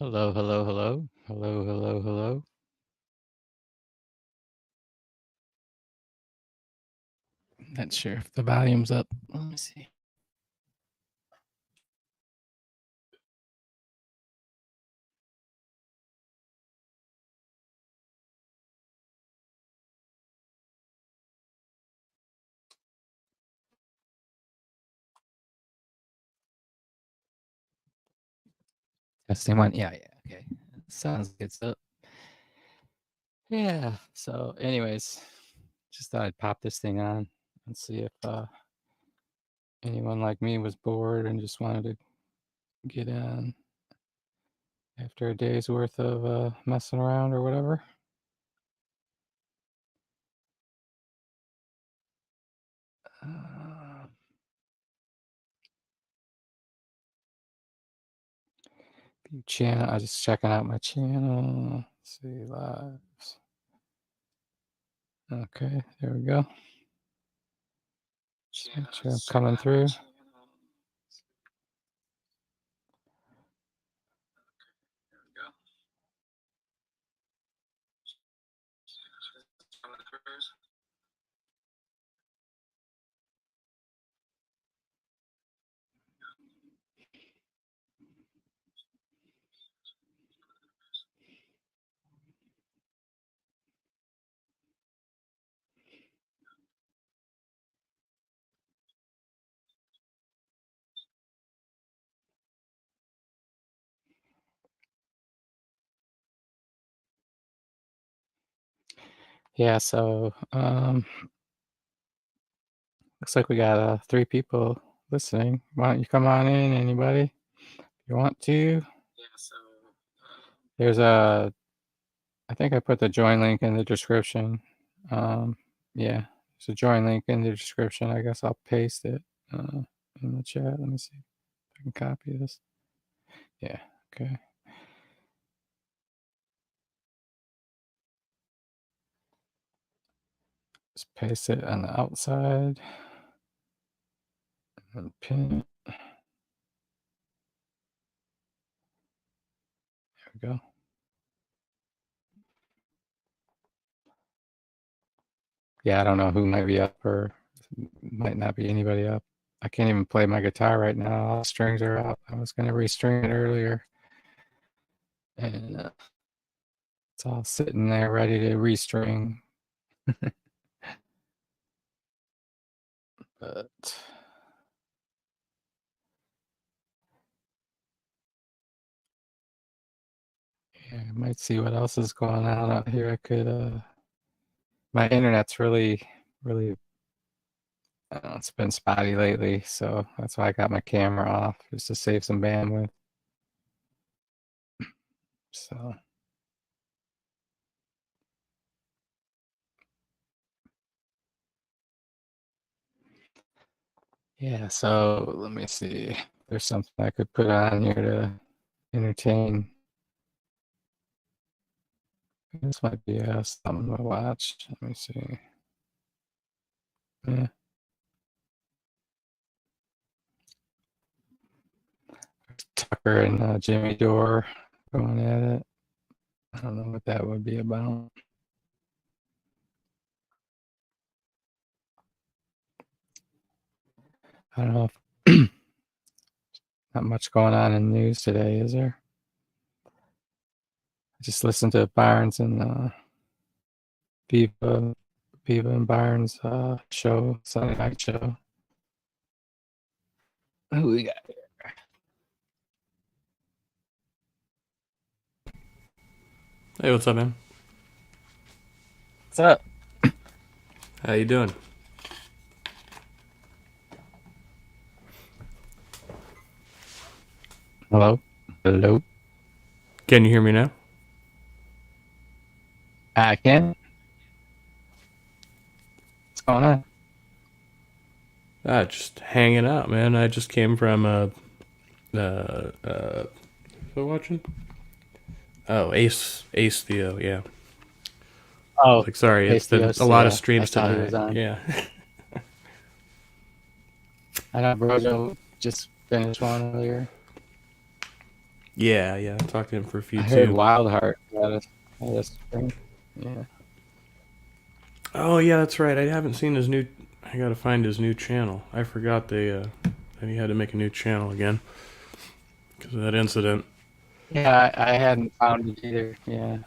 Hello, hello, hello. Hello, hello, hello. Not sure if the volume's up. Let me see. Testing one. Yeah, okay. Sounds like it's up. Yeah. So, anyways, just thought I'd pop this thing on and see if anyone like me was bored and just wanted to get on after a day's worth of messing around or whatever. Channel. I was just checking out my channel. Let's see lives. Okay, there we go. Just make sure I'm coming through. Yeah, so looks like we got 3 people listening. Why don't you come on in, anybody? If you want to. There's I think I put the join link in the description. Yeah, there's a join link in the description. I guess I'll paste it in the chat. Let me see if I can copy this. Yeah, okay. Just paste it on the outside and pin it. There we go. Yeah, I don't know who might be up or might not be anybody up. I can't even play my guitar right now. All the strings are out. I was going to restring it earlier. And it's all sitting there ready to restring. But yeah, I might see what else is going on out here. I could, my internet's really, I don't know, it's been spotty lately. So that's why I got my camera off, just to save some bandwidth. So. Yeah, so let me see. There's something I could put on here to entertain. This might be something to watch. Let me see. Yeah. Tucker and Jimmy Dore going at it. I don't know what that would be about. I don't know if not much going on in news today, is there? I just listened to Barnes and Viva and Barnes show, Sunday night show. Who we got here? Hey, what's up, man? What's up? How you doing? Hello? Hello? Can you hear me now? I can. What's going on? Just hanging out, man. I just came from what watching? Oh, Ace Theo, yeah. Oh, Like, sorry, it's Ace the been a OC, lot of yeah. I streams saw he was tonight. on. Yeah. I know Brojo just finished one earlier. Yeah, yeah. I talked to him for a I few heard too. Wildheart had a spring. Yeah. Oh yeah, that's right. I haven't seen his new. I gotta find his new channel. I forgot that he had to make a new channel again because of that incident. Yeah, I hadn't found it either. Yeah.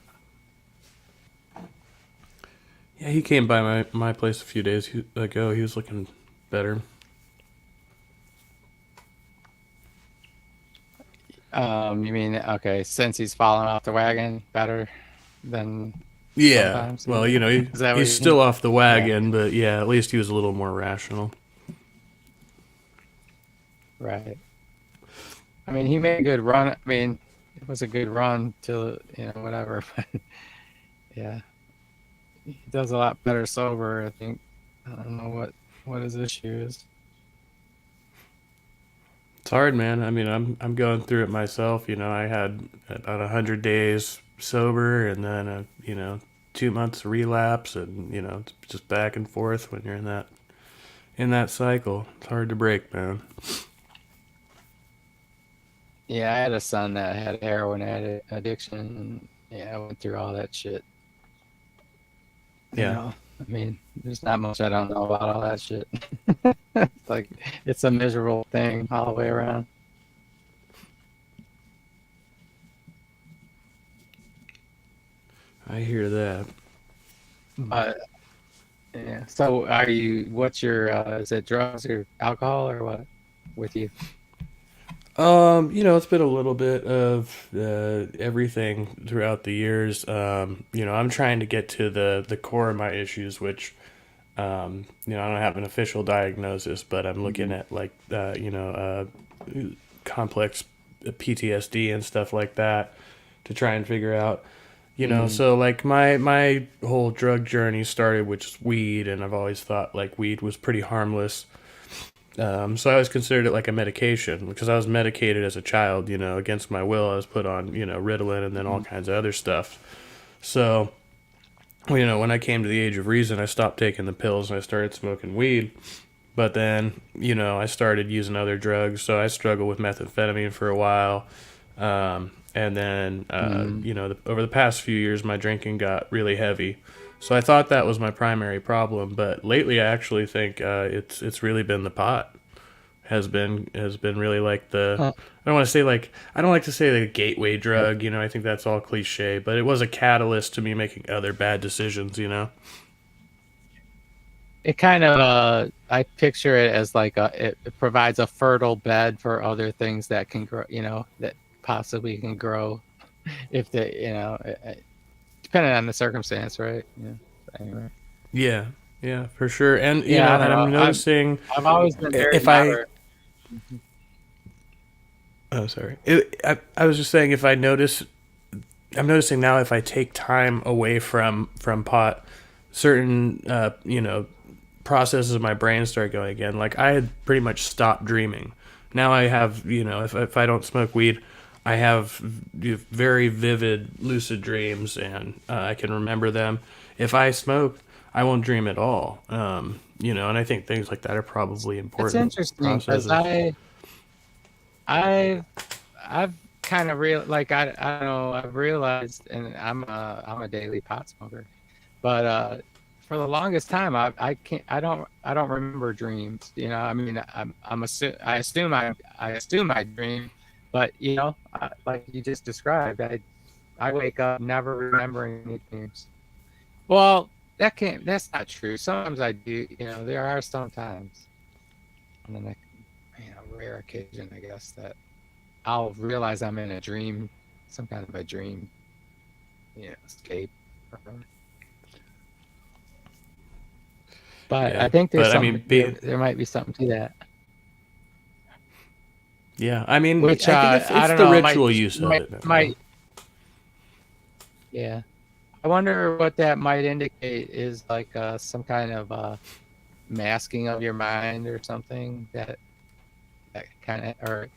Yeah, he came by my place a few days ago. He was looking better. You mean okay, since he's fallen off the wagon, better than Yeah. sometimes? Well, Is that what he's you mean? still off the Yeah, wagon, but yeah, at least he was a little more rational. right. I mean, he made a good run. I mean, it was a good run till, whatever. But yeah, he does a lot better sober, I think. I don't know what his issue is. It's hard, man. I mean, I'm going through it myself. I had about 100 days sober, and then 2 months relapse, and it's just back and forth when you're in that cycle. It's hard to break, man. Yeah, I had a son that had heroin addiction, and yeah, I went through all that shit. Yeah, I mean, there's not much I don't know about all that shit. It's like it's a miserable thing all the way around. I hear that. But yeah. So what's your is it drugs or alcohol or what with you? It's been a little bit of everything throughout the years. I'm trying to get to the core of my issues, which I don't have an official diagnosis, but I'm looking Mhm. at like complex PTSD and stuff like that to try and figure out. Mhm. So like my whole drug journey started with just weed, and I've always thought like weed was pretty harmless. So I always considered it like a medication because I was medicated as a child. Against my will, I was put on Ritalin and then all Mhm. kinds of other stuff. So when I came to the age of reason, I stopped taking the pills and I started smoking weed. But then, I started using other drugs. So I struggled with methamphetamine for a while. And then, Mhm. over the past few years, my drinking got really heavy. So I thought that was my primary problem. But lately, I actually think it's really been the pot has been really like the. Uh, I don't like to say the gateway drug. I think that's all cliche, but it was a catalyst to me making other bad decisions. it kind of I picture it as like it provides a fertile bed for other things that can grow, that possibly can grow if they, depending on the circumstance, right? Yeah. Anyway. Yeah, yeah, for sure. And Yeah, I don't and know. I'm noticing I've always been very if I. moderate. Mhm. Oh, sorry. I was just saying if I notice, I'm noticing now if I take time away from pot, certain processes of my brain start going again. Like I had pretty much stopped dreaming. Now I have if I don't smoke weed, I have very vivid lucid dreams and I can remember them. If I smoke, I won't dream at all. And I think things like that are probably It's important interesting because processes. I've I've kind of I don't know, I've realized, and I'm a daily pot smoker, but for the longest time I can't I don't remember dreams. I mean, I assume I dream, but like you just described, I wake up never remembering any dreams. Well, that's not true. Sometimes I do. There are some times, and then rare occasion, I guess, that I'll realize I'm in a dream, some kind of a dream, escape. Or whatever. But I Yeah, think there's but I something mean, there might be something to that. yeah, I mean, Which I think I it's don't the know, ritual use of it now. might yeah. I wonder what that might indicate is like some kind of masking of your mind or something that kind of or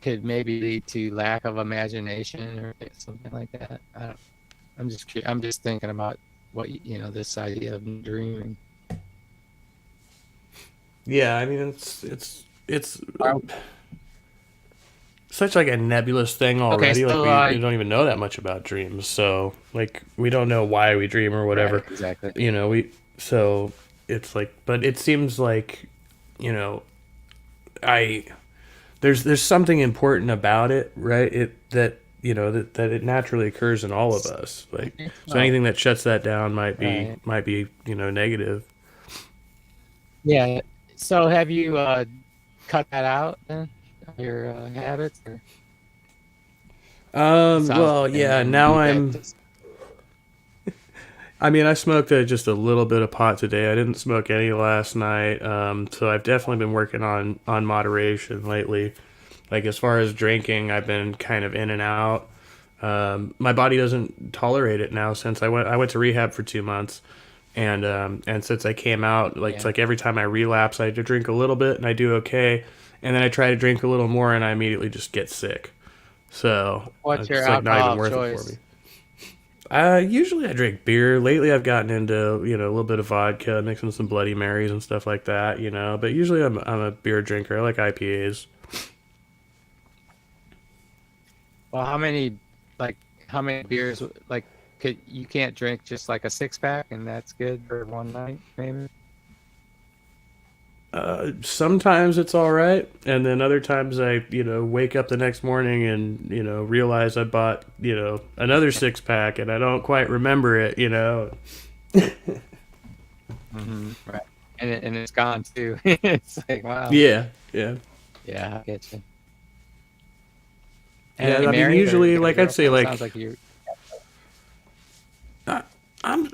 could maybe lead to lack of imagination or something like that. I don't, I'm just thinking about this idea of dreaming. Yeah, I mean, it's Are, such like a nebulous thing Okay, already. Like so we don't even know that much about dreams, so like we don't know why we dream or right, whatever. exactly. We so it's like, but it seems like you know I there's something important about it, right? It that that it naturally occurs in all of us. I Like think so, so. anything that shuts that down Right. might be negative. Yeah. So have you cut that out then? Your habits or it sounds Well, like yeah. and Now you get I'm. just I mean, I smoked just a little bit of pot today. I didn't smoke any last night. So I've definitely been working on moderation lately. Like as far as drinking, I've been kind of in and out. My body doesn't tolerate it now since I went to rehab for 2 months, and since I came out, like it's yeah. like every time I relapse, I do drink a little bit and I do okay, and then I try to drink a little more and I immediately just get sick. So What's your it's like not alcohol even of worth it for choice? me. Usually I drink beer. Lately I've gotten into a little bit of vodka, mixing some Bloody Marys and stuff like that. But usually I'm a beer drinker. I like IPAs. Well, like how many beers like could you can't drink just like a six pack and that's good for one night maybe? Sometimes it's all right, and then other times I wake up the next morning and realize I bought another 6 pack and I don't quite remember it. Right. And it's gone too. It's like wow. Yeah, yeah, Yeah, I get you. And are yeah. you I mean, married or usually, got a like I'd say, girlfriend? It sounds like like you. I,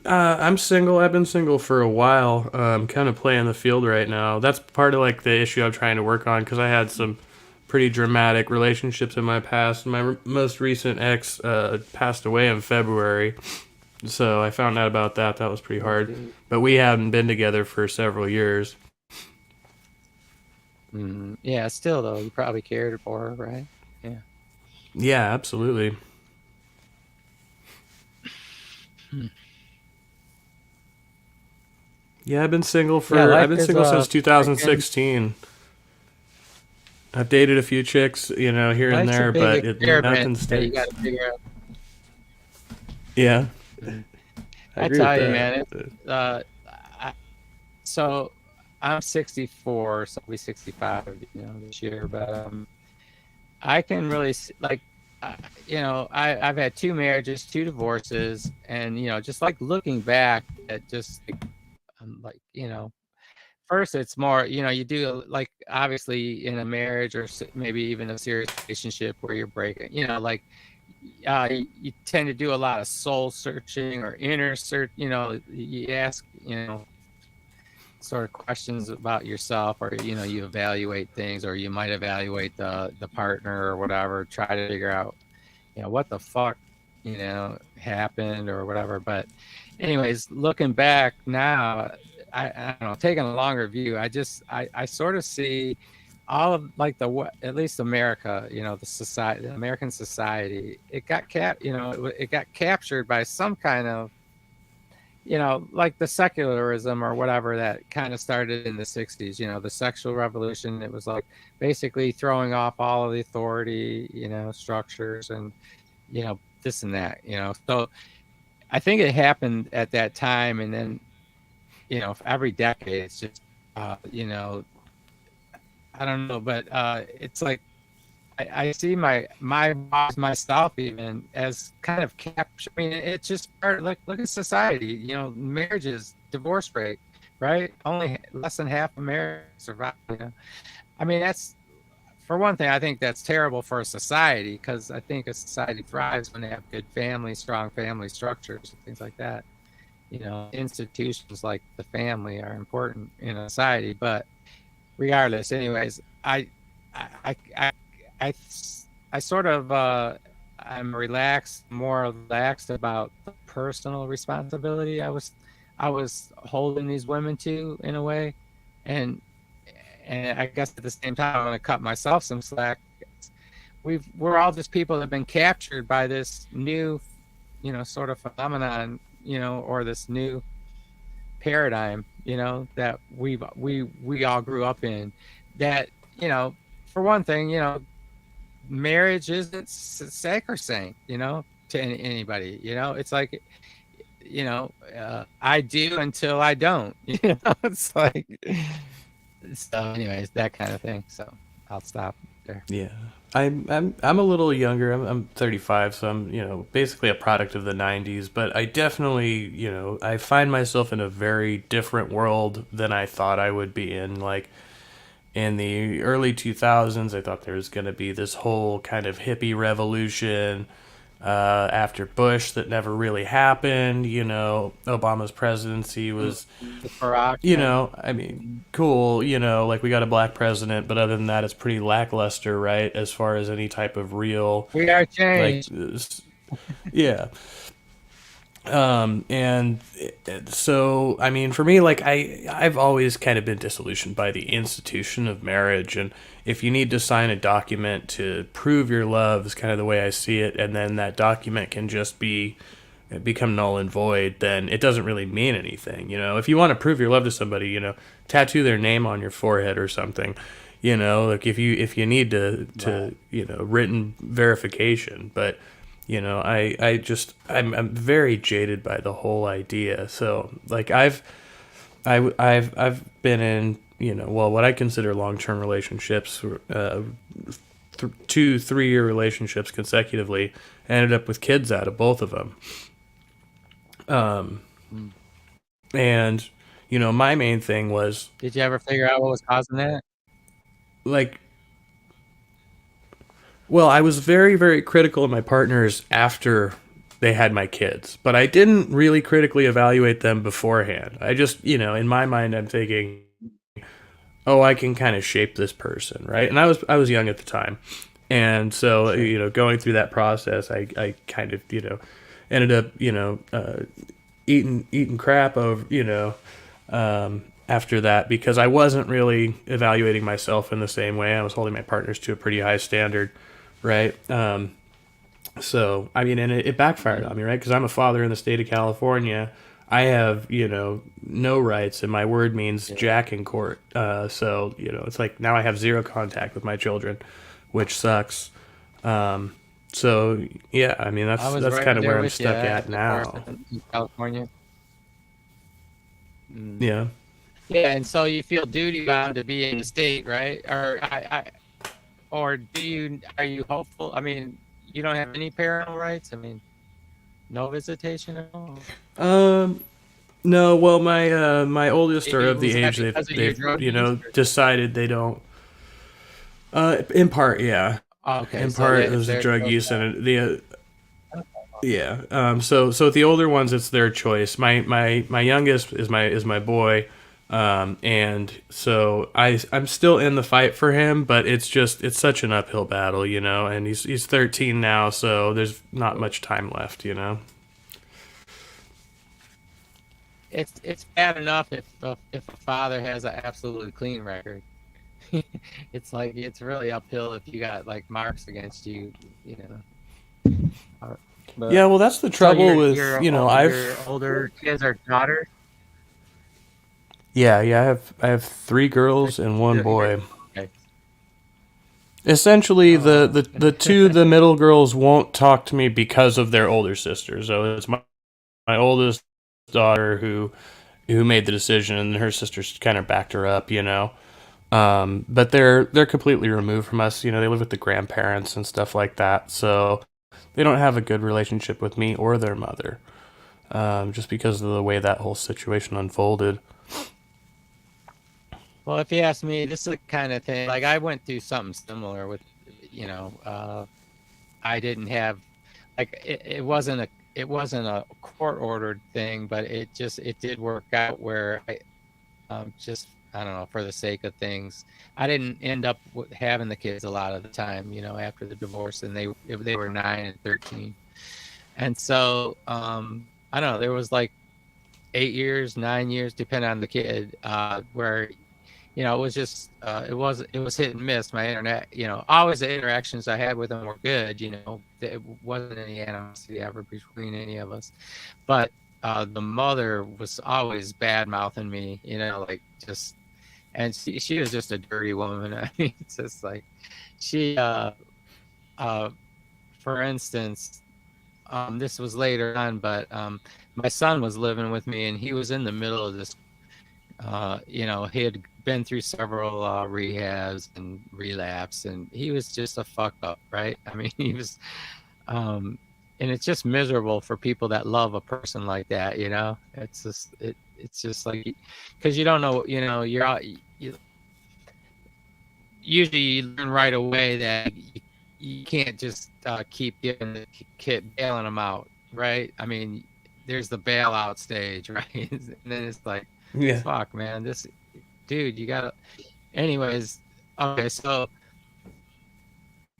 I'm single. I've been single for a while. Kind of playing the field right now. That's part of like the issue I'm trying to work on because I had some pretty dramatic relationships in my past. My most recent ex passed away in February, so I found out about that. That was pretty Oh, hard. gee. But we hadn't been together for several years. Yeah, still though, you probably cared for her, right? Yeah. Yeah, absolutely. Hmm. Yeah, Yeah, I've life been is single since freaking 2016. I've dated a few chicks, here and life's a there, big but experiment nothing that you sticks. got to figure out. Yeah, Mm. I I agree with tell you, that. man, I, so I'm 64, so I'll be 65, this year. But I can really like, uh, I've had two marriages, two divorces, and just like looking back at just like first it's more you do like obviously in a marriage or maybe even a serious relationship where you're breaking like you tend to do a lot of soul searching or inner search you ask sort of questions about yourself or you evaluate things or you might evaluate the partner or whatever try to figure out what the fuck happened or whatever. But anyways, looking back now, I don't know, taking a longer view, I sort of see all of like at least America, the society, the American society, it got it got captured by some kind of like the secularism or whatever that kind of started in the 60s, the sexual revolution. It was like basically throwing off all of the authority, structures and, this and that, So I think it happened at that time. And then, every decade, it's just, I don't know, but it's like, I see my boss, myself even as kind of capture. I mean, it's just part. Look at society. Marriages, divorce rate, right? Only less than half of marriages survive. I mean, that's for one thing. I think that's terrible for a society because I think a society thrives when they have good families, strong family structures, and things like that. Institutions like the family are important in a society, but regardless, anyways, I, I, I, I sort of, I'm more relaxed about the personal responsibility I was holding these women to in a way, and and I guess at the same time I'm going to cut myself some slack. We're all just people that have been captured by this new, sort of phenomenon, or this new paradigm, that we all grew up in. That for one thing, marriage isn't sacrosanct, to anybody. It's like, I do until I don't. It's like, so anyways, that kind of thing. So I'll stop there. Yeah. I'm a little younger. I'm 35, so I'm, basically a product of the 90s, but I definitely, I find myself in a very different world than I thought I would be in. Like in the early 2000s, I thought there was going to be this whole kind of hippie revolution after Bush that never really happened. Obama's presidency was, The Barack thing. I mean, cool, like we got a black president, but other than that, it's pretty lackluster, right? As far as any type of real, We are like, changed. yeah. And so, I mean, for me, like, I've always kind of been disillusioned by the institution of marriage. And if you need to sign a document to prove your love, is kind of the way I see it, and then that document can just become null and void, then it doesn't really mean anything. If you want to prove your love to somebody, tattoo their name on your forehead or something. Like if you need to Right. written verification, but I'm very jaded by the whole idea. So like I've been in well, what I consider long term relationships, 2 3 year relationships consecutively. I ended up with kids out of both of them. Mm. And my main thing was Did you ever figure out what was causing that? like, well, I was very, very critical of my partners after they had my kids, but I didn't really critically evaluate them beforehand. I just, in my mind, I'm thinking, oh, I can kind of shape this person, right? And I was young at the time, and so Sure. going through that process, I kind of ended up eating crap over after that because I wasn't really evaluating myself in the same way. I was holding my partners to a pretty high standard, right? So I mean, and it backfired Mm. on me, right? Because I'm a father in the state of California. I have no rights, and my word means Yeah. jack in court. So it's like now I have zero contact with my children, which sucks. Um, so yeah, I mean I that's was that's right kind of where there I'm with you stuck at at the course now. in California. Mm. Yeah. Yeah, and so you feel duty bound to be in the state, right? Or are you hopeful? I mean, you don't have any parental rights? I mean, no visitation at all? Um, No, well, my oldest are of the Was that age because of your they've drug use? decided they don't. In part, yeah. Oh, okay, In so part, that it it's was the their drug choice. use and the yeah. So with the older ones, it's their choice. My youngest is my boy. And so I'm still in the fight for him, but it's such an uphill battle, and he's 13 now, so there's not much time left. It's bad enough if a father has an absolutely clean record. It's like it's really uphill if you got like marks against you, you know. Uh, But Yeah, well, that's the so trouble with, your I've older kids are daughters? yeah, I have 3 girls and one boy. Okay. Essentially, the, Oh. the the two the middle girls won't talk to me because of their older sisters. So it's my oldest daughter who made the decision, and her sisters kind of backed her up. But they're completely removed from us. They live with the grandparents and stuff like that. So they don't have a good relationship with me or their mother, just because of the way that whole situation unfolded. Well, if you ask me, this is the kind of thing, like I went through something similar with, I didn't have, like it wasn't a court ordered thing, but it did work out where I don't know, for the sake of things, I didn't end up having the kids a lot of the time, after the divorce, and they were 9 and 13, and so I don't know, there was like 8 years, 9 years, depending on the kid, where it was just it was hit and miss. My internet, always the interactions I had with them were good. There wasn't any animosity ever between any of us, but the mother was always bad mouthing me, like just, and she was just a dirty woman. I mean, it's just like she uh, for instance, this was later on, but my son was living with me, and he was in the middle of this. He had been through several rehabs and relapse, and he was just a fuck up, right? I mean, he was, um, and it's just miserable for people that love a person like that. It's just like, because you don't know, usually you learn right away that you can't just keep giving the kid bailing them out, right? I mean, there's the bailout stage, right? And then it's like, Yeah. fuck, man, this dude, you gotta. Anyways, okay, so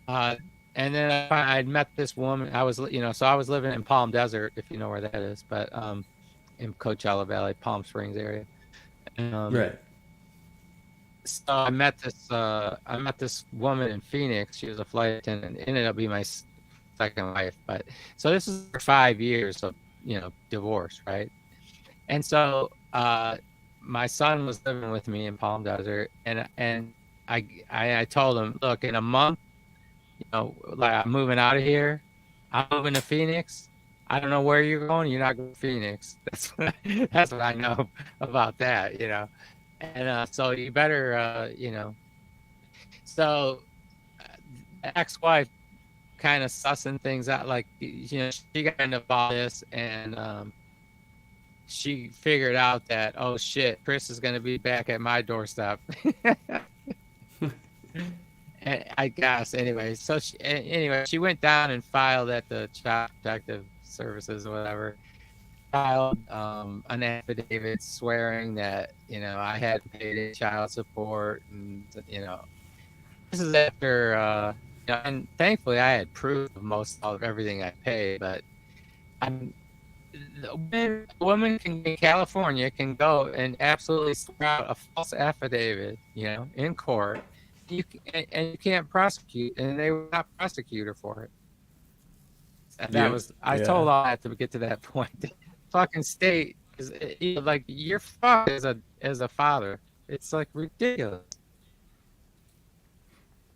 uh, and then I'd met this woman. So I was living in Palm Desert, if you know where that is, but in Coachella Valley, Palm Springs area. Um, Right. so I met this woman in Phoenix. She was a flight attendant. Ended up being my second wife. But so this is for 5 years of divorce, right? And so my son was living with me in Palm Desert, and I told him, look, in a month, like, I'm moving out of here. I'm moving to Phoenix. I don't know where you're going. You're not going to Phoenix. That's what I know about that. And so you better, So the ex-wife kind of sussing things out, like, she got into all this, and she figured out that, oh shit, Chris is going to be back at my doorstep. I guess anyway. So she went down and filed at the Child Protective Services or whatever. Filed an affidavit swearing that I hadn't paid any child support, and this is after and thankfully I had proof of most of everything I paid, but I'm a woman in California can go and absolutely swear out a false affidavit, in court. And you can't prosecute, and they will not prosecute her for it. And Yep. I Yeah. told all that to get to that point. The fucking state is, like, you're fucked as a father. It's like ridiculous.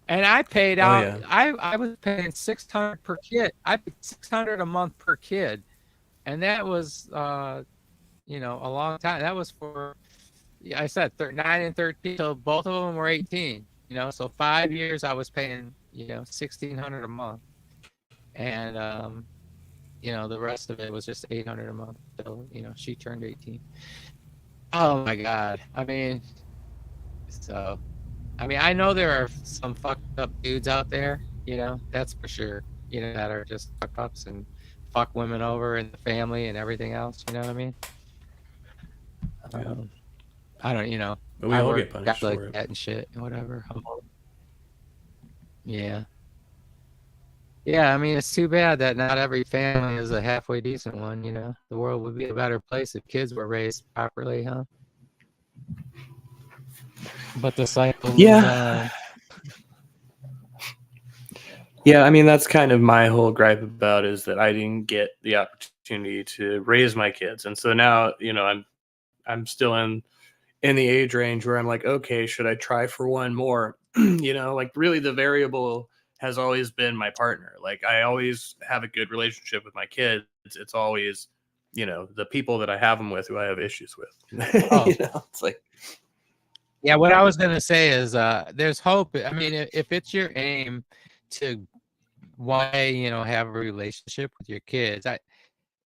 And I paid Oh out. yeah. I was paying 600 per kid. I paid 600 a month per kid, and that was a long time. That was for, I said 9 and 13, so both of them were 18. So 5 years I was paying 1,600 a month, and the rest of it was just 800 a month till she turned 18. Oh my God! I know there are some fucked up dudes out there. That's for sure. That are just fuck ups and fuck women over and the family and everything else. You know what I mean? Yeah. Um, I don't. But we I all work get guys punished like for it. that and shit and whatever. Yeah. Yeah, it's too bad that not every family is a halfway decent one. The world would be a better place if kids were raised properly, huh? But the cycle moves Yeah. on. Yeah, I mean that's kind of my whole gripe about is that I didn't get the opportunity to raise my kids. And so now, I'm still in the age range where I'm like, okay, should I try for one more? Like really the variable has always been my partner. Like I always have a good relationship with my kids. It's always, the people that I have them with who I have issues with. Oh, It's like, yeah. What I was gonna say is, there's hope. If it's your aim to have a relationship with your kids,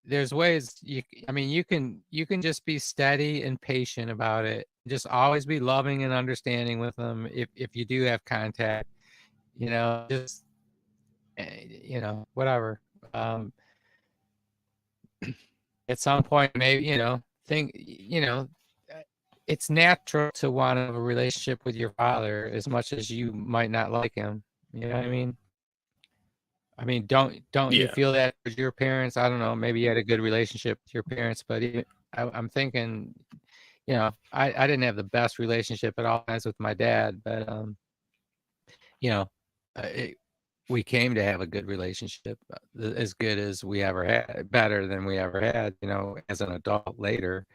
there's ways you can just be steady and patient about it. Just always be loving and understanding with them. If you do have contact, just whatever. Um, at some point, maybe think it's natural to want to have a relationship with your father as much as you might not like him. You know what I mean? Don't you yeah, feel that with your parents? I don't know. Maybe you had a good relationship with your parents, but I'm thinking, I didn't have the best relationship at all times with my dad, but you know, it, we came to have a good relationship, as good as we ever had, better than we ever had, as an adult later.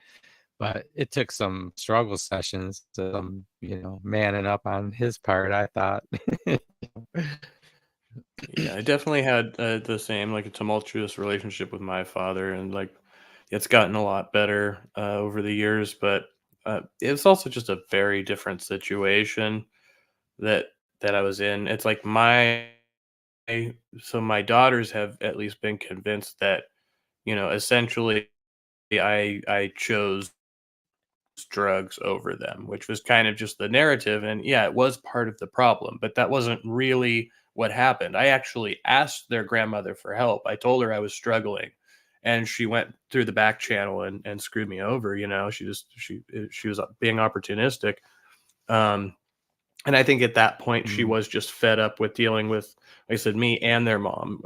But it took some struggle sessions, some, manning up on his part, I thought. Yeah, I definitely had the same, like, a tumultuous relationship with my father, and like it's gotten a lot better over the years, but it's also just a very different situation that I was in. It's like my daughters have at least been convinced that, essentially I chose drugs over them, which was kind of just the narrative. And yeah, it was part of the problem, but that wasn't really what happened. I actually asked their grandmother for help. I told her I was struggling, and she went through the back channel and screwed me over. She was being opportunistic. Um, and I think at that point she Mm. was just fed up with dealing with, like I said, me and their mom.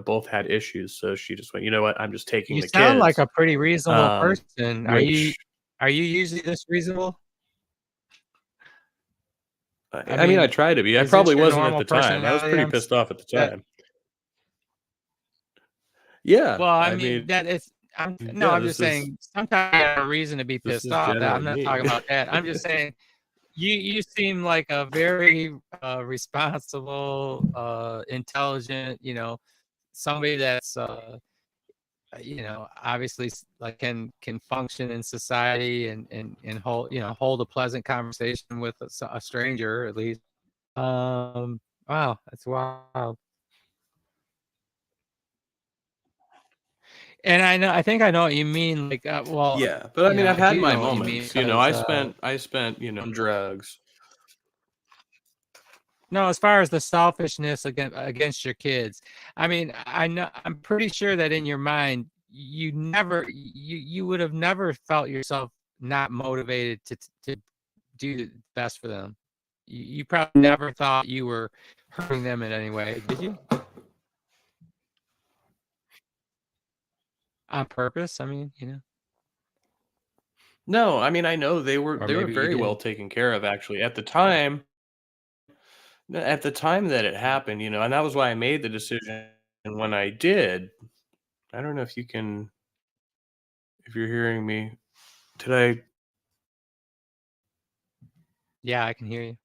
Both had issues, so she just went, you know what, I'm just taking You the sound like kids. a pretty reasonable person. Which Are you usually this reasonable? I I mean, I mean, try to be. I is this probably your wasn't at normal the time. I was personality? pretty pissed off at the That time. Yeah, well, I I mean, mean, that is I'm no, yeah, I'm just saying sometimes you have a reason to be this pissed is off. That I'm generally not me. talking about that. I'm just saying you seem like a very responsible, intelligent, somebody that's obviously like can function in society and hold a pleasant conversation with a stranger at least. Wow, that's wild. And I think I know what you mean. Like, well, Yeah, but I mean, I've I had do my know what you mean moments. because I spent, on drugs. no, as far as the selfishness against your kids, I mean, I know I'm pretty sure that in your mind, you would have never felt yourself not motivated to do the best for them. You probably never thought you were hurting them in any way, did you? On purpose? I mean, No, I mean, I know they were or they were maybe you very well did. taken care of actually at the time. At the time that it happened, and that was why I made the decision when I did. I don't know if you're hearing me. Did I Yeah, I can hear you.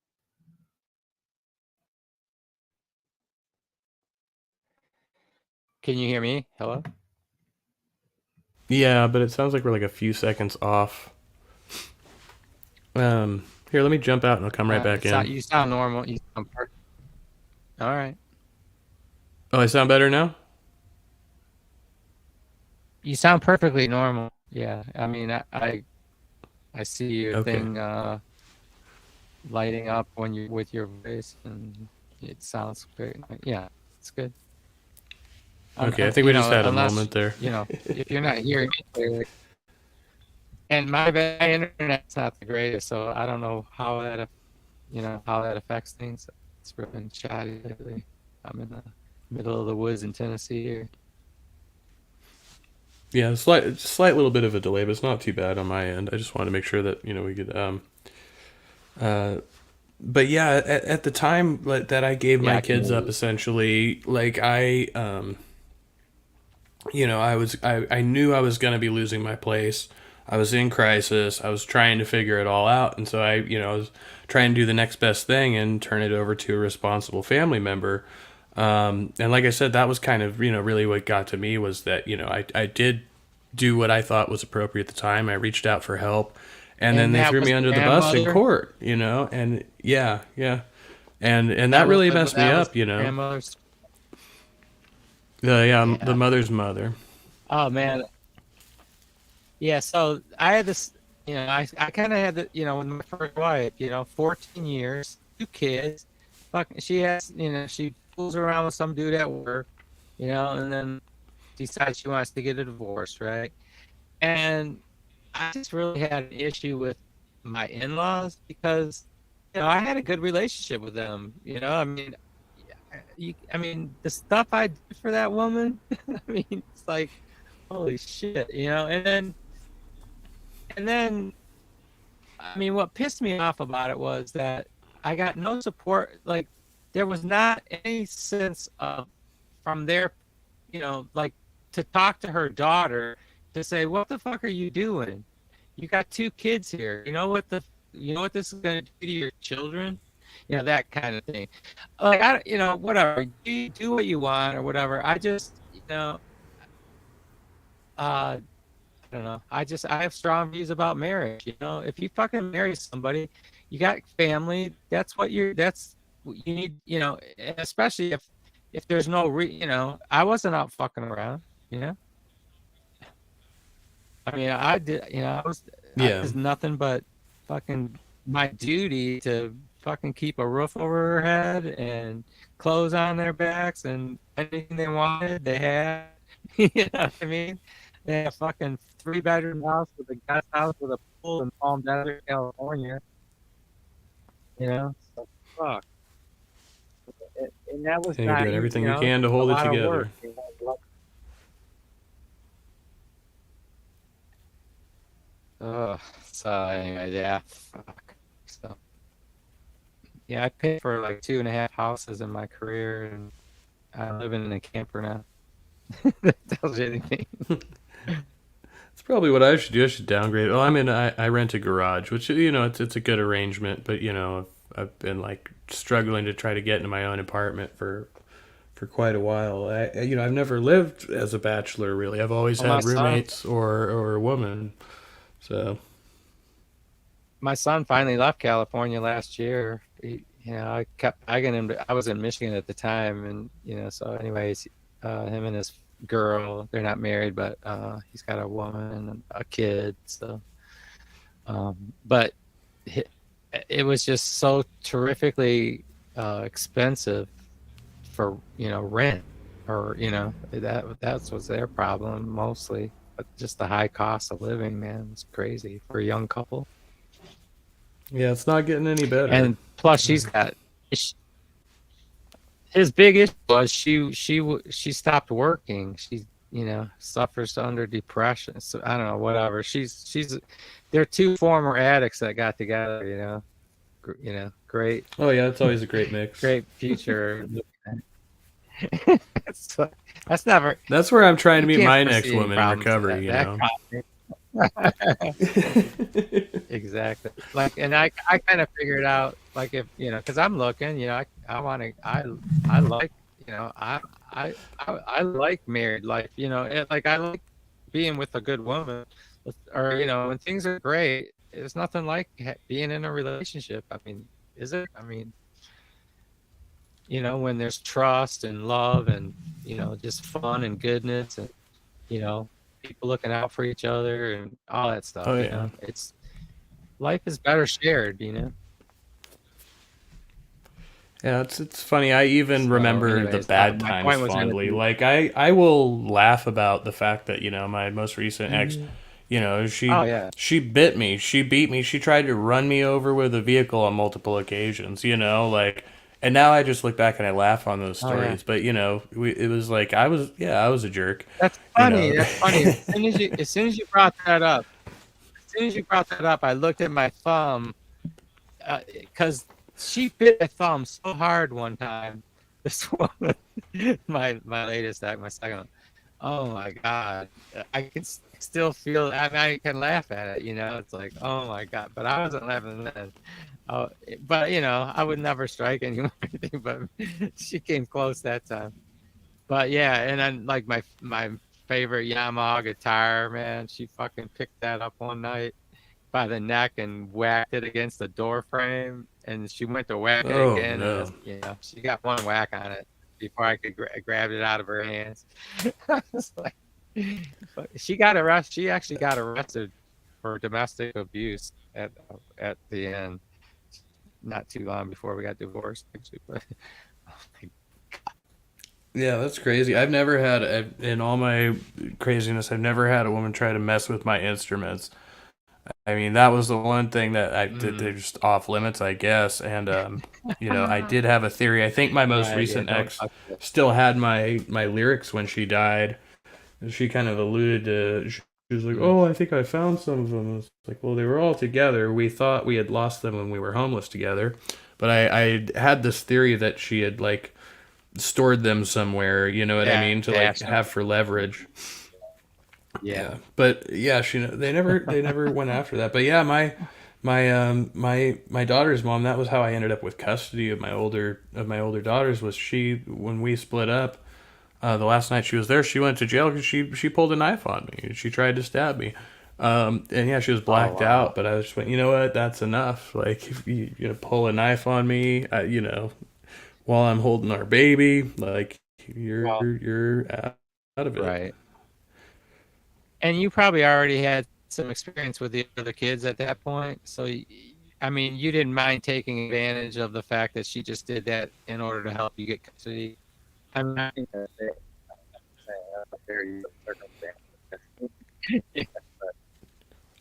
Can you hear me? Hello? Yeah, but it sounds like we're like a few seconds off. Here, let me jump out and I'll come right back in. You sound normal. All right. Oh, I sound better now? You sound perfectly normal. Yeah. I mean, I see your Okay. thing lighting up when you with your voice, and it sounds very yeah, it's good. Okay, I think we just had a Unless moment there. if you're not hearing me clearly, and my internet's not the greatest, so I don't know how how that affects things. It's been chatty lately. I'm in the middle of the woods in Tennessee here. Yeah, slight little bit of a delay, but it's not too bad on my end. I just wanted to make sure that we could. Uh, but yeah, at the time that I gave Yeah, my I can kids hear up, you. essentially, like I knew I was gonna be losing my place. I was in crisis. I was trying to figure it all out, and so I was trying to do the next best thing and turn it over to a responsible family member. And like I said, that was kind of really what got to me was that I did do what I thought was appropriate at the time. I reached out for help, and then And they that threw was me the under the bus in grandmother. court. And yeah, yeah, and that really messed me That was up. the grandmother's. The Yeah. mother's mother. Oh man. Yeah. So I had this. I kind of had with my first wife. 14 years, two kids. Fuck. She has. She fools around with some dude at work. And then decides she wants to get a divorce, right? And I just really had an issue with my in-laws because I had a good relationship with them. I mean, I mean, the stuff I did for that woman. I mean, it's like holy shit, and then I mean, what pissed me off about it was that I got no support. Like, there was not any sense of from their, like to talk to her daughter to say, "What the fuck are you doing? You got two kids here. You know what this is going to do to your children?" that kind of thing. Like whatever. Do what you want or whatever. I just, uh, I don't know. I have strong views about marriage. If you fucking marry somebody, you got family. That's what you need. And especially if there's no I wasn't out fucking around. You know, I mean, I did. I Yeah. was nothing but fucking my duty to fucking keep a roof over her head and clothes on their backs and anything they wanted, they had. You know what I mean? They had a fucking 3-bedroom house with a guest house with a pool in Palm Desert, California. So fuck. And that was And you're not doing even, everything you can to a hold it lot of work. together. So anyway, yeah, fuck. So yeah, I paid for like 2.5 houses in my career, and I'm living in a camper now. That tells you anything. It's probably what I should do. I should downgrade. Well, I mean, I rent a garage, which it's a good arrangement. But I've been like struggling to try to get into my own apartment for quite a while. I've never lived as a bachelor really. I've always Well, my had son, roommates or a woman. So my son finally left California last year. I kept begging him I was in Michigan at the time, and so anyways, him and his girl, they're not married, but he's got a woman and a kid. So, but it was just so terrifically expensive for rent, or that's was their problem mostly. But just the high cost of living, man, was crazy for a young couple. yeah, it's not getting any better. And plus, his big issue was she stopped working. She suffers under depression. So I don't know, whatever. They're two former addicts that got together. Great, Oh yeah, it's always a great mix. great future. So, that's never. That's where I'm trying to You meet can't my next foresee any woman in problems with recovery. exactly. Like, and I kind of figured out, like, if because I'm looking, I want to, I like, I like married life, like I like being with a good woman, or when things are great. There's nothing like being in a relationship. I mean, is it? I mean, when there's trust and love and just fun and goodness and you know people looking out for each other and all that stuff. Oh yeah. It's life is better shared. Yeah, it's funny. I even So, remember the anyways, bad my times point was going to fondly. be, Like I will laugh about the fact that my most recent ex, oh she yeah, she bit me, she beat me, she tried to run me over with a vehicle on multiple occasions. Like, and now I just look back and I laugh on those oh yeah. stories. But it was like I was a jerk. That's You funny. know. That's funny. As soon as you brought that up, I looked at my thumb because she bit my thumb so hard one time. This woman, my latest act, my second one. Oh my God. I can still feel, I mean, I can laugh at it, it's like, oh my God, but I wasn't laughing then. Oh, but I would never strike anyone or anything, but she came close that time. But yeah, and then like my favorite Yamaha guitar, man, she fucking picked that up one night by the neck and whacked it against the door frame, and she went to whack it Oh again, and no. she got one whack on it before I could grab it out of her hands. Like, but she actually got arrested for domestic abuse at the end, not too long before we got divorced, actually. But Yeah, that's crazy. I've never had, in all my craziness, I've never had a woman try to mess with my instruments. I mean, that was the one thing that I did. They're just off limits, I guess. And I did have a theory. I think my most yeah, recent don't ex touch it. still had my lyrics when she died. She kind of alluded to. She was like, Mm. "Oh, I think I found some of them." It's like, well, they were all together. We thought we had lost them when we were homeless together, but I had this theory that she had like stored them somewhere. You know what I Yeah, mean? To like stashed them. have for leverage. Yeah. Yeah, but yeah, they never went after that. But yeah, My daughter's mom, that was how I ended up with custody of my older daughters. Was she, when we split up, the last night she was there, she went to jail because she pulled a knife on me. She tried to stab me. And yeah, she was Oh blacked wow. out, but I just went, you know what? That's enough. Like, if you know, pull a knife on me, while I'm holding our baby, like, Well, you're out of it. right. And you probably already had some experience with the other kids at that point. So, I mean, you didn't mind taking advantage of the fact that she just did that in order to help you get custody. I mean, I think that's it. That's a very circumstance.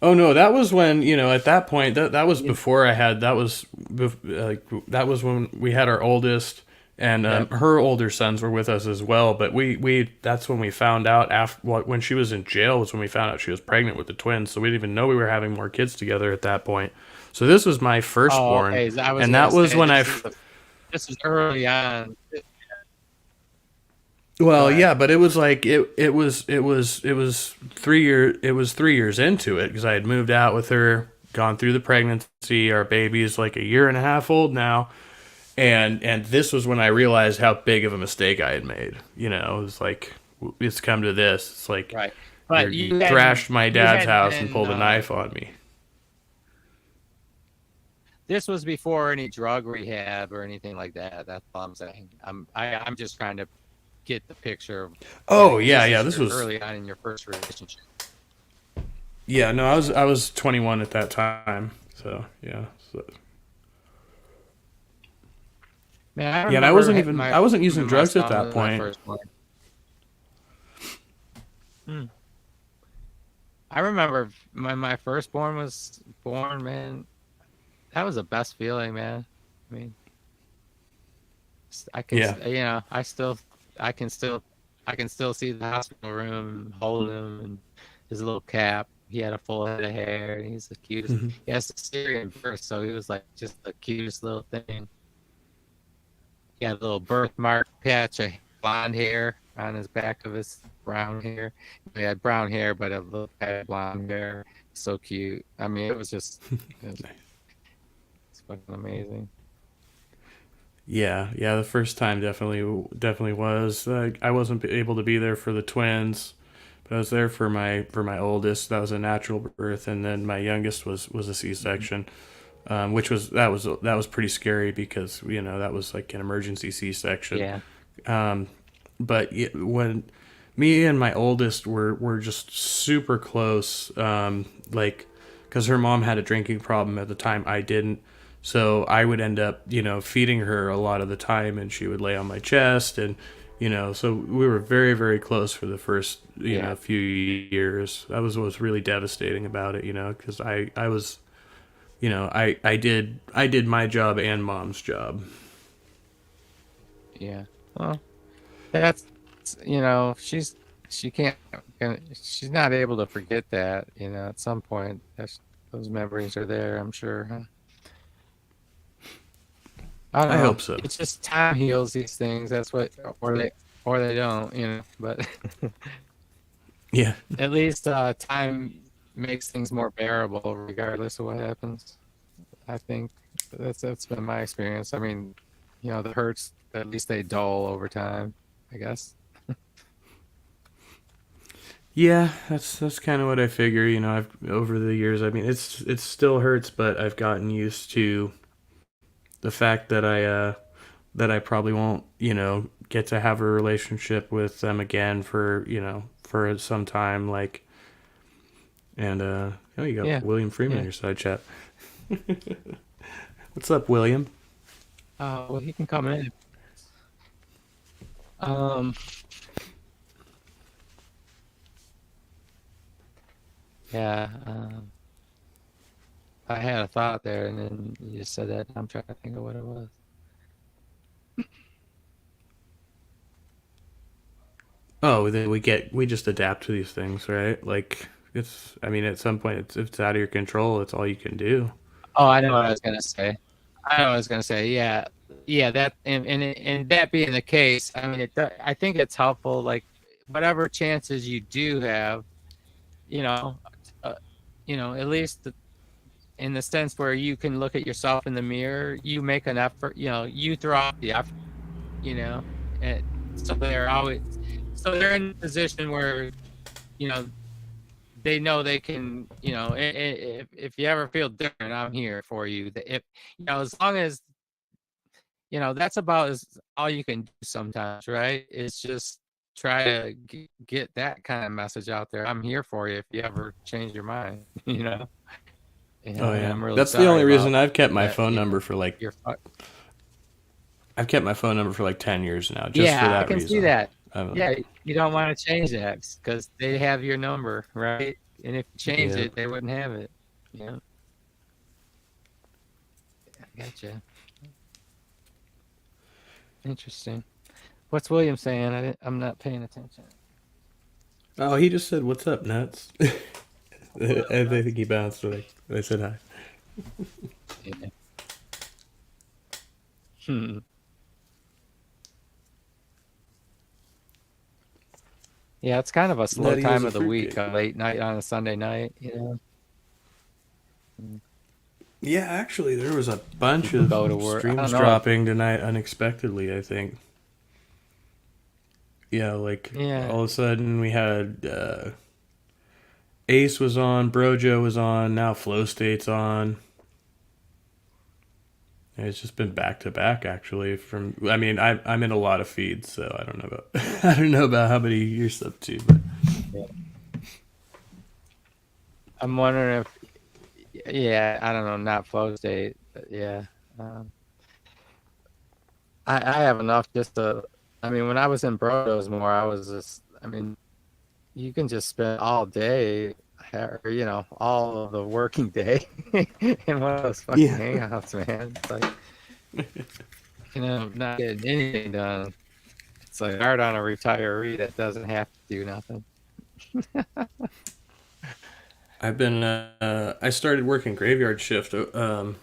Oh no, that was when, at that point, that was You- before I had like that was when we had our oldest, and Yep. her older sons were with us as well. But we that's when we found out, after when she was in jail, was when we found out she was pregnant with the twins. So we didn't even know we were having more kids together at that point. So this was my Oh, firstborn, okay. So I was and gonna that was say when this is early on. Go well, ahead. yeah, but it was like it was 3 years into it, because I had moved out with her, gone through the pregnancy. Our baby is like a year and a half old now, and this was when I realized how big of a mistake I had made. It was like, it's come to this. It's like, Right. But you trashed my you dad's hadn't house and been pulled a knife on me. this was before any drug rehab or anything like that. That's all I'm saying. I'm just trying to get the picture of, Oh because yeah, this yeah. is This your was early on in your first relationship. Yeah. No, I was 21 at that time. So yeah. So, Man, I yeah, and I remember wasn't even my I wasn't using when my drugs at son that was my point. first one. Hmm. I remember when my firstborn was born, man. That was the best feeling, man. I mean, I can, Yeah. I still, I can still, I can still see the hospital room holding him and his little cap. He had a full head of hair, and he's the cutest. He has cesarean birth, so he was like just the cutest little thing. He had a little birthmark patch of blonde hair on his back of his brown hair. He had brown hair, but a little patch of blonde hair. So cute. I mean, it's fucking amazing. Yeah, yeah. The first time definitely was. I wasn't able to be there for the twins, but I was there for my oldest. That was a natural birth, and then my youngest was a Mhm. C-section, which was pretty scary, because that was like an emergency C-section. Yeah. Um, but when me and my oldest were just super close, like, because her mom had a drinking problem at the time, I didn't. So I would end up, feeding her a lot of the time, and she would lay on my chest, and so we were very, very close for the first, Yeah. few years. That was what was really devastating about it, because I was, I did my job and mom's job. Yeah. Well, that's, you know, she can't, she's not able to forget that, at some point. Those memories are there, I'm sure. Huh? I don't I know. hope so. It's just time heals these things. That's what, or they don't, but Yeah. at least time makes things more bearable regardless of what happens. I think that's been my experience. I mean, the hurts, at least they dull over time, I guess. Yeah, that's kind of what I figure. I've over the years. I mean, it still hurts, but I've gotten used to the fact that I probably won't, get to have a relationship with them again for some time. Like, and oh, you got Yeah. William Freeman in Yeah. your side chat. What's up, William? Well, he can come in. Um, yeah. I had a thought there, and then you just said that. I'm trying to think of what it was. Oh, then we just adapt to these things, right? Like, I mean, at some point, it's out of your control. It's all you can do. Oh, I know what I was gonna say. I know what I was gonna say. Yeah, yeah. That and that being the case, I mean, I think it's helpful. Like, whatever chances you do have, you know, uh, at least in the sense where you can look at yourself in the mirror, you make an effort, you throw out the effort, you know, and so they're in a position where, you know, they know they can, if you ever feel different, I'm here for you. If, as long as, that's about all you can do sometimes, right? It's just try to get that kind of message out there. I'm here for you if you ever change your mind, Oh and yeah, I'm really that's the sorry only reason about I've kept my that. phone number for like You're 10 years now, just for Yeah, I that can see reason. that. Yeah, you don't want to change that because they have your number, right? And if you change Yeah. it, they wouldn't have it. Yeah, I gotcha. Interesting. What's William saying? I'm not paying attention. Oh, he just said, "What's up, nuts?" I think he bounced when I said hi. Yeah. Hmm. Yeah, it's kind of a slow Nutty as time a of the week, fruitcake. a late night on a Sunday night. Yeah, actually, there was a bunch People of go to work. I don't streams know. dropping tonight unexpectedly, I think. Yeah, like Yeah, all of a sudden we had Ace was on, Brojo was on, now Flow State's on. And it's just been back to back actually. I'm in a lot of feeds, so I don't know about I don't know about how many you're up to, but yeah. I'm wondering if, yeah, I don't know, not flow state, but yeah. Um, I have enough just to, I mean, when I was in Brodos more, I was just, I mean, you can just spend all day, or, all of the working day in one of those fucking yeah. hangouts, man. It's like, not getting anything done. It's like hard on a retiree that doesn't have to do nothing. I started working graveyard shift a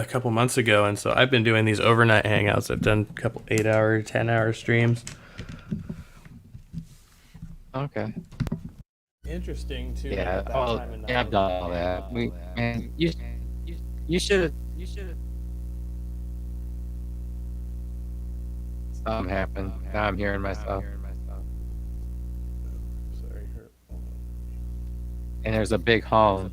couple months ago, and so I've been doing these overnight hangouts. I've done a couple 8-hour, 10-hour streams. Okay. Interesting too. Yeah. At that Oh, time of yeah, I've night. done all that. Man, you should have. Something happened. Now I'm hearing myself. Sorry. And there's a big home.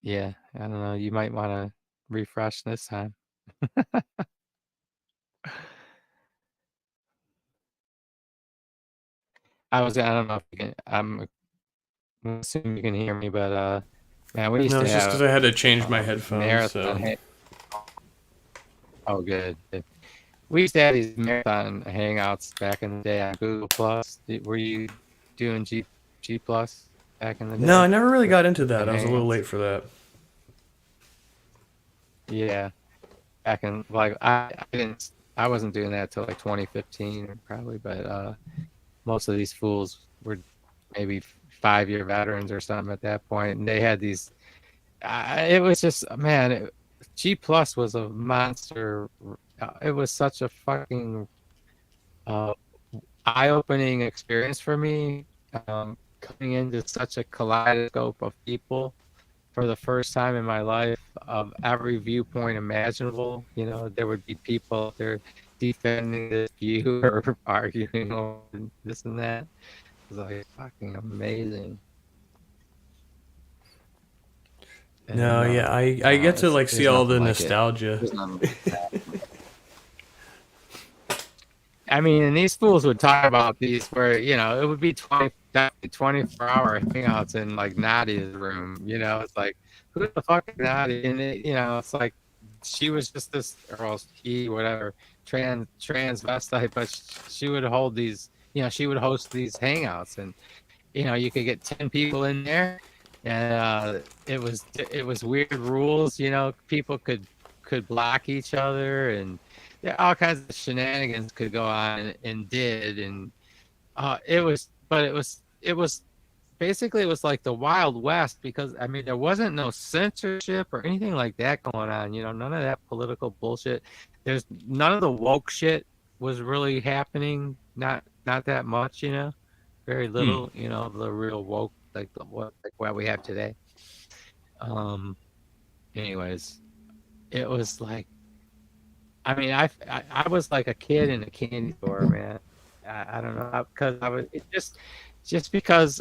Yeah, I don't know. You might want to refresh this time. I don't know if you can, I'm assuming you can hear me, but man, we used No, to it's just because have I had to change my a headphones. marathon. So Oh, good. We used to have these marathon hangouts back in the day on Google Plus. Were you doing G Plus back in the no, I day never really with got into the that. I was a little hangouts? late for that. Yeah, back in I wasn't doing that till like 2015 probably, but most of these fools were maybe 5-year veterans or something at that point, and they had these. It was just, man, G Plus was a monster. It was such a fucking uh, eye-opening experience for me, coming into such a kaleidoscope of people for the first time in my life, of every viewpoint imaginable. There would be people out there defending this view or arguing over this and that. It was like fucking amazing. And No, yeah, I get to like see there's all nothing the like it. nostalgia. There's nothing like that. I mean, and these fools would talk about these where, it would be 24-hour hangouts in like Nadia's room. It's like, who the fuck is Nadia? And it's like, she was just this, or else he, whatever, transvestite, but she would hold these, she would host these hangouts, and, you could get 10 people in there, and it was weird rules. People could block each other, and yeah, all kinds of shenanigans could go on, and did, and it was basically, it was like the Wild West, because I mean there wasn't no censorship or anything like that going on. None of that political bullshit. There's none of the woke shit was really happening. Not that much. Very Hmm. little. The real woke what we have today. Um, anyways, it was like, I mean, I was like a kid in a candy store, man. I don't know because I was just because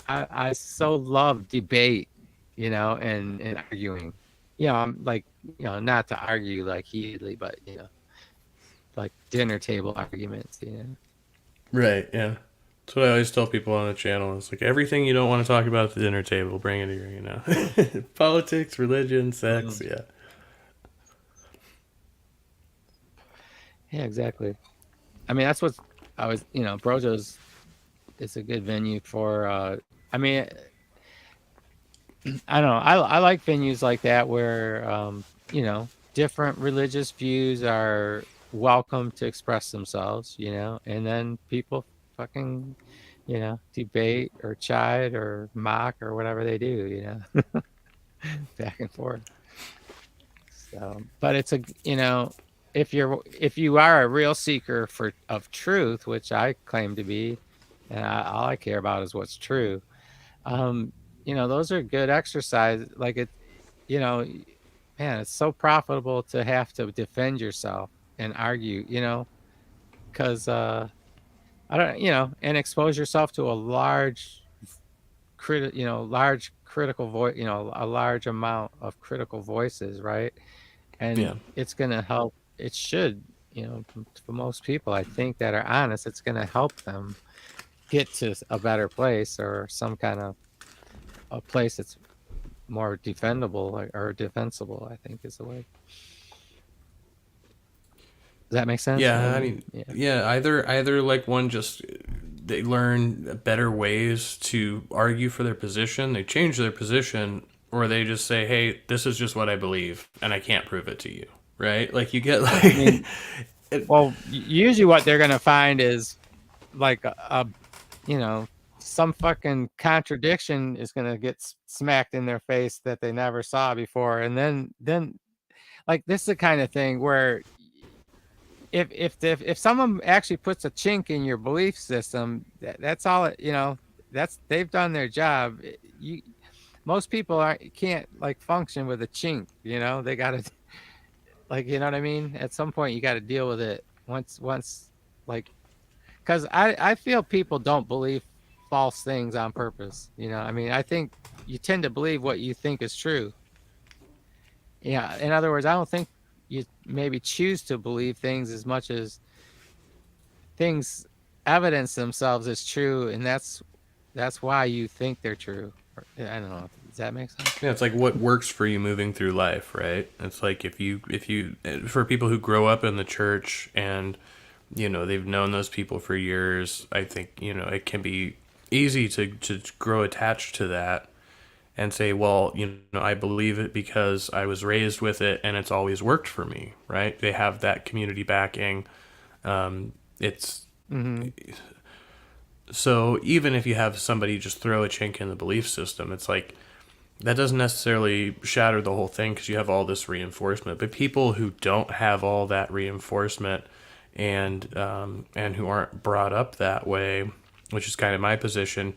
I so love debate, and arguing. I'm like, not to argue like heatedly, but like dinner table arguments. Right. Yeah. That's what I always tell people on the channel. It's like everything you don't want to talk about at the dinner table, bring it here. Politics, religion, sex. Mhm. Yeah. Yeah, exactly. I mean, that's what I was, Brojo's is a good venue for. I mean, I don't know. I like venues like that where different religious views are welcome to express themselves, and then people fucking, debate or chide or mock or whatever they do, back and forth. So, but it's if you are a real seeker of truth, which I claim to be, and all I care about is what's true. Um, those are good exercise. Like you know, man, it's so profitable to have to defend yourself and argue, because I don't, and expose yourself to a large critical voice, a large amount of critical voices, right? And Yeah. it's going to help. It should, for most people, I think, that are honest, it's going to help them get to a better place or some kind of a place that's more defendable or defensible, I think is the way. Does that make sense? What I Yeah. I mean? mean, Yeah. yeah. Either like one just they learn better ways to argue for their position. They change their position, or they just say, "Hey, this is just what I believe, and I can't prove it to you." Right? Like you get I mean, like. it, well, usually what they're going to find is like some fucking contradiction is going to get smacked in their face that they never saw before. And then like this is the kind of thing where if someone actually puts a chink in your belief system, that's all that's they've done their job. You Most people can't like function with a chink, they got to like, you know what I mean? At some point you got to deal with it once like, because I feel people don't believe false things on purpose. I mean, I think you tend to believe what you think is true. Yeah. In other words, I don't think you maybe choose to believe things as much as things evidence themselves as true, and that's why you think they're true. I don't know. Does that make sense? Yeah, it's like what works for you moving through life, right? It's like if you for people who grow up in the church and they've known those people for years, I think it can be easy to grow attached to that and say, well, I believe it because I was raised with it and it's always worked for me, right? They have that community backing. It's Mm-hmm. so even if you have somebody just throw a chink in the belief system, it's like that doesn't necessarily shatter the whole thing because you have all this reinforcement. But people who don't have all that reinforcement and who aren't brought up that way, which is kind of my position,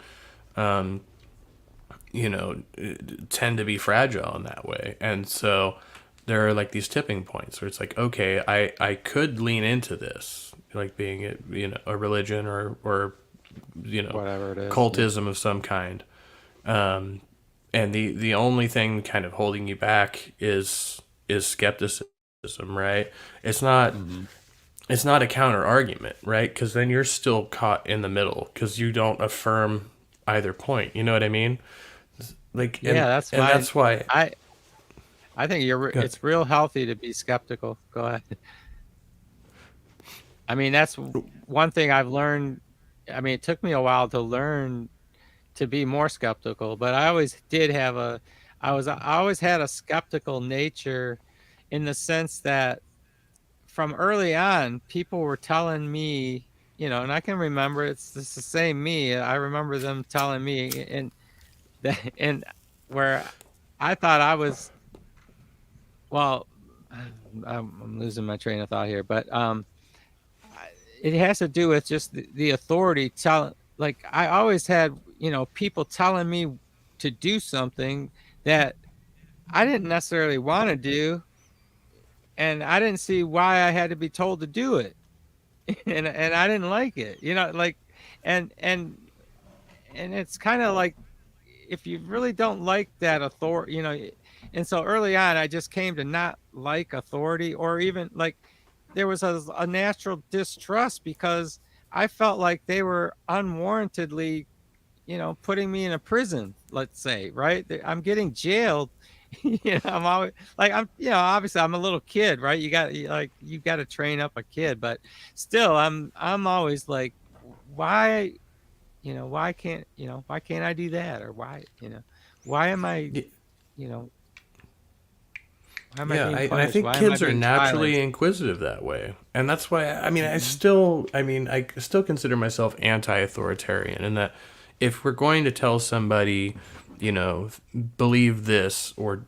um, tend to be fragile in that way. And so there are like these tipping points where it's like, okay, I could lean into this, like being a religion or Whatever it is. Yeah. cultism of some kind. And the only thing kind of holding you back is skepticism, right? It's not Mm-hmm. it's not a counter argument, right? Because then you're still caught in the middle because you don't affirm either point. You know what I mean? Like Yeah, and that's why. I I think Go ahead. it's real healthy to be skeptical. Go ahead. I mean, that's one thing I've learned. I mean, it took me a while to learn to be more skeptical, but I always had a skeptical nature in the sense that from early on, people were telling me, and I can remember it's the same me. I remember them telling me and where I thought I was, well, I'm losing my train of thought here, but it has to do with just the authority tell like I always had people telling me to do something that I didn't necessarily want to do, and I didn't see why I had to be told to do it. And I didn't like it. Like and and and it's kind of like if you really don't like that authority, and so early on I just came to not like authority, or even like there was a natural distrust because I felt like they were unwarrantedly, putting me in a prison, let's say, right? I'm getting jailed. I'm always like, obviously I'm a little kid, right? You got to train up a kid, but still I'm always like, why, why can't I do that? Or why am I, Y- you know, why am I Yeah, being and I punished? think Why am I kids are being naturally silenced? inquisitive that way, and that's why I mean Mhm. I still consider myself anti-authoritarian in that if we're going to tell somebody, you know, believe this or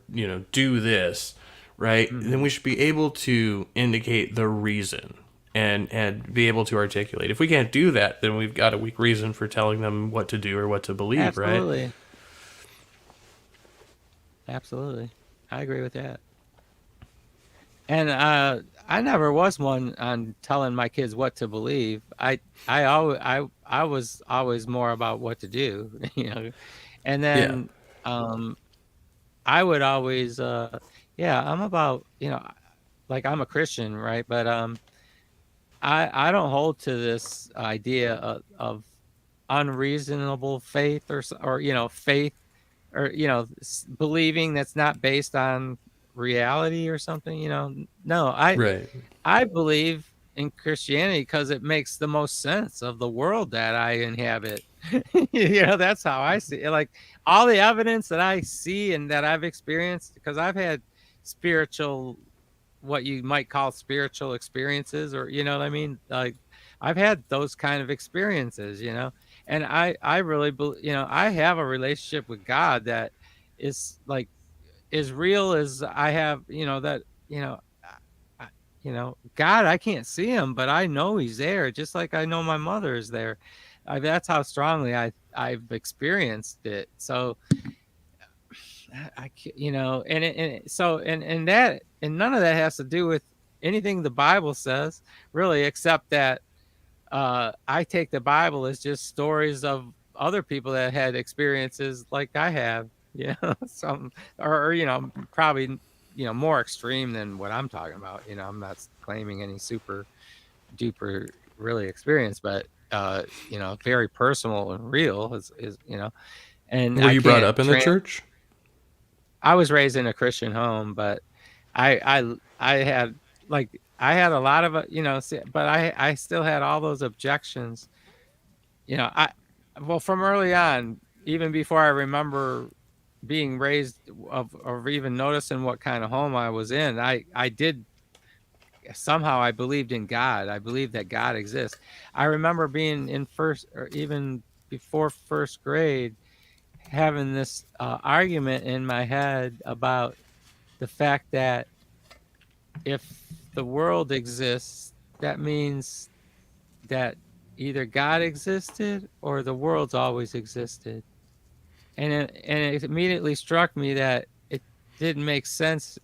do this, right, then Mhm. we should be able to indicate the reason and be able to articulate. If we can't do that, then we've got a weak reason for telling them what to do or what to believe, right? Absolutely. Absolutely. I agree with that. And I never was one on telling my kids what to believe. I was always more about what to do, And Yeah. then I would always yeah, I'm about, like I'm a Christian, right? But I don't hold to this idea of unreasonable faith, or faith, or believing that's not based on reality or something. No, Right. I believe in Christianity because it makes the most sense of the world that I inhabit. That's how I see it. Like all the evidence that I see and that I've experienced, because I've had spiritual, what you might call spiritual experiences, or you know what I mean? Like I've had those kind of experiences, and I really believe, I have a relationship with God that is like as real as I have, that, I, God, I can't see him, but I know he's there, just like I know my mother is there. That's how strongly I've experienced it. So and none of that has to do with anything the Bible says, really, except that I take the Bible as just stories of other people that had experiences like I have, some, or probably, more extreme than what I'm talking about. I'm not claiming any super duper really experience, but very personal and real and Were I you brought can't up in the church? I was raised in a Christian home, but I had, like I had a lot of but I still had all those objections. I Well, from early on, even before I remember being raised, of even noticing what kind of home I was in, I did somehow, I believed in God. I believed that God exists. I remember being in first, or even before first grade, having this argument in my head about the fact that if the world exists, that means that either God existed or the world's always existed. And it immediately struck me that it didn't make sense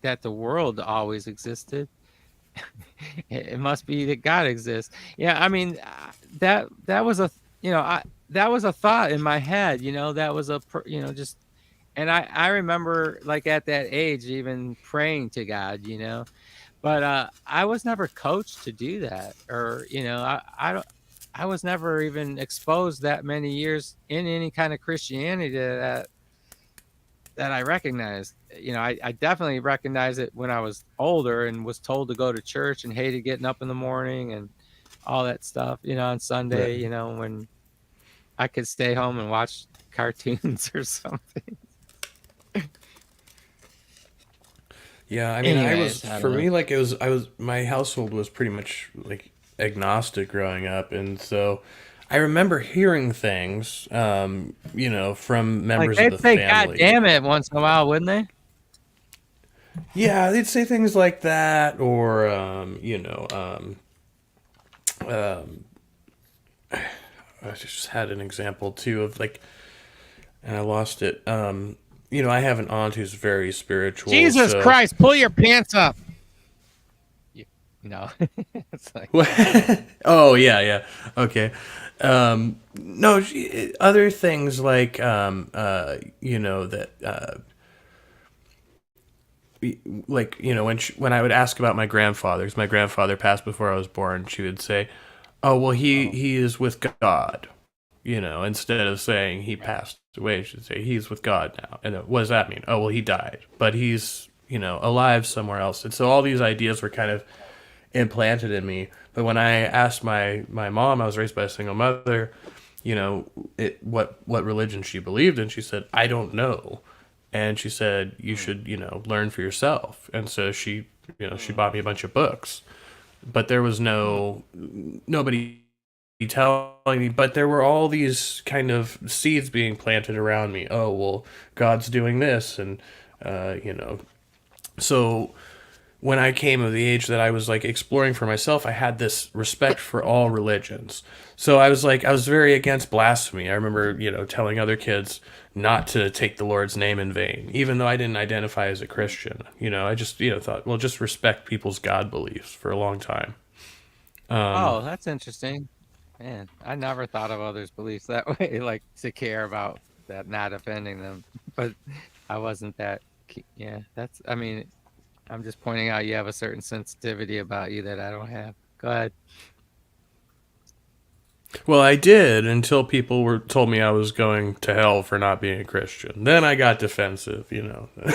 that the world always existed. It must be that God exists. Yeah, I mean, that was that was a thought in my head. That was just. And I remember, like at that age, even praying to God. But I was never coached to do that, or I don't. I was never even exposed that many years in any kind of Christianity that I recognized. I definitely recognized it when I was older and was told to go to church and hated getting up in the morning and all that stuff. On Right. Sunday, when I could stay home and watch cartoons or something. Yeah, I mean, I was Anyways, I for don't know. me like it was I was my household was pretty much like agnostic growing up, and so I remember hearing things, from Like members of they'd the say "God family. damn it" once in a while, wouldn't they? Yeah, they'd say things like that, or I just had an example too of like, and I lost it. You know, I have an aunt who's very spiritual, Jesus so Christ, pull your pants up. You, no, it's like, oh yeah, yeah, okay. No, other things like you know that like you know when I would ask about my grandfather, 'cause my grandfather passed before I was born, she would say, "Oh well, oh, he is with God." You know, instead of saying he right. passed away, she'd say he's with God now. And what does that mean? Oh well, he died, but he's you know alive somewhere else. And so all these ideas were kind of implanted in me. But when I asked my mom, I was raised by a single mother, you know, what religion she believed in, she said, I don't know. And she said, you Mm, should, you know, learn for yourself. And so she, you know, she mm, bought me a bunch of books. But there was mm, nobody telling me, but there were all these kind of seeds being planted around me. Oh, well, God's doing this. And, you know, so when I came of the age that I was like exploring for myself, I had this respect for all religions. So I was like, I was very against blasphemy. I remember, you know, telling other kids not to take the Lord's name in vain, even though I didn't identify as a Christian. You know, I just, you know, thought, well, just respect people's God beliefs for a long time. oh, that's interesting. Man, I never thought of others' beliefs that way, like to care about that, not offending them. But I wasn't that. Yeah, that's. I mean, I'm just pointing out you have a certain sensitivity about you that I don't have. Go ahead. Well, I did until people were told me I was going to hell for not being a Christian. Then I got defensive, you know. That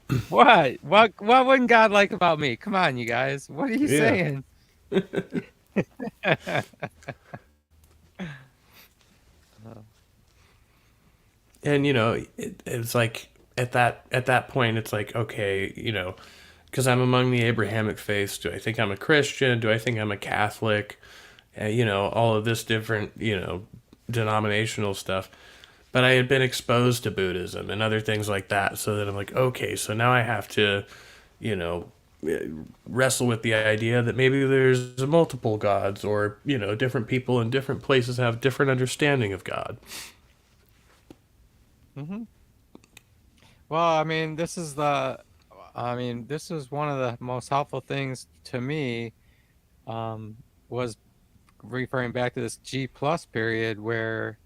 was What? What wouldn't God like about me? Come on, you guys. What are you yeah. saying? And you know, it's like at that point it's like okay, you know, because I'm among the Abrahamic faiths. Do I think I'm a Christian? Do I think I'm a Catholic? You know, all of this different, you know, denominational stuff. But I had been exposed to Buddhism and other things like that, so that I'm like, okay, so now I have to, you know, wrestle with the idea that maybe there's multiple gods, or you know, different people in different places have different understanding of God. Hmm. Well, I mean, this is the. I mean, this is one of the most helpful things to me. Um, was referring back to this G plus period where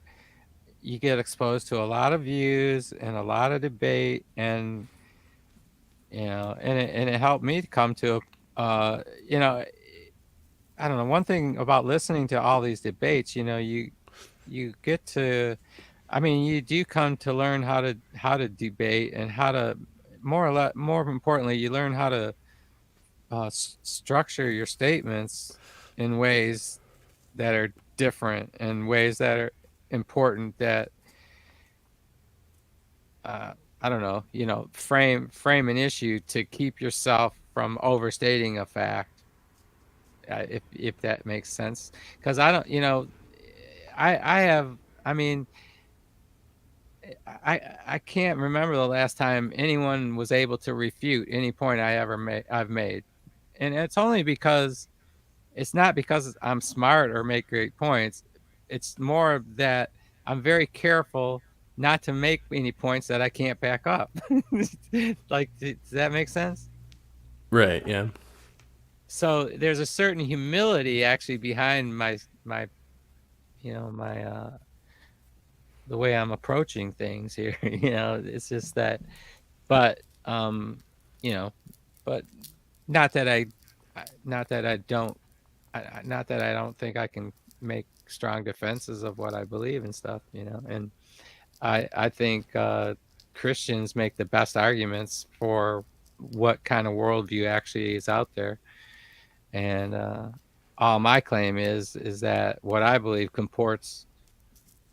you get exposed to a lot of views and a lot of debate, and and it helped me to come to you know, I don't know, one thing about listening to all these debates, you get to, I mean, you do come to learn how to debate, and how to, more importantly, you learn how to structure your statements in ways that are different, and ways that are important, that uh, I don't know, frame an issue to keep yourself from overstating a fact, if that makes sense. Because I don't, I have, I mean, I can't remember the last time anyone was able to refute any point I've made, and it's only because it's not because I'm smart or make great points. It's more that I'm very careful not to make any points that I can't back up. Like, does that make sense? Right? Yeah. So there's a certain humility actually behind my my the way I'm approaching things here. It's just that, but you know, but not that not that I don't, not that I don't think I can make strong defenses of what I believe and stuff. And I think Christians make the best arguments for what kind of worldview actually is out there. And all my claim is that what I believe comports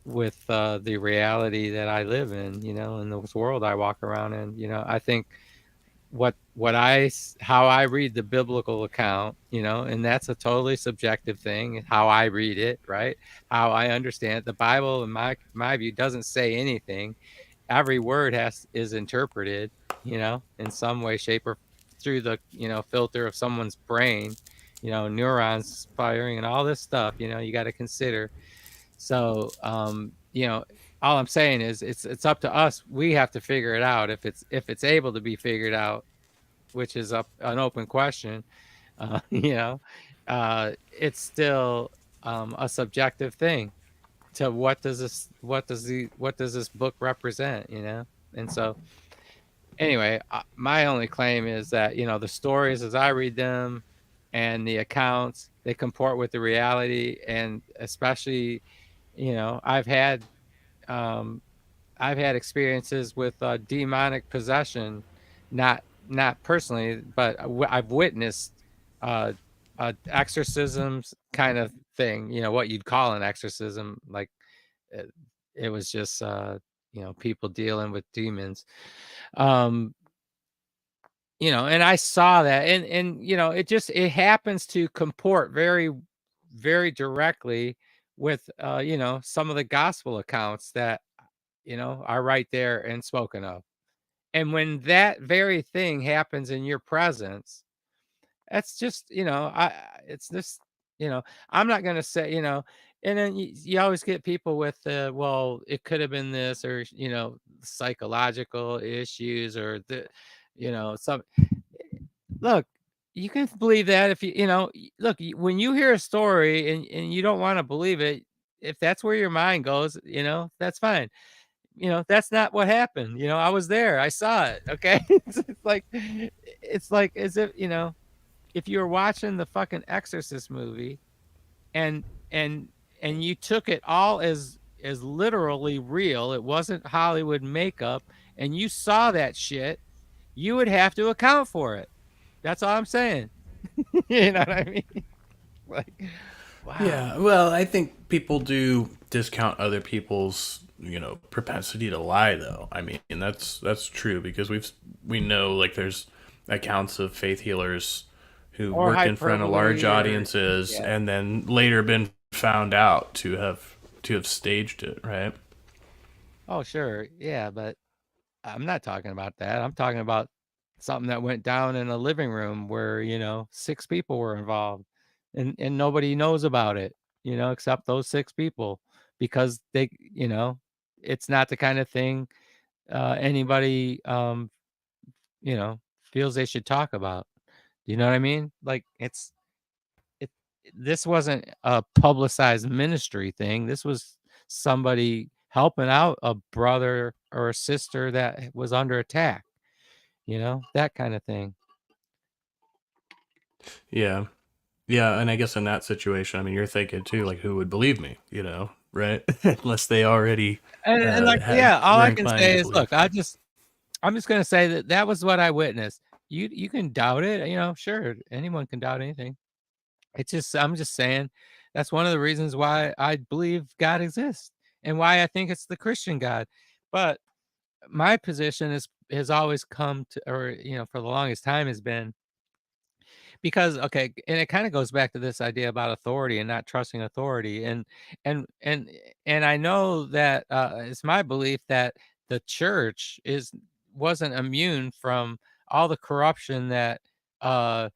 with the reality that I live in, in this world I walk around in. I think how I read the biblical account, and that's a totally subjective thing, how I read it, right? How I understand it. The Bible, in my view, doesn't say anything. Every word is interpreted, in some way, shape, or through the filter of someone's brain. neurons firing and all this stuff, you got to consider. So, all I'm saying is it's up to us. We have to figure it out if it's able to be figured out, which is an open question. Uh, you know, it's still a subjective thing to what does this book represent, And so anyway, my only claim is that, the stories as I read them and the accounts, they comport with the reality. And especially, you know, I've had um, I've had experiences with demonic possession, not personally, but I've witnessed uh, exorcisms kind of thing. What you'd call an exorcism, like it, it was just people dealing with demons. Um, and I saw that, and it happens to comport very, very directly with some of the gospel accounts that are right there and spoken of. And when that very thing happens in your presence, that's just, it's just, I'm not going to say, and then you always get people with, well, it could have been this, or, psychological issues, or some, look, you can believe that if look, when you hear a story and you don't want to believe it, if that's where your mind goes, that's fine. That's not what happened. I was there. I saw it. Okay. It's like as if, if you were watching the fucking Exorcist movie and and and you took it all as literally real, it wasn't Hollywood makeup, and you saw that shit, you would have to account for it. That's all I'm saying. You know what I mean? Like, wow. Yeah, well, I think people do discount other people's, propensity to lie, though. I mean, that's true because we know like there's accounts of faith healers who Or worked in front of large hyperbole, or audiences yeah. and then later been found out to have staged it, right? Oh, sure. Yeah, but I'm not talking about that. I'm talking about something that went down in a living room where, 6 people were involved, and nobody knows about it, except those 6 people, because it's not the kind of thing anybody feels they should talk about. You know what I mean? Like, it this wasn't a publicized ministry thing. This was somebody helping out a brother or a sister that was under attack, that kind of thing. Yeah. Yeah, and I guess in that situation, I mean, you're thinking too, like, who would believe me, right? Unless they already And like, had yeah, all were I can inclined to say is, look, believe. I'm just gonna say that was what I witnessed. You can doubt it, sure, anyone can doubt anything. I'm just saying that's one of the reasons why I believe God exists and why I think it's the Christian God. But my position has always come to, or for the longest time, has been, because, okay, and it kind of goes back to this idea about authority and not trusting authority. And I know that it's my belief that the church wasn't immune from all the corruption that uh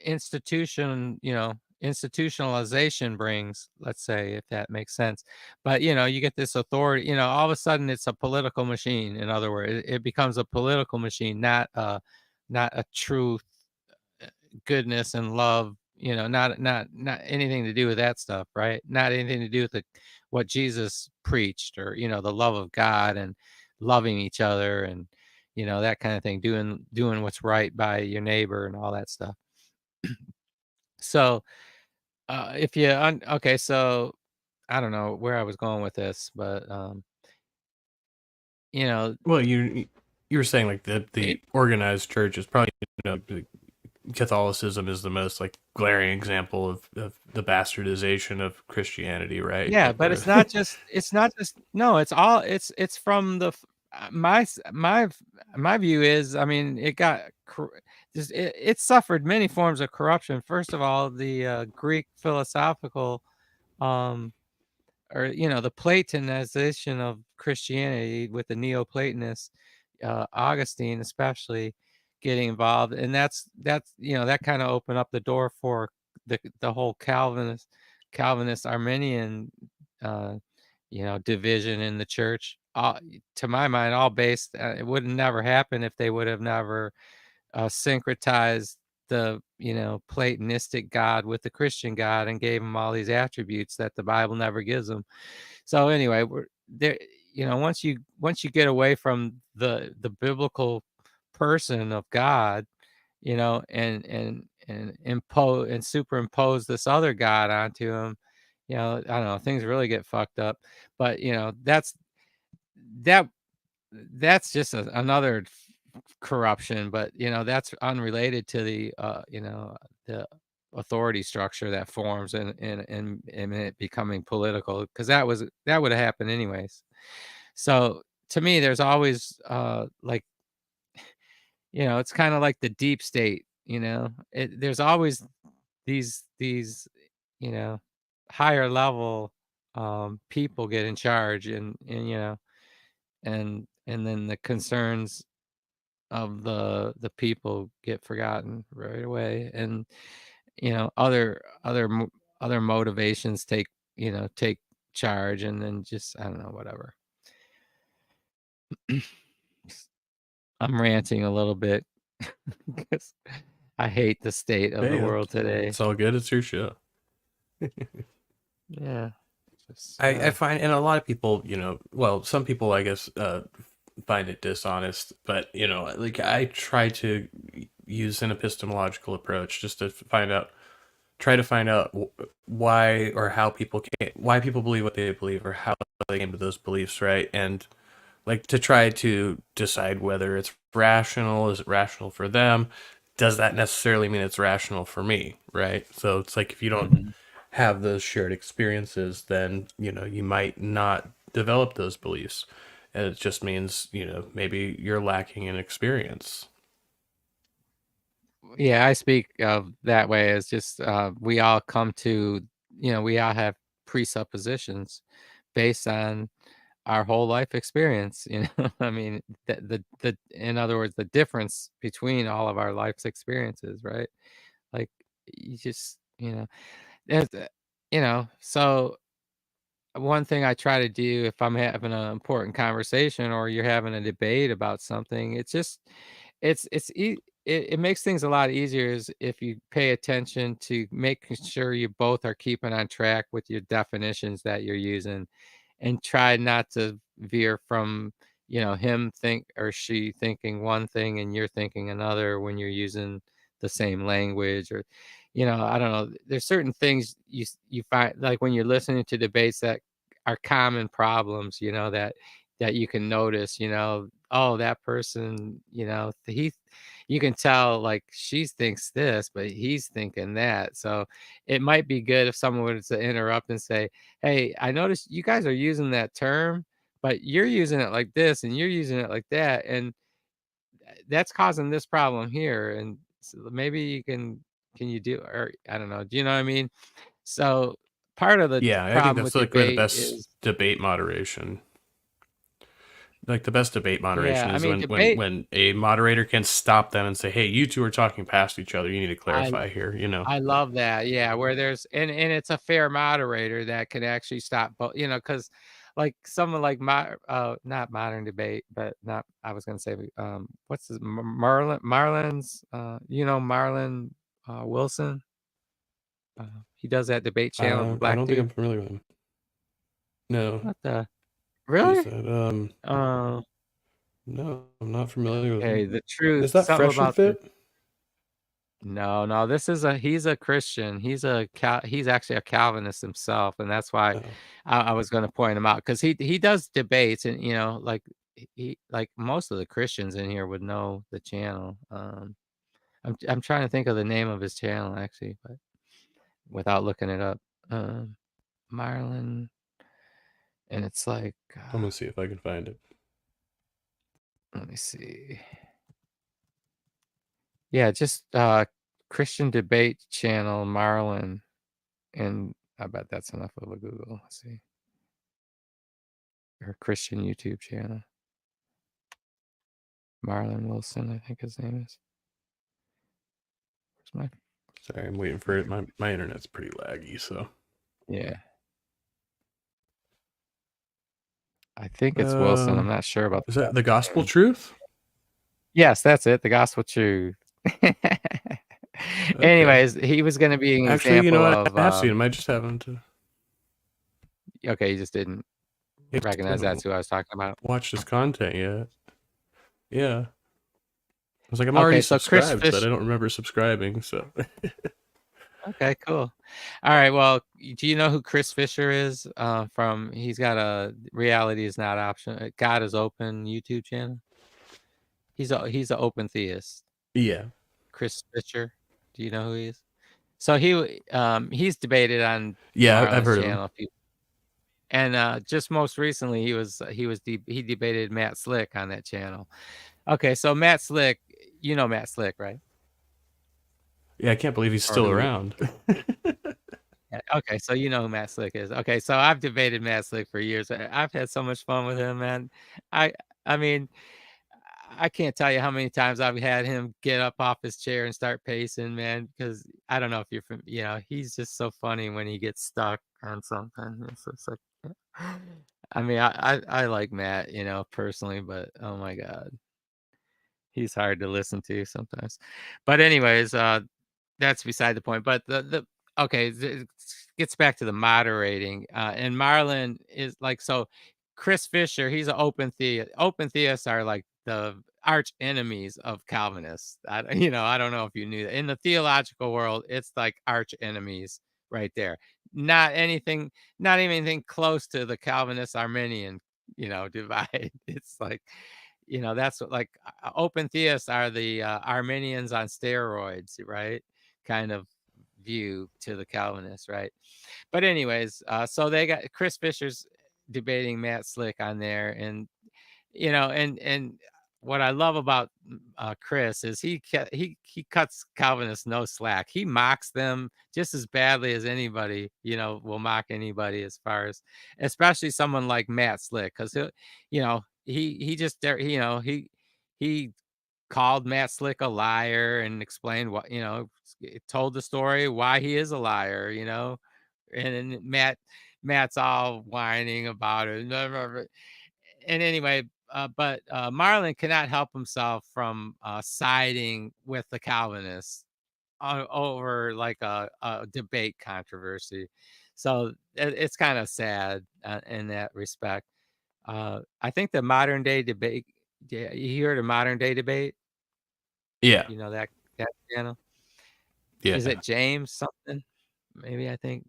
institutionalization brings, let's say, if that makes sense. But you get this authority, all of a sudden it's a political machine. In other words, it becomes a political machine, not a true goodness and love, not anything to do with that stuff, right? Not anything to do with what Jesus preached, or the love of God and loving each other, and that kind of thing, doing what's right by your neighbor and all that stuff. So if you okay, so I don't know where I was going with this, but you know Well, you were saying like the it, organized church is probably, Catholicism is the most like glaring example of the bastardization of Christianity, right? Yeah, Like but where it's not just no, it's from my view is, I mean, it suffered many forms of corruption. First of all, the Greek philosophical, um or the Platonization of Christianity, with the Neoplatonists, Augustine especially getting involved, and that kind of opened up the door for the whole Calvinist Arminian, uh, division in the church. To my mind, all based. It would never happen if they would have never syncretized the Platonistic God with the Christian God and gave him all these attributes that the Bible never gives him. So anyway, we're there. Once you get away from the biblical person of God, and impose and superimpose this other God onto him, I don't know, things really get fucked up. But that that's just another corruption, but that's unrelated to the authority structure that forms and it becoming political, because that would have happened anyways. So to me, there's always like it's kind of like the deep state. There's always these you know higher level people get in charge, and then the concerns of the people get forgotten right away, and other motivations take charge, and then just I don't know, whatever. I'm ranting a little bit because I hate the state of the Hey, world today. it's all good. It's your show. Yeah, just I find, and a lot of people, well, some people, I guess, find it dishonest, but like I try to use an epistemological approach just to try to find out why or how why people believe what they believe, or how they came to those beliefs, right? And like to try to decide whether it's rational. Is it rational for them? Does that necessarily mean it's rational for me, right? So it's like if you don't mhm. have those shared experiences, then you might not develop those beliefs, and it just means maybe you're lacking in experience. Yeah, I speak of that way as just we all come to, we all have presuppositions based on our whole life experience. I mean, in other words, the difference between all of our life's experiences, right? Like, you just, there's, so one thing I try to do if I'm having an important conversation or you're having a debate about something, it's it makes things a lot easier is if you pay attention to making sure you both are keeping on track with your definitions that you're using, and try not to veer from, him think or she thinking one thing and you're thinking another when you're using the same language, or I don't know. There's certain things you find, like when you're listening to debates that are common problems, that you can notice, oh, that person, you can tell, like, she thinks this, but he's thinking that. So it might be good if someone were to interrupt and say, hey, I noticed you guys are using that term, but you're using it like this and you're using it like that, and that's causing this problem here. And so maybe can you do, or I don't know, do you know what I mean? So part of the Yeah, I think problem that's with like where the debate best is, debate moderation, like the best debate moderation yeah, I is mean, when when debate. when a moderator can stop them and say, "Hey, you two are talking past each other. You need to I clarify here." I love that, yeah, where there's and it's a fair moderator that can actually stop both, because like someone like not modern debate, but not I was gonna say, what's his Marlin's, Marlon, Wilson? He does that debate channel, the I black don't think I'm dude. familiar with him. No, What the who's really? that? Uh, No, I'm not familiar with him. okay, the truth, Is that something Fresh and about the Fit? no, no, this is he's a Christian. He's actually a Calvinist himself, and that's why Oh, I was gonna point him out, because he does debates, and, like, he like most of the Christians in here would know the channel. I'm trying to think of the name of his channel, actually, but without looking it up. Um, Marlon, and it's like, I'm gonna see if I can find it. let me see. Yeah, just, Christian debate channel, Marlon, and I bet that's enough of a Google. Let's see. Or Christian YouTube channel. Marlon Wilson, I think his name is. Where's my Sorry, I'm waiting for it. My internet's pretty laggy, so. Yeah. I think it's Wilson. I'm not sure about Is the that the last gospel name. truth? Yes, that's it. The gospel truth. Okay. Anyways, he was going to be an Actually, you know example what? of. I have seen him. I just haven't. Okay, you just didn't I just recognize that's haven't who I was talking about. watched his content yet. Yeah. I was like, I'm already Okay, so Chris subscribed, but Fish. I don't remember subscribing. So. Okay, cool. All right. Well, do you know who Chris Fisher is? He's got a reality is not option. God is open YouTube channel. He's an open theist. Yeah. Chris Fisher. Do you know who he is? So he's debated on Yeah, I've Marlon's heard of him. channel, and just most recently he debated Matt Slick on that channel. Okay, so Matt Slick, you know Matt Slick, right? Yeah, I can't believe he's Or still who he around. Yeah, okay, so you know who Matt Slick is. Okay, so I've debated Matt Slick for years. I've had so much fun with him, man. I I mean, I can't tell you how many times I've had him get up off his chair and start pacing, man, because I don't know if you're from, he's just so funny when he gets stuck on something. It's just like I mean, I like Matt, personally, but oh my God, he's hard to listen to sometimes. But anyways, that's beside the point. But the okay, it gets back to the moderating. And Marlon is like so. Chris Fisher, he's an open theist. Open theists are like the arch enemies of Calvinists. I don't know if you knew that. In the theological world, it's like arch enemies right there. Not anything, not even anything close to the Calvinist Arminian, divide. It's like, that's what like open theists are the Arminians on steroids, right? Kind of view to the Calvinists, right? But anyways, so they got Chris Fisher's debating Matt Slick on there, and and what I love about Chris is he cuts Calvinists no slack. He mocks them just as badly as anybody, will mock anybody as far as, especially someone like Matt Slick, because he just there, he called Matt Slick a liar and explained what, told the story why he is a liar, and then Matt's all whining about it. And anyway, but Marlon cannot help himself from siding with the Calvinists over like a debate controversy. So it's kind of sad in that respect. I think the modern day debate. Yeah, you heard of modern day debate? Yeah. You know that channel? Is Yeah. it James something? Maybe I think.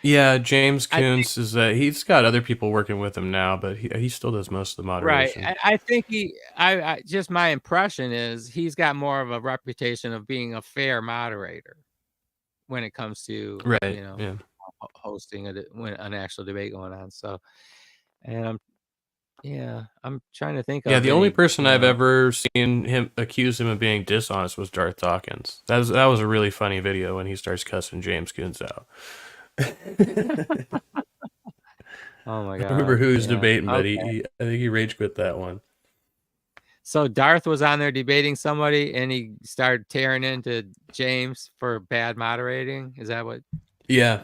Yeah, James I think Kuntz is he's got other people working with him now, but he still does most of the right. moderation. I think I just my impression is he's got more of a reputation of being a fair moderator when it comes to Right. Yeah. hosting when an actual debate going on. So, and I'm trying to think Yeah, of the only any, person I've ever seen him accuse him of being dishonest was Darth Dawkins. That was a really funny video when he starts cussing James Kuntz out. I Oh my don't remember God. who he was Yeah. debating, but Okay. I think he rage quit that one. So Darth was on there debating somebody and he started tearing into James for bad moderating. Is that what? Yeah.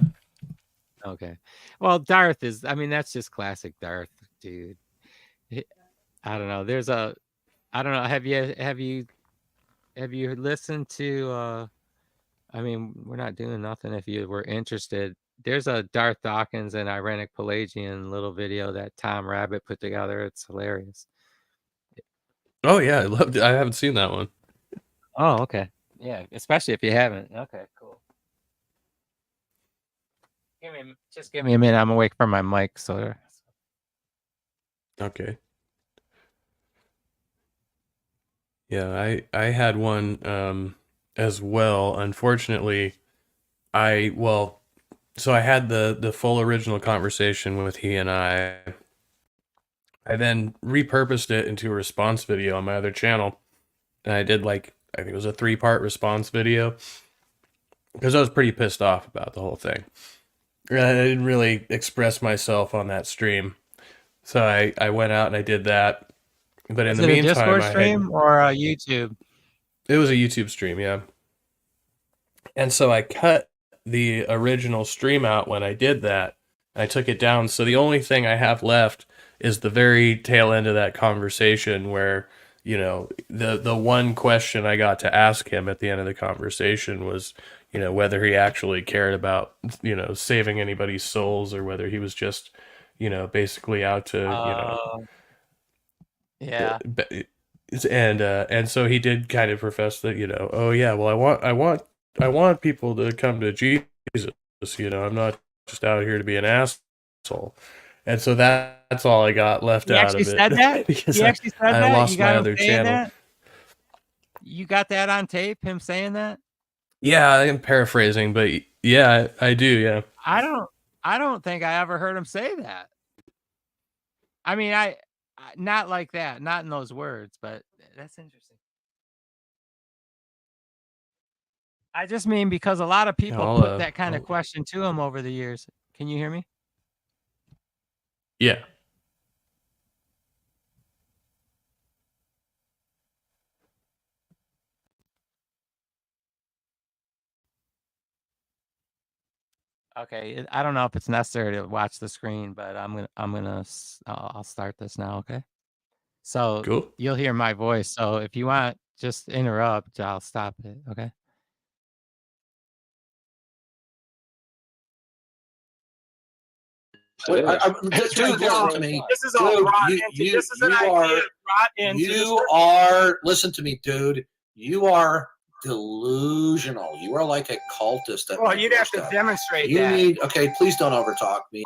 Okay. Well, Darth is, I mean, that's just classic Darth, dude. He- I don't know. I don't know. Have you listened to, I mean, we're not doing nothing if you were interested. There's a Darth Dawkins and Irenic Pelagian little video that Tom Rabbit put together. It's hilarious. Oh yeah, I loved it. I haven't seen that one. Oh, okay. Yeah, especially if you haven't. Okay, cool. Just give me a minute. I'm awake from my mic, so Okay. Yeah, I had one as well. Unfortunately, so I had the full original conversation with he and I. I then repurposed it into a response video on my other channel. And I did I think it was a 3-part response video because I was pretty pissed off about the whole thing. And I didn't really express myself on that stream. So I went out and I did that. But in is the it a meantime, Discord I had stream or a YouTube? it was a YouTube stream, yeah. And so I cut the original stream out when I did that. I took it down. So the only thing I have left is the very tail end of that conversation where, the one question I got to ask him at the end of the conversation was, whether he actually cared about, saving anybody's souls, or whether he was just, basically out to, Yeah. and so he did kind of profess that, oh yeah, well, I want people to come to Jesus. I'm not just out here to be an asshole. And so that's all I got left He out actually of it said that? because He actually said I that? You lost my got him other saying channel. that? You got that on tape, him saying that? Yeah, I'm paraphrasing, but yeah, I do. Yeah. I don't think I ever heard him say that. I mean, not like that, not in those words, but that's interesting. I just mean because a lot of people put that kind of question to him over the years. Can you hear me? Yeah. Okay, I don't know if it's necessary to watch the screen, but I'll start this now. Okay. So Cool. you'll hear my voice. So if you want, just interrupt. I'll stop it. Okay. Dude, listen to me. This is Dude, all brought you, into. you, This is an you idea are, brought into. you are, listen to me, dude. You are delusional. You are like a cultist. Well, you'd have to demonstrate You that. need, okay, please don't overtalk me.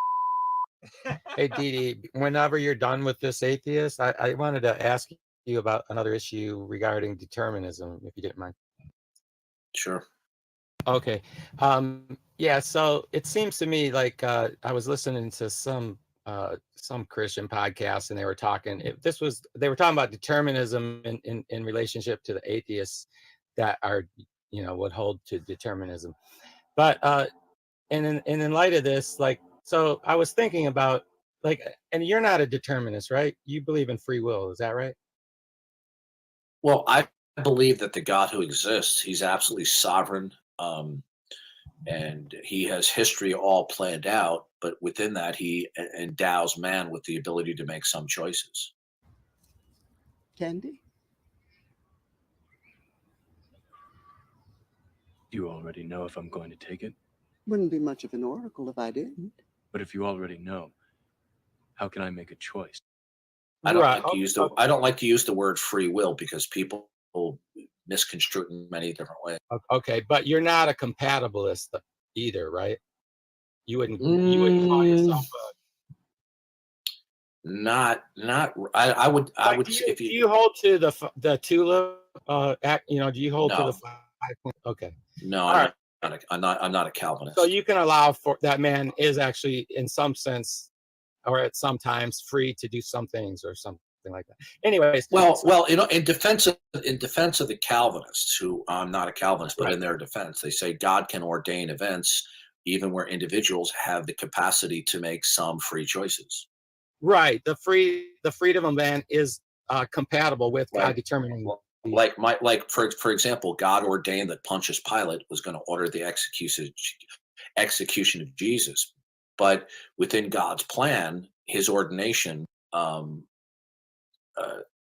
Hey, Dee, whenever you're done with this atheist, I wanted to ask you about another issue regarding determinism, if you didn't mind. Sure. Okay. Yeah, so it seems to me like I was listening to some Christian podcast, and they were talking, they were talking about determinism in relationship to the atheists that are, would hold to determinism. But and in light of this, like, so I was thinking about, like, and you're not a determinist, right? You believe in free will, is that right? Well, I believe that the God who exists, he's absolutely sovereign. And he has history all planned out, but within that, he endows man with the ability to make some choices. Candy? You already know if I'm going to take it. Wouldn't be much of an oracle if I didn't. But if you already know, how can I make a choice? I don't like to use the I don't like to use the word free will because people misconstrue it in many different ways. Okay, but you're not a compatibilist either, right? You wouldn't call yourself I would do you hold to the tulip act, do you hold to No. the 5 point? Okay. No, All I'm not a Calvinist. So you can allow for that man is actually in some sense or at some times free to do some things or something like that. Anyways, well, in defense of the Calvinists, who I'm not a Calvinist, but Right. in their defense, they say God can ordain events even where individuals have the capacity to make some free choices. Right. The freedom of man is compatible with God determining. For example, God ordained that Pontius Pilate was going to order the execution of Jesus, but within God's plan, his ordination,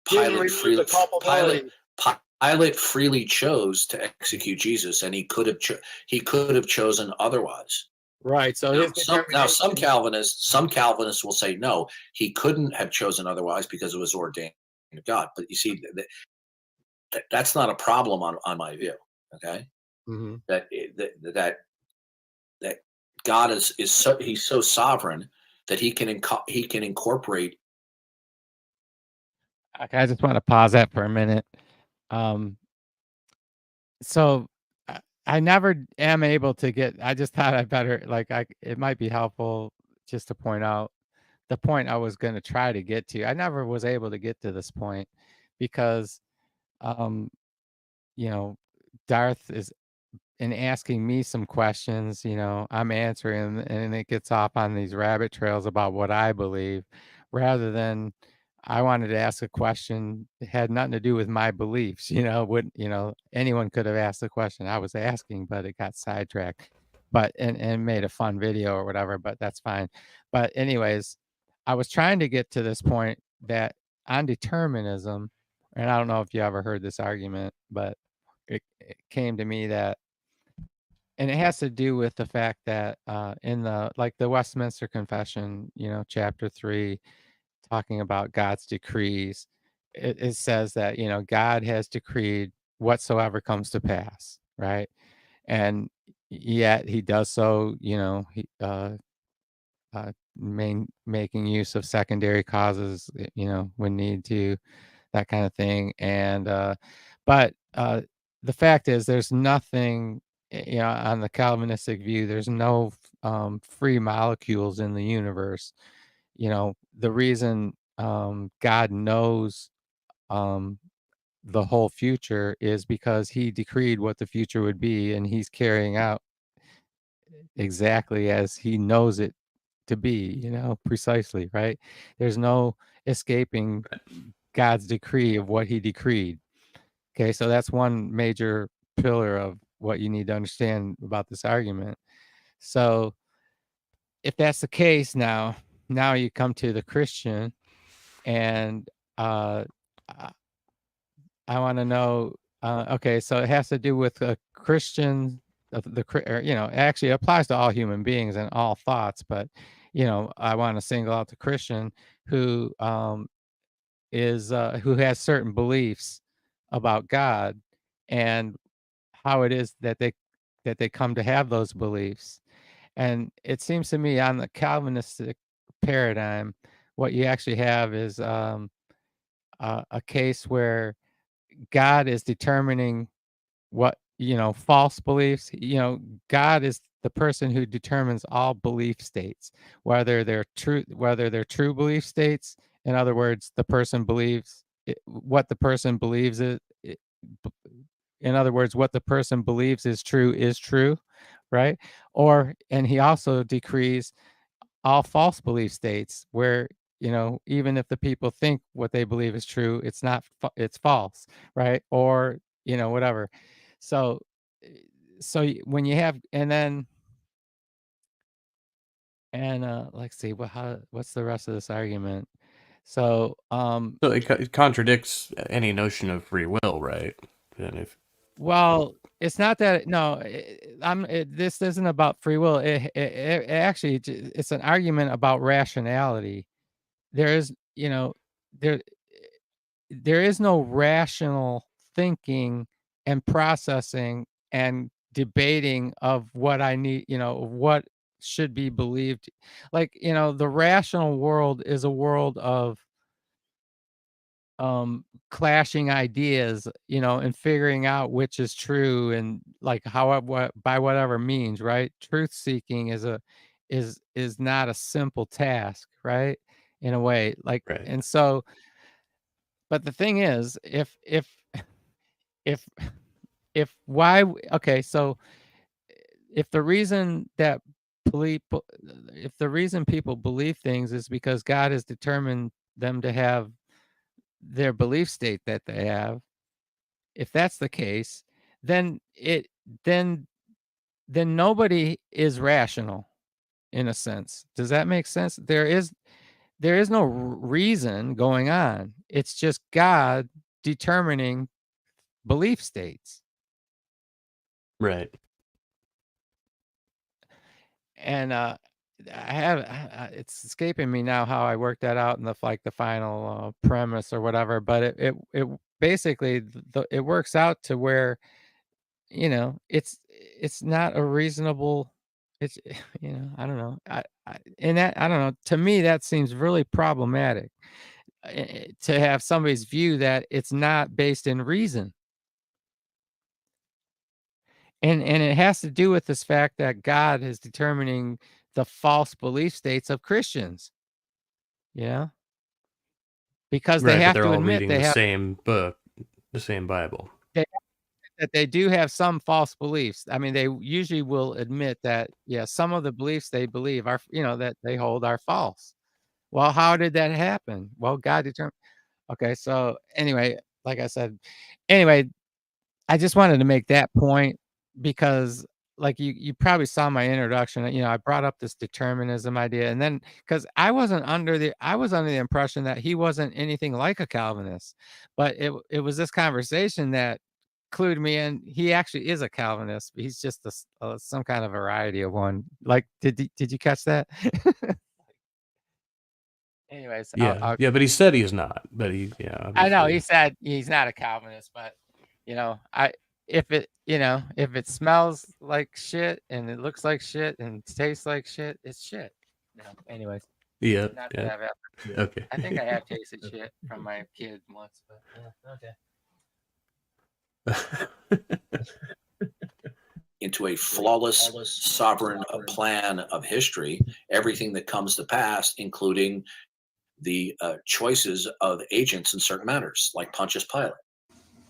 Pilate freely chose to execute Jesus, and he could have chosen otherwise. Right. So some Calvinists will say no, he couldn't have chosen otherwise because it was ordained of God. But you see, that's not a problem on my view. Okay, mm-hmm. that God is so, he's so sovereign that he can incorporate. Okay, I just want to pause that for a minute. So I never am able to get. I just thought I better it might be helpful just to point out the point I was going to try to get to. I never was able to get to this point because, Darth is in asking me some questions. I'm answering, and it gets off on these rabbit trails about what I believe, rather than I wanted to ask a question that had nothing to do with my beliefs, anyone could have asked the question I was asking, but it got sidetracked. But and made a fun video or whatever, but that's fine. But anyways, I was trying to get to this point that on determinism, and I don't know if you ever heard this argument, but it came to me that, and it has to do with the fact that in the Westminster Confession, chapter 3, talking about God's decrees, it says that, God has decreed whatsoever comes to pass, right? And yet he does so, making use of secondary causes, when need to, that kind of thing. And but the fact is, there's nothing, on the Calvinistic view, there's no free molecules in the universe. The reason God knows the whole future is because he decreed what the future would be, and he's carrying out exactly as he knows it to be, precisely, right? There's no escaping God's decree of what he decreed. Okay, so that's one major pillar of what you need to understand about this argument. So if that's the case, now you come to the Christian, and I want to know, okay, so it has to do with a Christian, actually it applies to all human beings and all thoughts, but I want to single out the Christian who who has certain beliefs about God, and how it is that they come to have those beliefs. And it seems to me, on the Calvinistic paradigm, what you actually have is a case where God is determining what, false beliefs. God is the person who determines all belief states, whether they're true belief states. In other words, the person believes what the person believes in other words, what the person believes is true, right? And he also decrees all false belief states where, even if the people think what they believe is true, it's not, it's false, right? Or, whatever. So, when you have, and then, and let's see, what's the rest of this argument? So, So it contradicts any notion of free will, right? And if well, it's not that, no, this isn't about free will. Actually, it's an argument about rationality. There is, there there is no rational thinking and processing and debating of what I need, what should be believed. Like, the rational world is a world of clashing ideas, and figuring out which is true, and like what by whatever means, right? Truth seeking is not a simple task, right? In a way, like, right, and so, but the thing is, if why, okay, so if the reason that people if the reason people believe things is because God has determined them to have their belief state that they have, if that's the case, then then nobody is rational, in a sense. Does that make sense? There is no reason going on. It's just God determining belief states. right. And it's escaping me now how I worked that out in the final premise or whatever, but it basically, it works out to where, it's not a reasonable, it's I don't know, and that, I don't know, to me that seems really problematic, to have somebody's view that it's not based in reason. And it has to do with this fact that God is determining the false belief states of Christians, because they Right, but have they're to all admit reading the same book, the same Bible. that they do have some false beliefs. I mean, they usually will admit that, yeah, some of the beliefs they believe are, that they hold are false. Well, how did that happen? Well, God determined. Okay, so anyway, like I said, anyway, I just wanted to make that point because like you probably saw my introduction, I brought up this determinism idea, and then because I was under the impression that he wasn't anything like a Calvinist, but it was this conversation that clued me in. He actually is a Calvinist. He's just some kind of variety of one. Like, did you catch that? Anyways, Yeah, yeah, but he said he's not. But I know obviously. he said he's not a Calvinist, but I if it smells like shit and it looks like shit and tastes like shit, it's shit. Anyways, Yeah, not that yeah. I've ever. Okay. I think I have tasted shit from my kid once, but okay. Into a flawless, sovereign plan of history, everything that comes to pass, including the choices of agents in certain matters, like Pontius Pilate.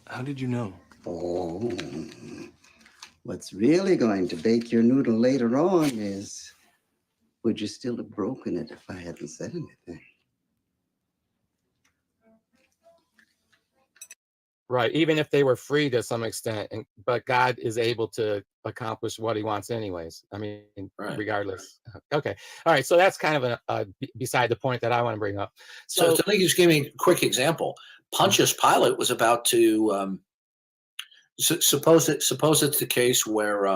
How did you know? Oh, what's really going to bake your noodle later on is, would you still have broken it if I hadn't said anything? Right, even if they were free to some extent, but God is able to accomplish what he wants anyways. I mean, Right. regardless. Okay. All right. So that's kind of beside the point that I want to bring up. So let me just give me a quick example. Pontius Pilate was about to suppose it's the case where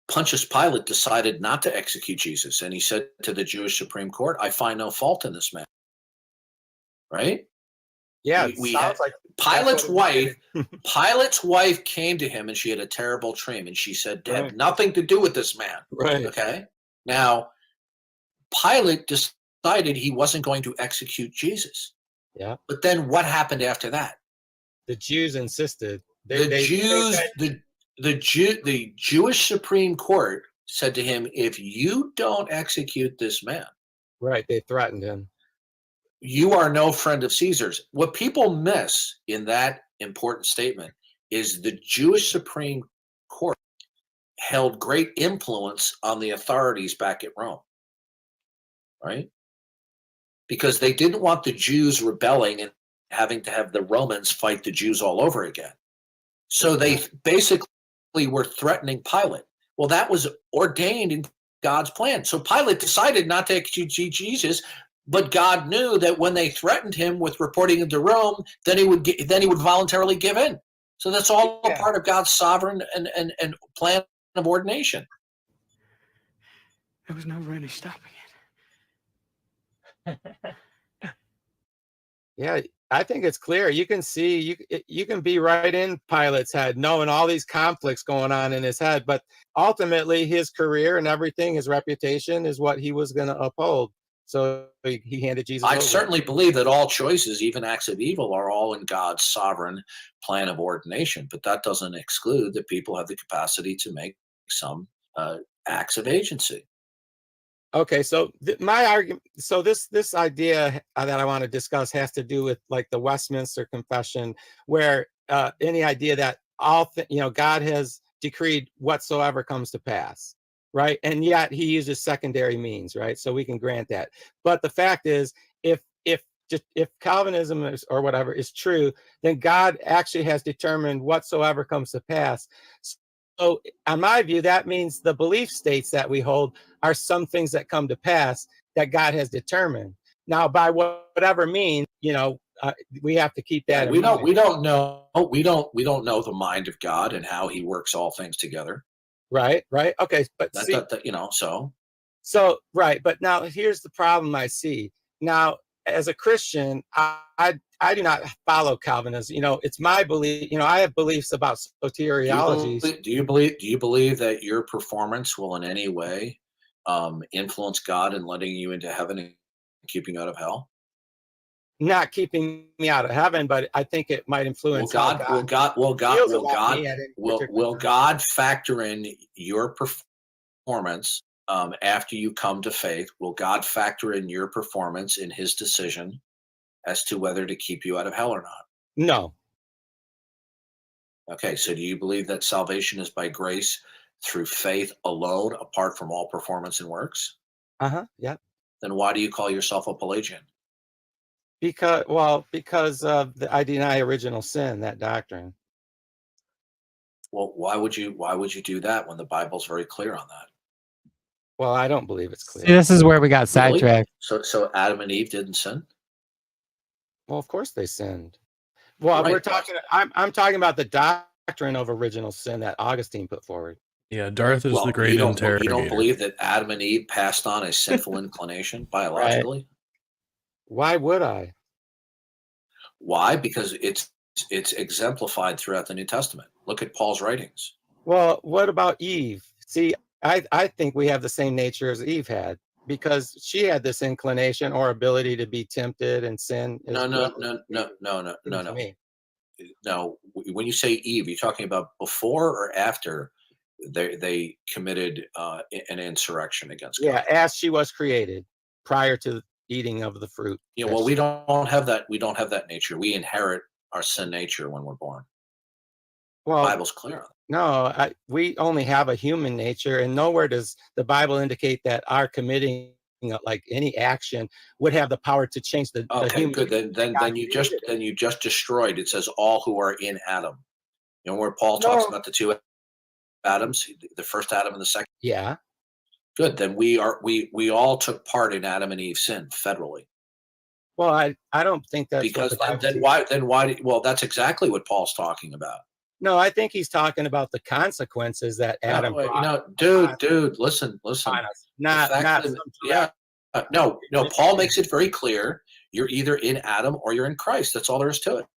Pontius Pilate decided not to execute Jesus, and he said to the Jewish Supreme Court, "I find no fault in this man." Right? Yeah, we had like Pilate's wife. Pilate's wife came to him, and she had a terrible dream, and she said, "To have nothing to do with this man." Right. Okay. Now, Pilate decided he wasn't going to execute Jesus. Yeah. But then, what happened after that? The Jews insisted. The Jewish Supreme Court said to him, "If you don't execute this man," right, they threatened him. "You are no friend of Caesar's." What people miss in that important statement is the Jewish Supreme Court held great influence on the authorities back at Rome, right? Because they didn't want the Jews rebelling and having to have the Romans fight the Jews all over again. So they basically were threatening Pilate. Well, that was ordained in God's plan. So Pilate decided not to execute Jesus, but God knew that when they threatened him with reporting into Rome, then he would voluntarily give in. So that's all a part of God's sovereign and plan of ordination. There was never any stopping it. Yeah, I think it's clear. You can see, you can be right in Pilate's head, knowing all these conflicts going on in his head, but ultimately his career and everything, his reputation is what he was going to uphold. So he handed Jesus I over. certainly believe that all choices, even acts of evil, are all in God's sovereign plan of ordination, but that doesn't exclude that people have the capacity to make some acts of agency. Okay, so my argument, so this idea that I want to discuss has to do with like the Westminster Confession, where any idea that God has decreed whatsoever comes to pass, right? And yet he uses secondary means, right? So we can grant that. But the fact is, if Calvinism or whatever is true, then God actually has determined whatsoever comes to pass. So, on my view, that means the belief states that we hold are some things that come to pass that God has determined. Now, by whatever means, we have to keep that. We don't know the mind of God and how He works all things together. Right. Okay, but so right. But now here's the problem I see. Now, as a Christian, I do not follow Calvinism. It's my belief. I have beliefs about soteriologies. Do you believe that your performance will in any way influence God in letting you into heaven and keeping you out of hell? Not keeping me out of heaven, but I think it might influence. Will God factor in your performance after you come to faith? Will God factor in your performance in His decision as to whether to keep you out of hell or not? No. Okay, so do you believe that salvation is by grace through faith alone, apart from all performance and works? Yeah. Then why do you call yourself a Pelagian? Because I deny original sin, that doctrine. Well, why would you do that when the Bible's very clear on that? Well, I don't believe it's See, clear. this is where we got Really? sidetracked. So Adam and Eve didn't sin? Well, of course they sinned. Well, Right. I'm talking about the doctrine of original sin that Augustine put forward. Yeah, Darth is Well, the great you don't interrogator. believe that Adam and Eve passed on a sinful inclination biologically? Why would I? Why? Because it's exemplified throughout the New Testament. Look at Paul's writings. Well, what about Eve? See, I think we have the same nature as Eve had, because she had this inclination or ability to be tempted and sin. No. To me. No, when you say Eve, you're talking about before or after they committed an insurrection against God? Yeah, as she was created, prior to eating of the fruit. Yeah, well, we don't have that. We don't have that nature. We inherit our sin nature when we're born. Well, The Bible's clear on it. no, we only have a human nature, and nowhere does the Bible indicate that our committing like any action would have the power to change the Okay, human. good. Then you just destroyed. It says all who are in Adam. You know where Paul talks about the two Adams, the first Adam and the second. Yeah. Good. Then we all took part in Adam and Eve's sin federally. Well, I don't think that's Because what the then why? Well, that's exactly what Paul's talking about. No, I think he's talking about the consequences that Adam. Dude, listen. Not yeah. No. Paul makes it very clear. You're either in Adam or you're in Christ. That's all there is to it.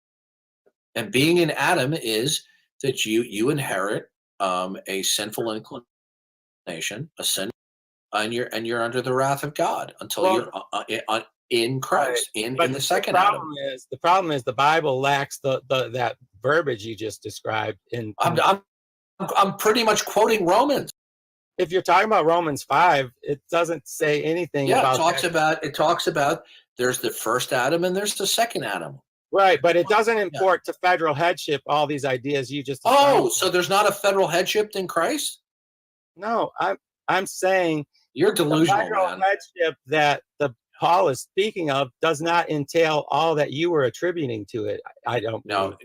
And being in Adam is that you inherit a sinful inclination, a sin, and you're under the wrath of God until you're in Christ, in the second Adam. The problem is the Bible lacks that verbiage you just described. I'm pretty much quoting Romans. If you're talking about Romans 5, it doesn't say anything about it talks about there's the first Adam and there's the second Adam. Right, but it doesn't import to federal headship all these ideas you just described. Oh, so there's not a federal headship in Christ? No, I'm saying you're delusional, the federal man. headship that Paul is speaking of does not entail all that you were attributing to it. I don't. No.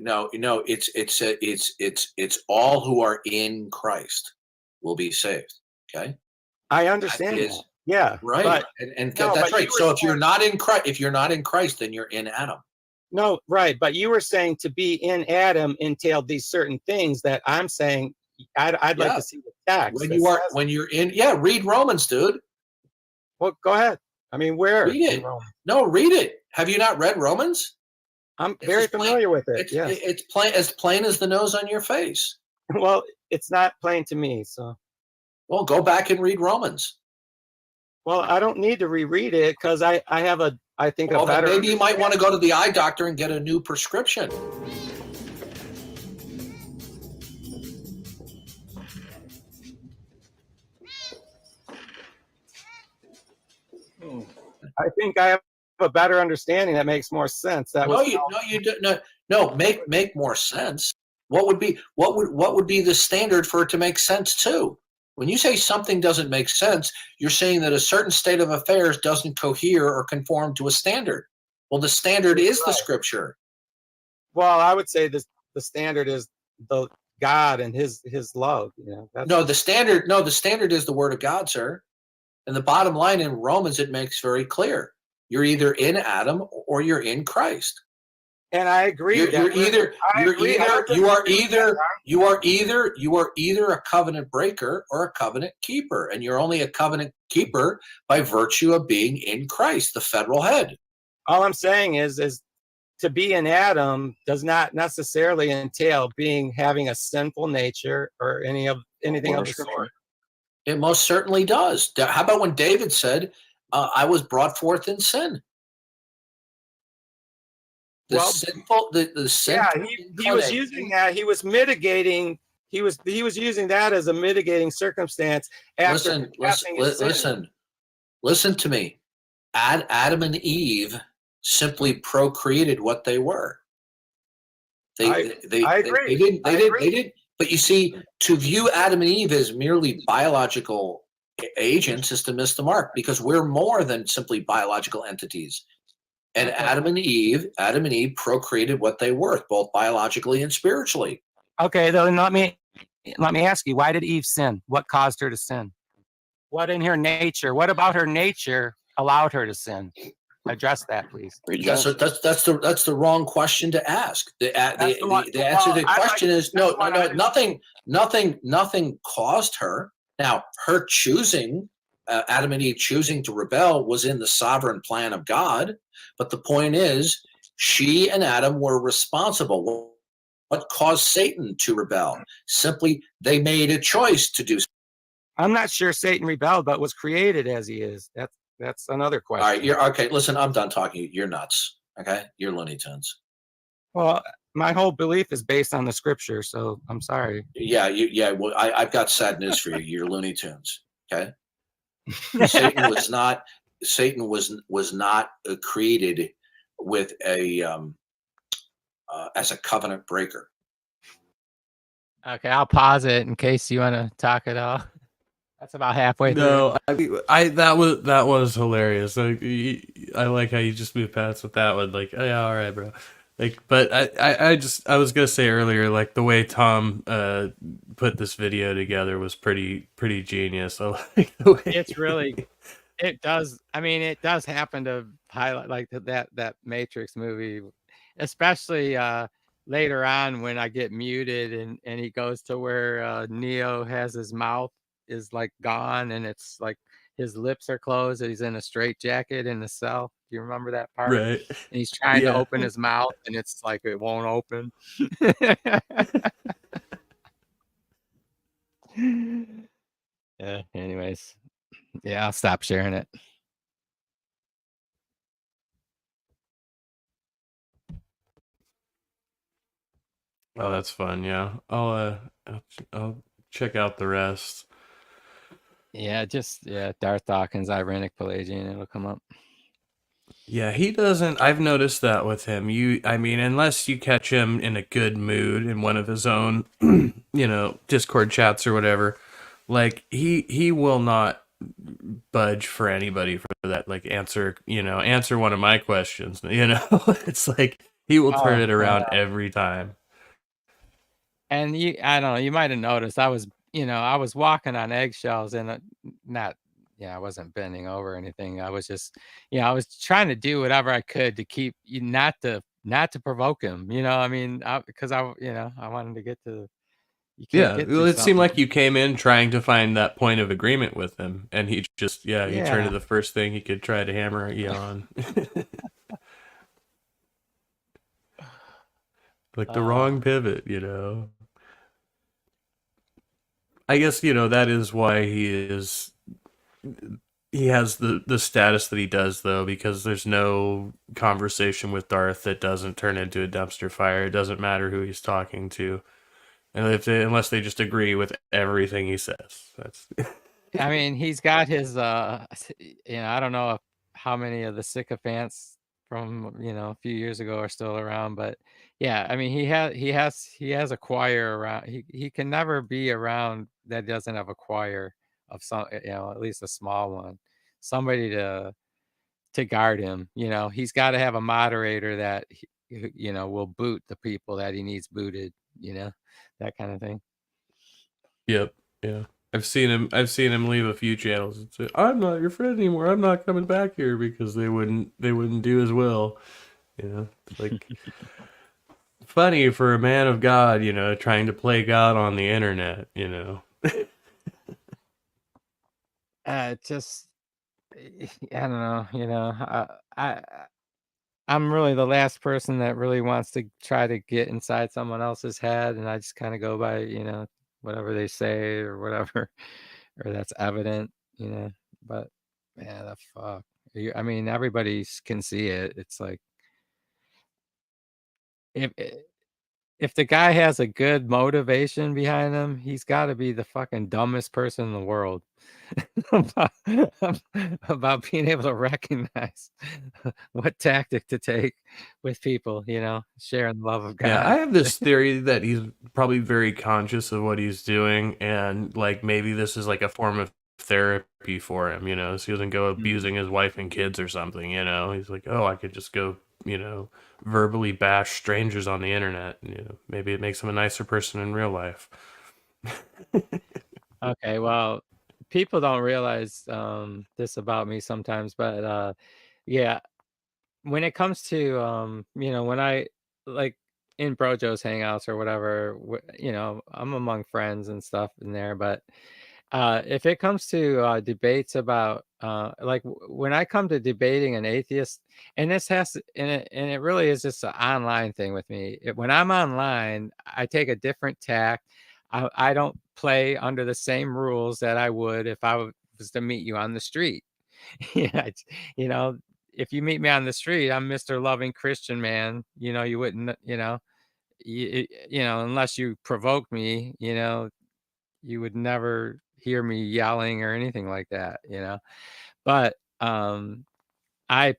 It's all who are in Christ will be saved. Okay. I understand. That. Yeah. Right. That's right. So if you're not in Christ, then you're in Adam. No, right. But you were saying to be in Adam entailed these certain things that I'm saying I'd like to see the text. When you're in, read Romans, dude. Well, go ahead. I mean, where? Read it. No, read it. Have you not read Romans? I'm very familiar with it. It's plain as the nose on your face. Well, it's not plain to me. So. Well, go back and read Romans. Well, I don't need to reread it because I have a better. Maybe you might want to go to the eye doctor and get a new prescription. I think I have a better understanding that makes more sense. Make more sense. What would be the standard for it to make sense too? When you say something doesn't make sense, you're saying that a certain state of affairs doesn't cohere or conform to a standard. Well, the standard is the scripture. Well, I would say the standard is the God and his love. The standard is the word of God, sir. And the bottom line in Romans, it makes very clear. You're either in Adam or you're in Christ. And I agree. You are either a covenant breaker or a covenant keeper, and you're only a covenant keeper by virtue of being in Christ, the federal head. All I'm saying is to be in Adam does not necessarily entail having a sinful nature or anything of the sort. It most certainly does. How about when David said, "I was brought forth in sin"? He was using that. He was mitigating. He was using that as a mitigating circumstance. Listen to me. Adam and Eve simply procreated what they were. I agree. They didn't. But you see, to view Adam and Eve as merely biological agents is to miss the mark, because we're more than simply biological entities. And Okay. Adam and Eve procreated what they were, both biologically and spiritually. Okay, then let me ask you, why did Eve sin? What caused her to sin? What in her nature? What about her nature allowed her to sin? Address that, please. That's the wrong question to ask. The answer to the question is no. Nothing caused her. Now, her choosing, Adam and Eve choosing to rebel, was in the sovereign plan of God. But the point is, she and Adam were responsible. What caused Satan to rebel? Simply, they made a choice to do so. I'm not sure Satan rebelled, but was created as he is. That's another question. All right, you're okay. Listen, I'm done talking. You're nuts. Okay, you're Looney Tunes. Well, my whole belief is based on the scripture, so I'm sorry. Yeah, well, I've got sad news for you. You're Looney Tunes. Okay. Satan was not. Satan was not created with a as a covenant breaker. Okay, I'll pause it in case you want to talk it all. That's about halfway through. No, that was hilarious. Like, I like how you just moved past with that one. Like, oh, yeah, all right, bro. Like, but I was gonna say earlier, like the way Tom put this video together was pretty genius. I like the way It's really, it does. I mean, it does happen to highlight like that Matrix movie, especially later on when I get muted and he goes to where Neo has his mouth is like gone and it's like his lips are closed and he's in a straitjacket in the cell. Do you remember that part? right. And he's trying to Yeah. open his mouth and it's like it won't open. Yeah, anyways. Yeah, I'll stop sharing it. Oh, that's fun. Yeah, I'll check out the rest. Yeah, Darth Dawkins, Irenic Pelagian, it'll come up. Yeah, he doesn't. I've noticed that with him. I mean, unless you catch him in a good mood in one of his own, Discord chats or whatever, like he will not budge for anybody for that. Like answer one of my questions. It's like he will turn it around every time. And I don't know, you might have noticed I was walking on eggshells and I wasn't bending over or anything. I was just, I was trying to do whatever I could to keep you not to provoke him. I mean, because I wanted to get to. Yeah, well, it seemed like you came in trying to find that point of agreement with him, and he just, he turned to the first thing he could try to hammer you on. Like the wrong pivot, I guess, that is why he has the status that he does, though, because there's no conversation with Darth that doesn't turn into a dumpster fire. It doesn't matter who he's talking to. And unless they just agree with everything he says. That's. I mean, he's got his, I don't know how many of the sycophants from, a few years ago are still around, but yeah, I mean, he has a choir around. He can never be around that doesn't have a choir of some, at least a small one, somebody to guard him. He's got to have a moderator that, will boot the people that he needs booted, that kind of thing. Yep. Yeah. I've seen him leave a few channels and say, "I'm not your friend anymore. I'm not coming back here," because they wouldn't do as well. It's like funny for a man of God, trying to play God on the internet, Just I don't know, I'm really the last person that really wants to try to get inside someone else's head, and I just kind of go by, whatever they say or whatever, or that's evident, but man, the fuck. I mean, everybody can see it. It's like if the guy has a good motivation behind him, he's got to be the fucking dumbest person in the world about being able to recognize what tactic to take with people, sharing the love of God. Yeah, I have this theory that he's probably very conscious of what he's doing, and like maybe this is like a form of therapy for him, so he doesn't go abusing his wife and kids or something, He's like, oh, I could just go, verbally bash strangers on the internet. Maybe it makes him a nicer person in real life. Okay, well, people don't realize this about me sometimes, but yeah, when it comes to when I like in Brojo's hangouts or whatever, I'm among friends and stuff in there, but if it comes to debates about when I come to debating an atheist, and this has to, and it really is just an online thing with me. When I'm online, I take a different tack. I don't play under the same rules that I would if I was to meet you on the street. Yeah, you know, if you meet me on the street, I'm Mr. Loving Christian man. You wouldn't, unless you provoke me, you would never hear me yelling or anything like that. But I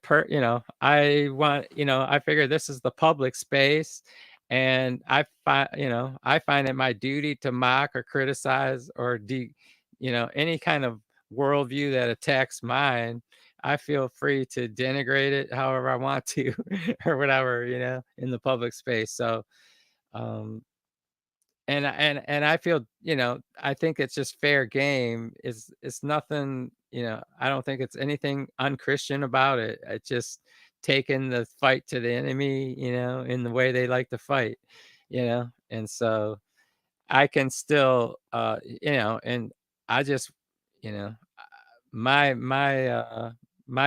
figure this is the public space, and I find it my duty to mock or criticize or any kind of worldview that attacks mine. I feel free to denigrate it however I want to, or whatever, in the public space. So, um, and I feel, I think it's just fair game. It's nothing, I don't think it's anything unchristian about it. It's just taking the fight to the enemy, in the way they like to fight, and so I can still, and I just, you know, my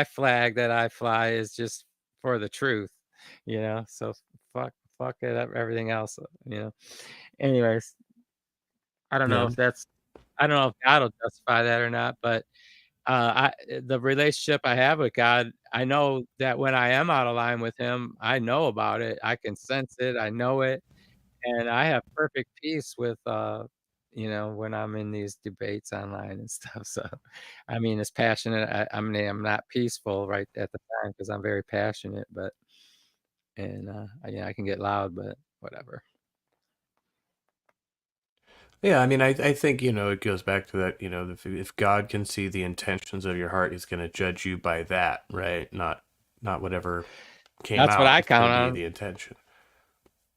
flag that I fly is just for the truth, so fuck it up, everything else, anyways. Yeah. I don't know if God will justify that or not, but the relationship I have with God, I know that when I am out of line with him, I know about it. I can sense it. I know it. And I have perfect peace with, when I'm in these debates online and stuff. So, I mean, it's passionate. I mean, I'm not peaceful right at the time because I'm very passionate, I can get loud, but whatever. Yeah, I mean, I think, it goes back to that, if God can see the intentions of your heart, he's going to judge you by that, right? Not whatever came That's what I out to count be on. the intention.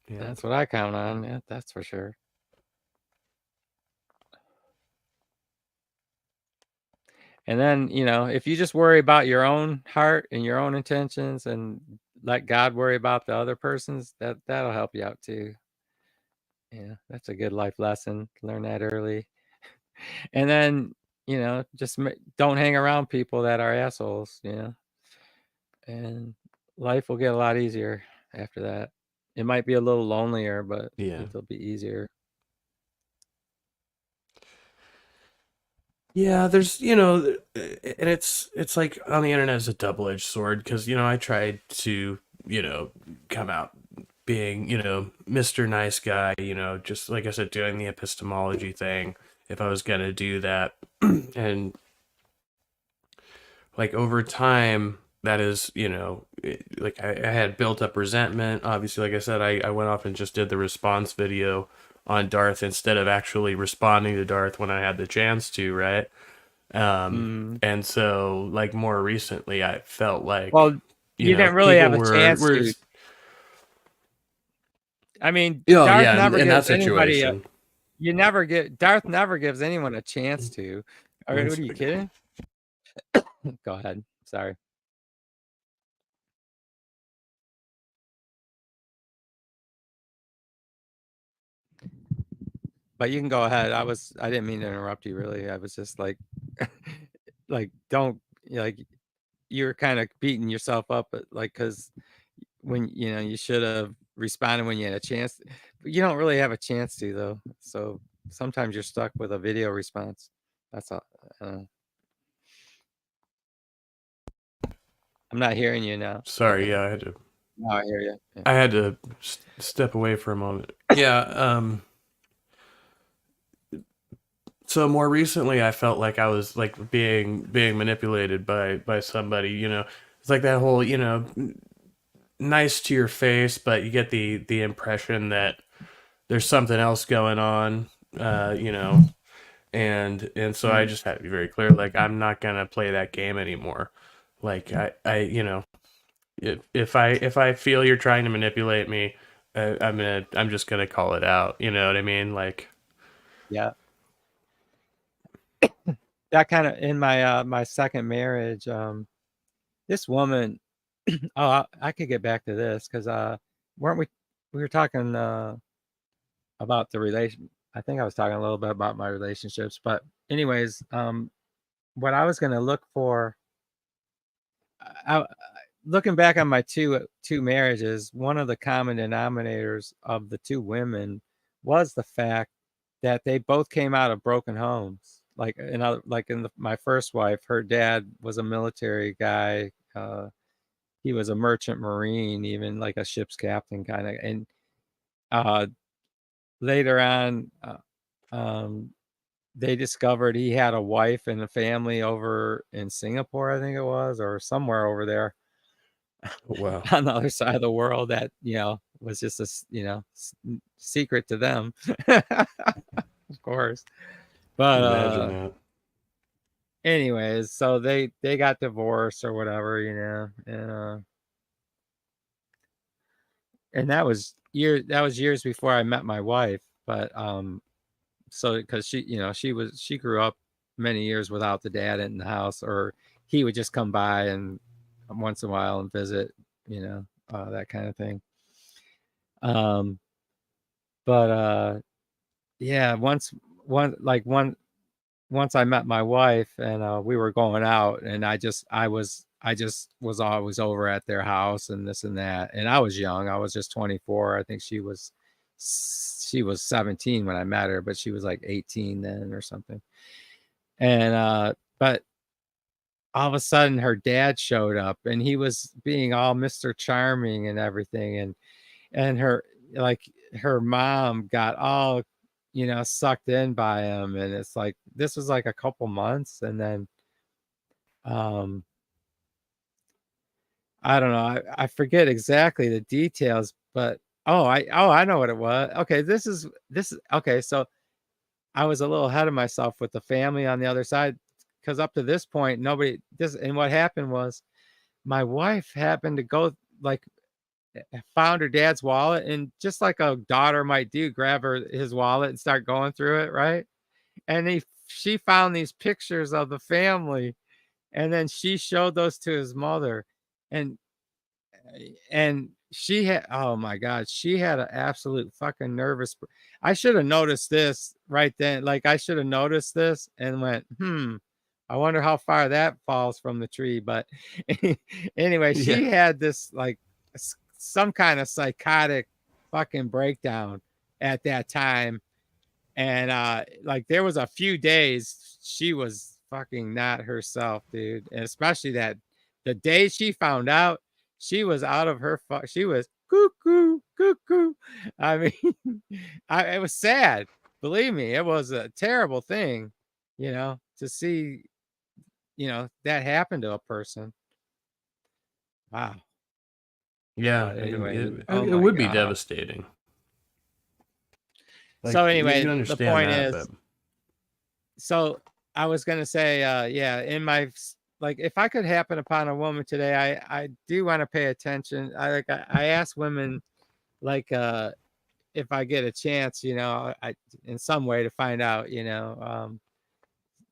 Yeah. That's what I count on. Yeah, that's for sure. And then, if you just worry about your own heart and your own intentions and let God worry about the other person's, that'll help you out too. Yeah, that's a good life lesson. Learn that early. And then, just don't hang around people that are assholes, and life will get a lot easier after that. It might be a little lonelier, but Yeah. it'll be easier. Yeah, there's, and it's like on the internet is a double-edged sword because, I tried to, come out being, Mr. Nice Guy, just like I said, doing the epistemology thing if I was gonna do that. And like over time, that is, like I had built up resentment. Obviously, like I said, I went off and just did the response video on Darth instead of actually responding to Darth when I had the chance to, right? And so like more recently, I felt like, Well, you didn't really people have a chance were, to. I mean, oh Darth yeah, never in that gives anybody situation. Darth never gives anyone a chance to. What are you kidding? Go ahead. Sorry. But you can go ahead. I didn't mean to interrupt you really. I was just like like don't like you're kind of beating yourself up like cuz when you should have responded when you had a chance. But you don't really have a chance to though. So sometimes you're stuck with a video response. That's all. I'm not hearing you now. Sorry, Okay. yeah, I had to. Now I hear you. Yeah. I had to step away for a moment. Yeah. So more recently, I felt like I was like being manipulated by somebody. It's like that whole nice to your face, but you get the impression that there's something else going on. and so I just had to be very clear, like, I'm not gonna play that game anymore. Like, I you know, if I feel you're trying to manipulate me, I'm just gonna call it out. You know what I mean? Like, Yeah. That kind of in my second marriage, this woman, oh, I could get back to this because weren't we were talking about the relation. I think I was talking a little bit about my relationships, but anyways, what I was going to look for, I, looking back on my two marriages, one of the common denominators of the two women was the fact that they both came out of broken homes. My first wife, her dad was a military guy. He was a merchant marine, even like a ship's captain kind of. And uh, later on, they discovered he had a wife and a family over in Singapore, I think it was, or somewhere over there wow, on the other side of the world that, was just secret to them, of course. But imagine that. anyways, so they got divorced or whatever, and that was years before I met my wife. But so because she grew up many years without the dad in the house, or he would just come by and once in a while and visit, that kind of thing. Um, but yeah, once I met my wife and we were going out, and I just was always over at their house and this and that. And I was young. I was just 24. I think she was 17 when I met her, but she was like 18 then or something. And but all of a sudden her dad showed up, and he was being all Mr. Charming and everything, and her mom got all sucked in by him. And it's like this was like a couple months, and then um I don't know, I forget exactly the details, but I know what it was. Okay, this is okay. So I was a little ahead of myself with the family on the other side, because up to this point nobody this and what happened was my wife happened to go, like, found her dad's wallet, and just like a daughter might do, grab his wallet and start going through it, right? And she found these pictures of the family, and then she showed those to his mother. And and she had, oh my god, she had an absolute fucking nervous. I should have noticed this right then. Like, I should have noticed this and went, I wonder how far that falls from the tree. But anyway, Yeah, she had this, like, some kind of psychotic fucking breakdown at that time. And like, there was a few days she was fucking not herself, dude. And especially that the day she found out, she was out of her she was cuckoo cuckoo. I mean, it was sad. Believe me, it was a terrible thing, to see, that happen to a person. Wow. yeah. But anyway, oh It my would be god. devastating. Like, So you anyway, can the understand point that, is, but so I was gonna say, yeah, like, if I could happen upon a woman today, I do want to pay attention. I ask women, like, if I get a chance, I in some way to find out,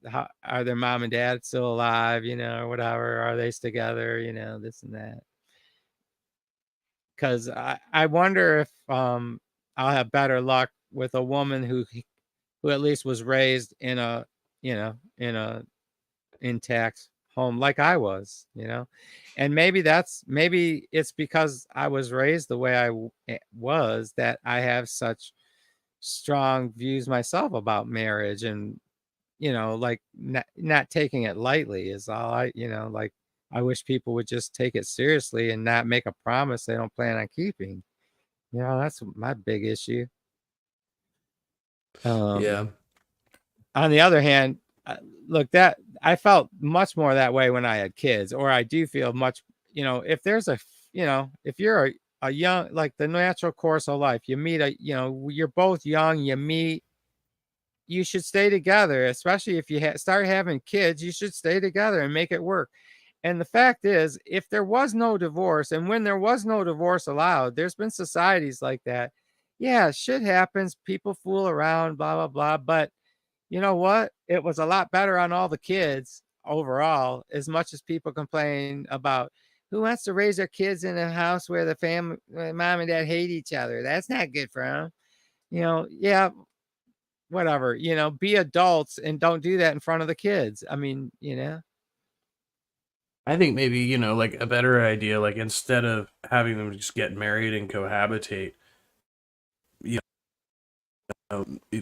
how are their mom and dad still alive, or whatever, are they together, this and that. Because I wonder if I'll have better luck with a woman who at least was raised in a, in a intact home like I was, and maybe it's because I was raised the way I was, that I have such strong views myself about marriage. And like, not taking it lightly is all like, I wish people would just take it seriously and not make a promise they don't plan on keeping. That's my big issue. um yeah, on the other hand, look, that I felt much more that way when I had kids, or I do feel much, if there's if you're a young, like, the natural course of life, you meet you're both young, you meet, you should stay together, especially if you start having kids. You should stay together and make it work. And the fact is, if there was no divorce, and when there was no divorce allowed, there's been societies like that. Yeah, shit happens. People fool around, blah, blah, blah. But you know what? It was a lot better on all the kids overall, as much as people complain about who wants to raise their kids in a house where the family, mom and dad hate each other. That's not good for them. Yeah, whatever, be adults and don't do that in front of the kids. I mean, I think maybe, like a better idea, like instead of having them just get married and cohabitate,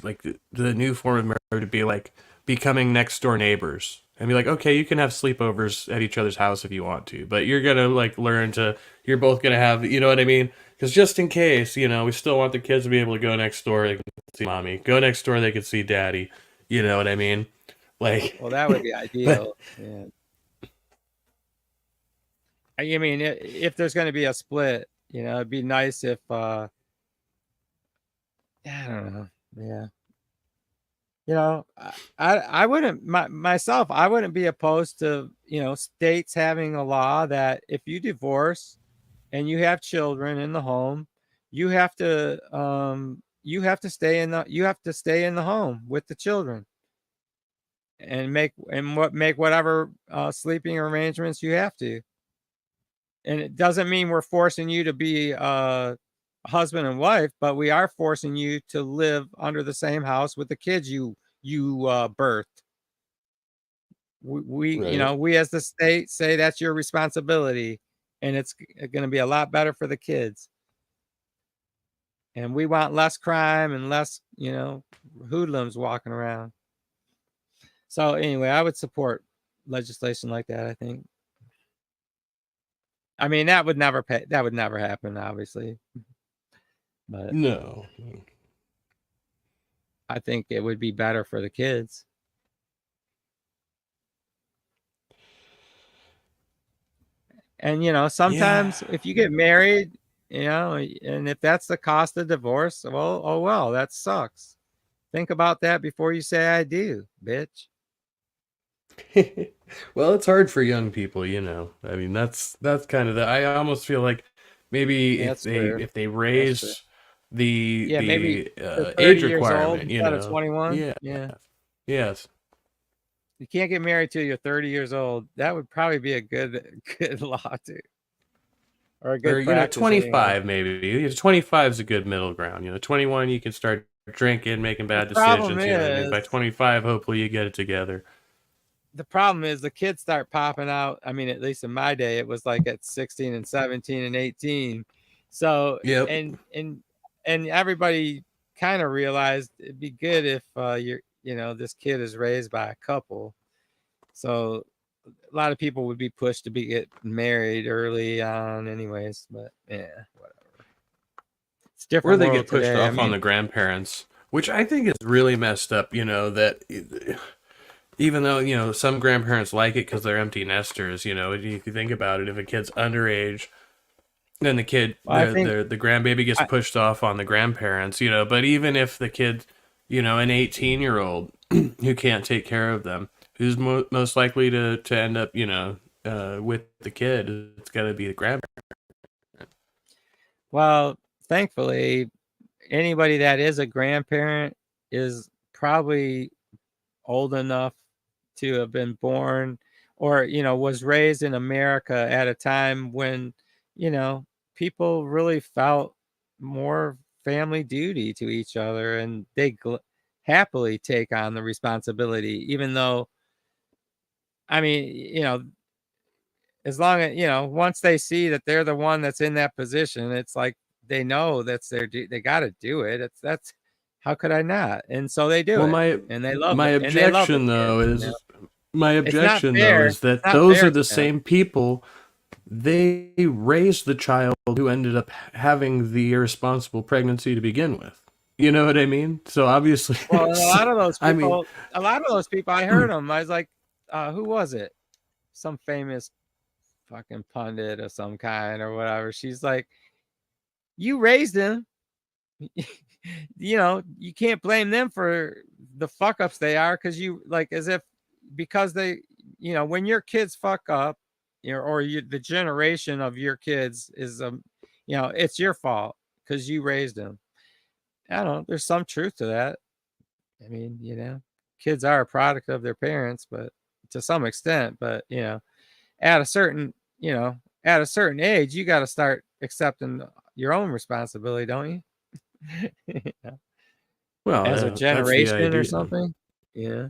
like the new form of marriage would be like becoming next door neighbors and be like, okay, you can have sleepovers at each other's house if you want to, but you're gonna like you're both gonna have, you know what I mean? Because just in case, we still want the kids to be able to go next door, they can see mommy, go next door, they can see daddy, you know what I mean? Like, well, that would be but ideal. Yeah. I mean, if there's going to be a split, it'd be nice if, I don't know. Yeah. I wouldn't myself, I wouldn't be opposed to, states having a law that if you divorce and you have children in the home, you have to stay in the home with the children and make whatever sleeping arrangements you have to. And it doesn't mean we're forcing you to be husband and wife, but we are forcing you to live under the same house with the kids you birthed. right. We as the state say that's your responsibility, and it's going to be a lot better for the kids. And we want less crime and less, hoodlums walking around. So anyway, I would support legislation like that, I think. I mean, that would never happen, obviously. But No. I think it would be better for the kids. And sometimes if you get married, and if that's the cost of divorce, well, oh well, that sucks. Think about that before you say I do, bitch. Well, it's hard for young people, I mean, that's kind of I almost feel like maybe That's true. if they That's true. raise the Yeah, maybe to 30 age years old requirement, instead of 21. yeah, Yeah. yes, You can't get married till you're 30 years old. That would probably be a good law too. Or a or good practice anyway. 25 maybe. 25 is a good middle ground. 21 you can start drinking, making The bad problem decisions. You know what I mean? By 25, hopefully you get it together. the kids start popping out. I mean, at least in my day, it was like at 16 and 17 and 18. So, Yep. and everybody kind of realized it'd be good if this kid is raised by a couple. So a lot of people would be pushed to get married early on anyways, but yeah, whatever. It's a Or different they world get pushed today. off on the grandparents, which I think is really messed up. That even though some grandparents like it because they're empty nesters. If you think about it, if a kid's underage, then the kid, I think the grandbaby gets pushed off on the grandparents. But even if the kid, an 18-year-old who can't take care of them, who's most likely to end up, with the kid, it's got to be the grandparent. well, thankfully, anybody that is a grandparent is probably old enough to have been born or was raised in America at a time when people really felt more family duty to each other, and they happily take on the responsibility, even though, I mean, as long as once they see that they're the one that's in that position, it's like they know that's they got to do it. That's how could I not? And so they do Well, it, my and they love my it, and they love the objection though kid. is my It's not objection though fair. is It's that not those fair are to the them. same people. They raised the child who ended up having the irresponsible pregnancy to begin with. You know what I mean? So obviously, Well, and a lot of those I mean, people, I heard them. I was like, who was it? Some famous fucking pundit of some kind or whatever. She's like, you raised him. you know, you can't blame them for the fuck ups they are, because you like, as if because they, you know, when your kids fuck up, you know, or you, the generation of your kids is you know, it's your fault because you raised them. I don't know, there's some truth to that. I mean, you know, kids are a product of their parents, but to some extent, but you know, at a certain, you know, at a certain age, you got to start accepting your own responsibility, don't you? Yeah. Well, As a that's the generation or idea. something. Yeah.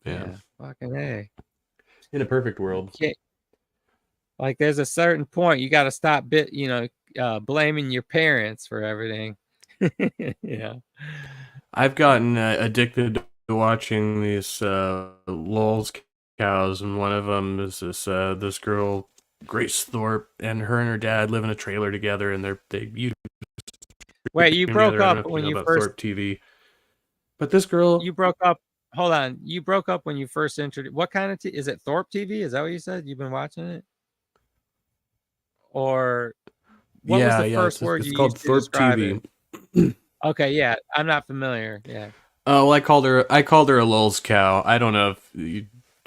Yeah. Yeah. Fucking A. In a perfect world. Like there's a certain point you got to stop you know, blaming your parents for everything. Yeah. I've gotten addicted to watching these lulz cows, and one of them is this girl, Grace Thorpe, and her dad live in a trailer together, and they YouTube Wait, you broke together. I don't know up if you when know you about first Thorpe TV, but this girl, you broke up. Hold on. You broke up when you first introduced. What kind of is it? Thorpe TV? Is that what you said? You've been watching it? Or what was the yeah, first word it's you called used to Thorpe describe it? TV. Okay, yeah, I'm not familiar. Yeah. Oh, well, I called her a lulz cow. I don't know if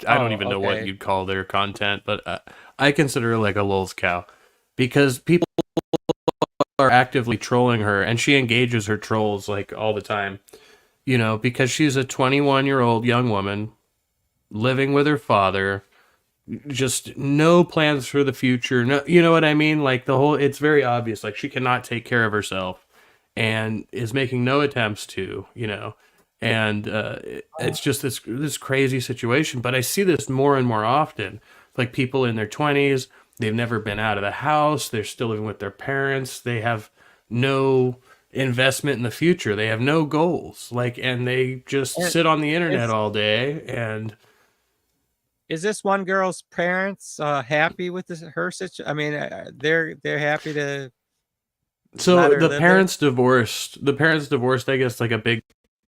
I don't Oh, even know what okay. you'd call their content, but I consider her like a lulz cow because people are actively trolling her, and she engages her trolls like all the time. You know, because she's a 21-year-old young woman living with her father, just no plans for the future. No, you know what I mean? Like it's very obvious. Like she cannot take care of herself, and is making no attempts to, you know. And it's just this crazy situation. But I see this more and more often. Like people in their 20s, they've never been out of the house. They're still living with their parents. They have no investment in the future. They have no goals. Like, and they just And sit on the internet is all day. And is this one girl's parents happy with her situation? I mean, they're happy to let so her live there. the parents divorced, I guess, like a big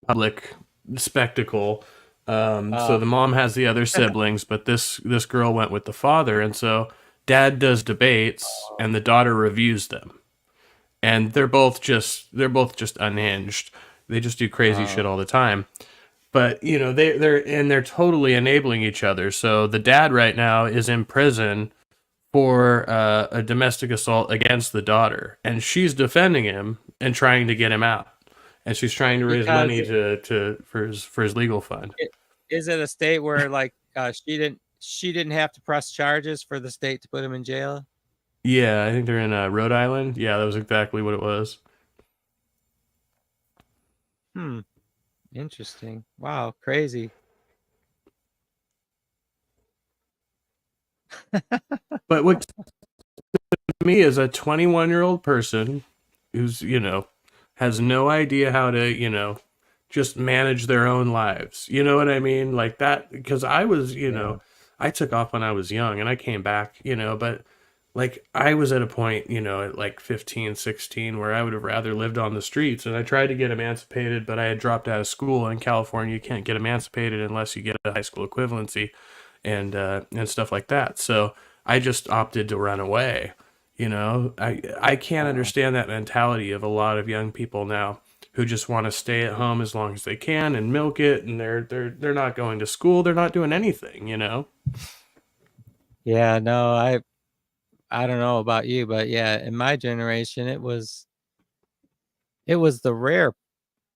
public spectacle. So Uh, the mom has the other siblings, but this girl went with the father, and so dad does debates, and the daughter reviews them, and they're both just unhinged. They just do crazy uh, shit all the time. But you know they're totally enabling each other. So the dad right now is in prison for a domestic assault against the daughter, and she's defending him and trying to get him out, and she's trying to raise because money to for his legal fund. is it a state where like she didn't have to press charges for the state to put him in jail? Yeah, I think they're in Rhode Island. Yeah, that was exactly what it was. Hmm. Interesting. Wow. Crazy. But what to me is a 21-year-old person who's, you know, has no idea how to, you know, just manage their own lives. You know what I mean? Like that, because I was, you Yeah. know, I took off when I was young and I came back, you know, but like I was at a point, you know, at like 15, 16, where I would have rather lived on the streets, and I tried to get emancipated, but I had dropped out of school. In California, you can't get emancipated unless you get a high school equivalency and stuff like that. So I just opted to run away. You know, I can't Wow. understand that mentality of a lot of young people now who just want to stay at home as long as they can and milk it, and they're not going to school, they're not doing anything, you know. Yeah. No, I don't know about you, but yeah, in my generation, it was the rare.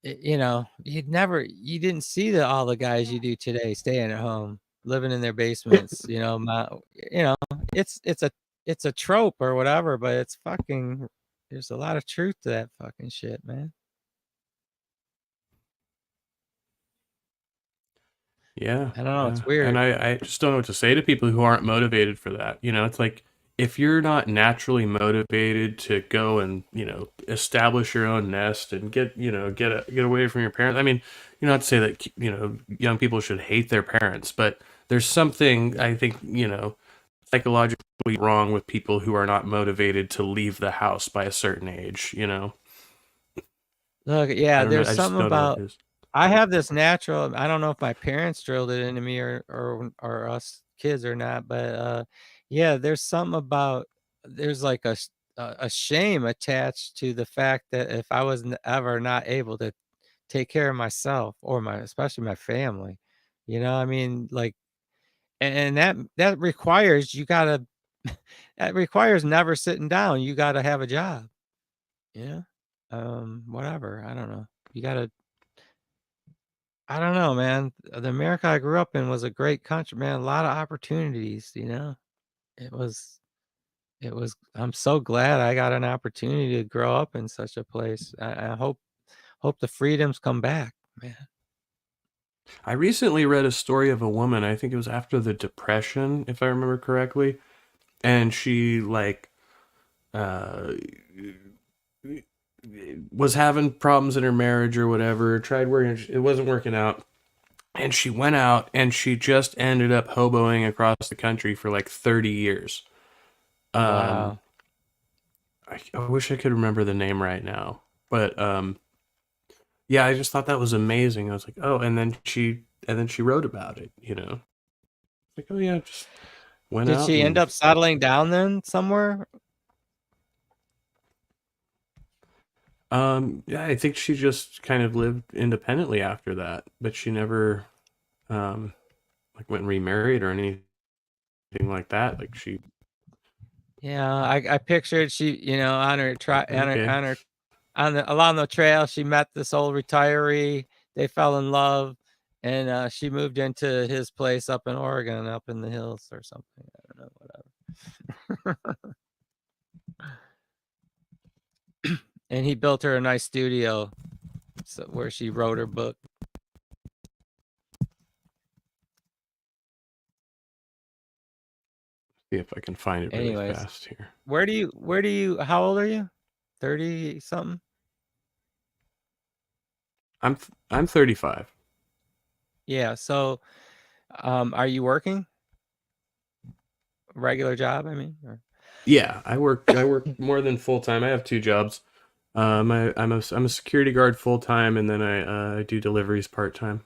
You know, you didn't see all the guys you do today staying at home, living in their basements. You know, you know, it's it's a trope or whatever, but it's fucking. There's a lot of truth to that fucking shit, man. Yeah, I don't know. yeah. It's weird. And I just don't know what to say to people who aren't motivated for that. You know, it's like if you're not naturally motivated to go and, you know, establish your own nest and get, you know, get away from your parents. I mean, you know, not to say that, you know, young people should hate their parents, but there's something I think, you know, psychologically wrong with people who are not motivated to leave the house by a certain age, you know. Look, I yeah, don't know. there's I just something don't know what about. it is. I have this natural. I don't know if my parents drilled it into me or us kids or not, but yeah, there's something about. There's like a shame attached to the fact that if I was ever not able to take care of myself or especially my family, I mean, like, and that requires that requires never sitting down. You gotta have a job, whatever. I don't know. I don't know, man. The America I grew up in was a great country, man. A lot of opportunities, It was I'm so glad I got an opportunity to grow up in such a place. I hope the freedoms come back, man. I recently read a story of a woman, I think it was after the Depression, if I remember correctly, and she was having problems in her marriage or whatever, tried working, it wasn't working out. And she went out and she just ended up hoboing across the country for like 30 years. Wow. I wish I could remember the name right now, but yeah, I just thought that was amazing. I was like, oh, and then she wrote about it, like, oh yeah, just went Did out. she end up settling down then somewhere? Yeah, I think she just kind of lived independently after that, but she never like went and remarried or anything like that. Like she, Yeah, I pictured she, on her okay. along the trail, she met this old retiree. They fell in love, and she moved into his place up in Oregon, up in the hills or something. I don't know, whatever. And he built her a nice studio, where she wrote her book. See if I can find it really Anyways, fast here. how old are you? 30 something? I'm 35. Yeah. So, are you working? Regular job, I mean? Or? Yeah, I work more than full time. I have two jobs. I'm a security guard full time, and then I do deliveries part time.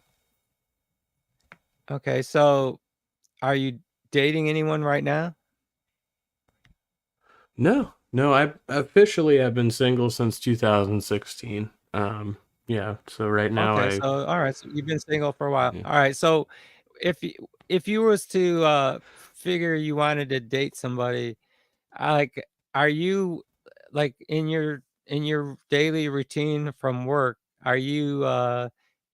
Okay, so are you dating anyone right now? No, I officially have been single since 2016. Yeah. So right now Okay, so all right, so you've been single for a while. yeah. All right, so if you was to figure you wanted to date somebody, like, are you like in your daily routine from work, are you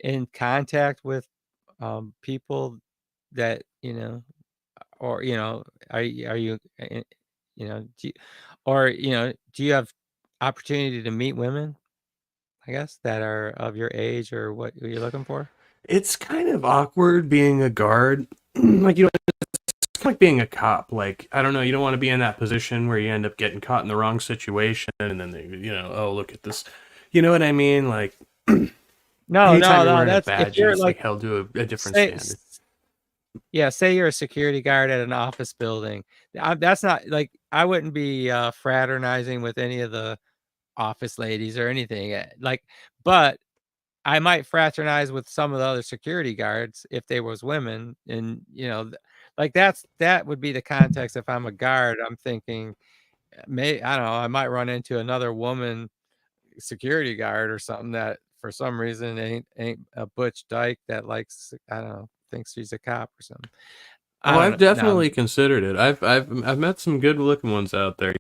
in contact with people that, or are you do you have opportunity to meet women, I guess, that are of your age or what you're looking for? It's kind of awkward being a guard. Like it's kind of like being a cop. Like I don't know, you don't want to be in that position where you end up getting caught in the wrong situation, and then they, oh look at this, you know what I mean? Like No, anytime no, you're no. wearing a That's if badge, you're it's like like, held to a different say, standard. yeah, say you're a security guard at an office building. That's not like, I wouldn't be fraternizing with any of the office ladies or anything. Like, but I might fraternize with some of the other security guards if they was women, and like that would be the context. If I'm a guard, I'm thinking, I don't know, I might run into another woman security guard or something that for some reason ain't a butch dyke that likes, I don't know, thinks she's a cop or something. Oh, I don't I've know. No, definitely considered it. I've met some good looking ones out there.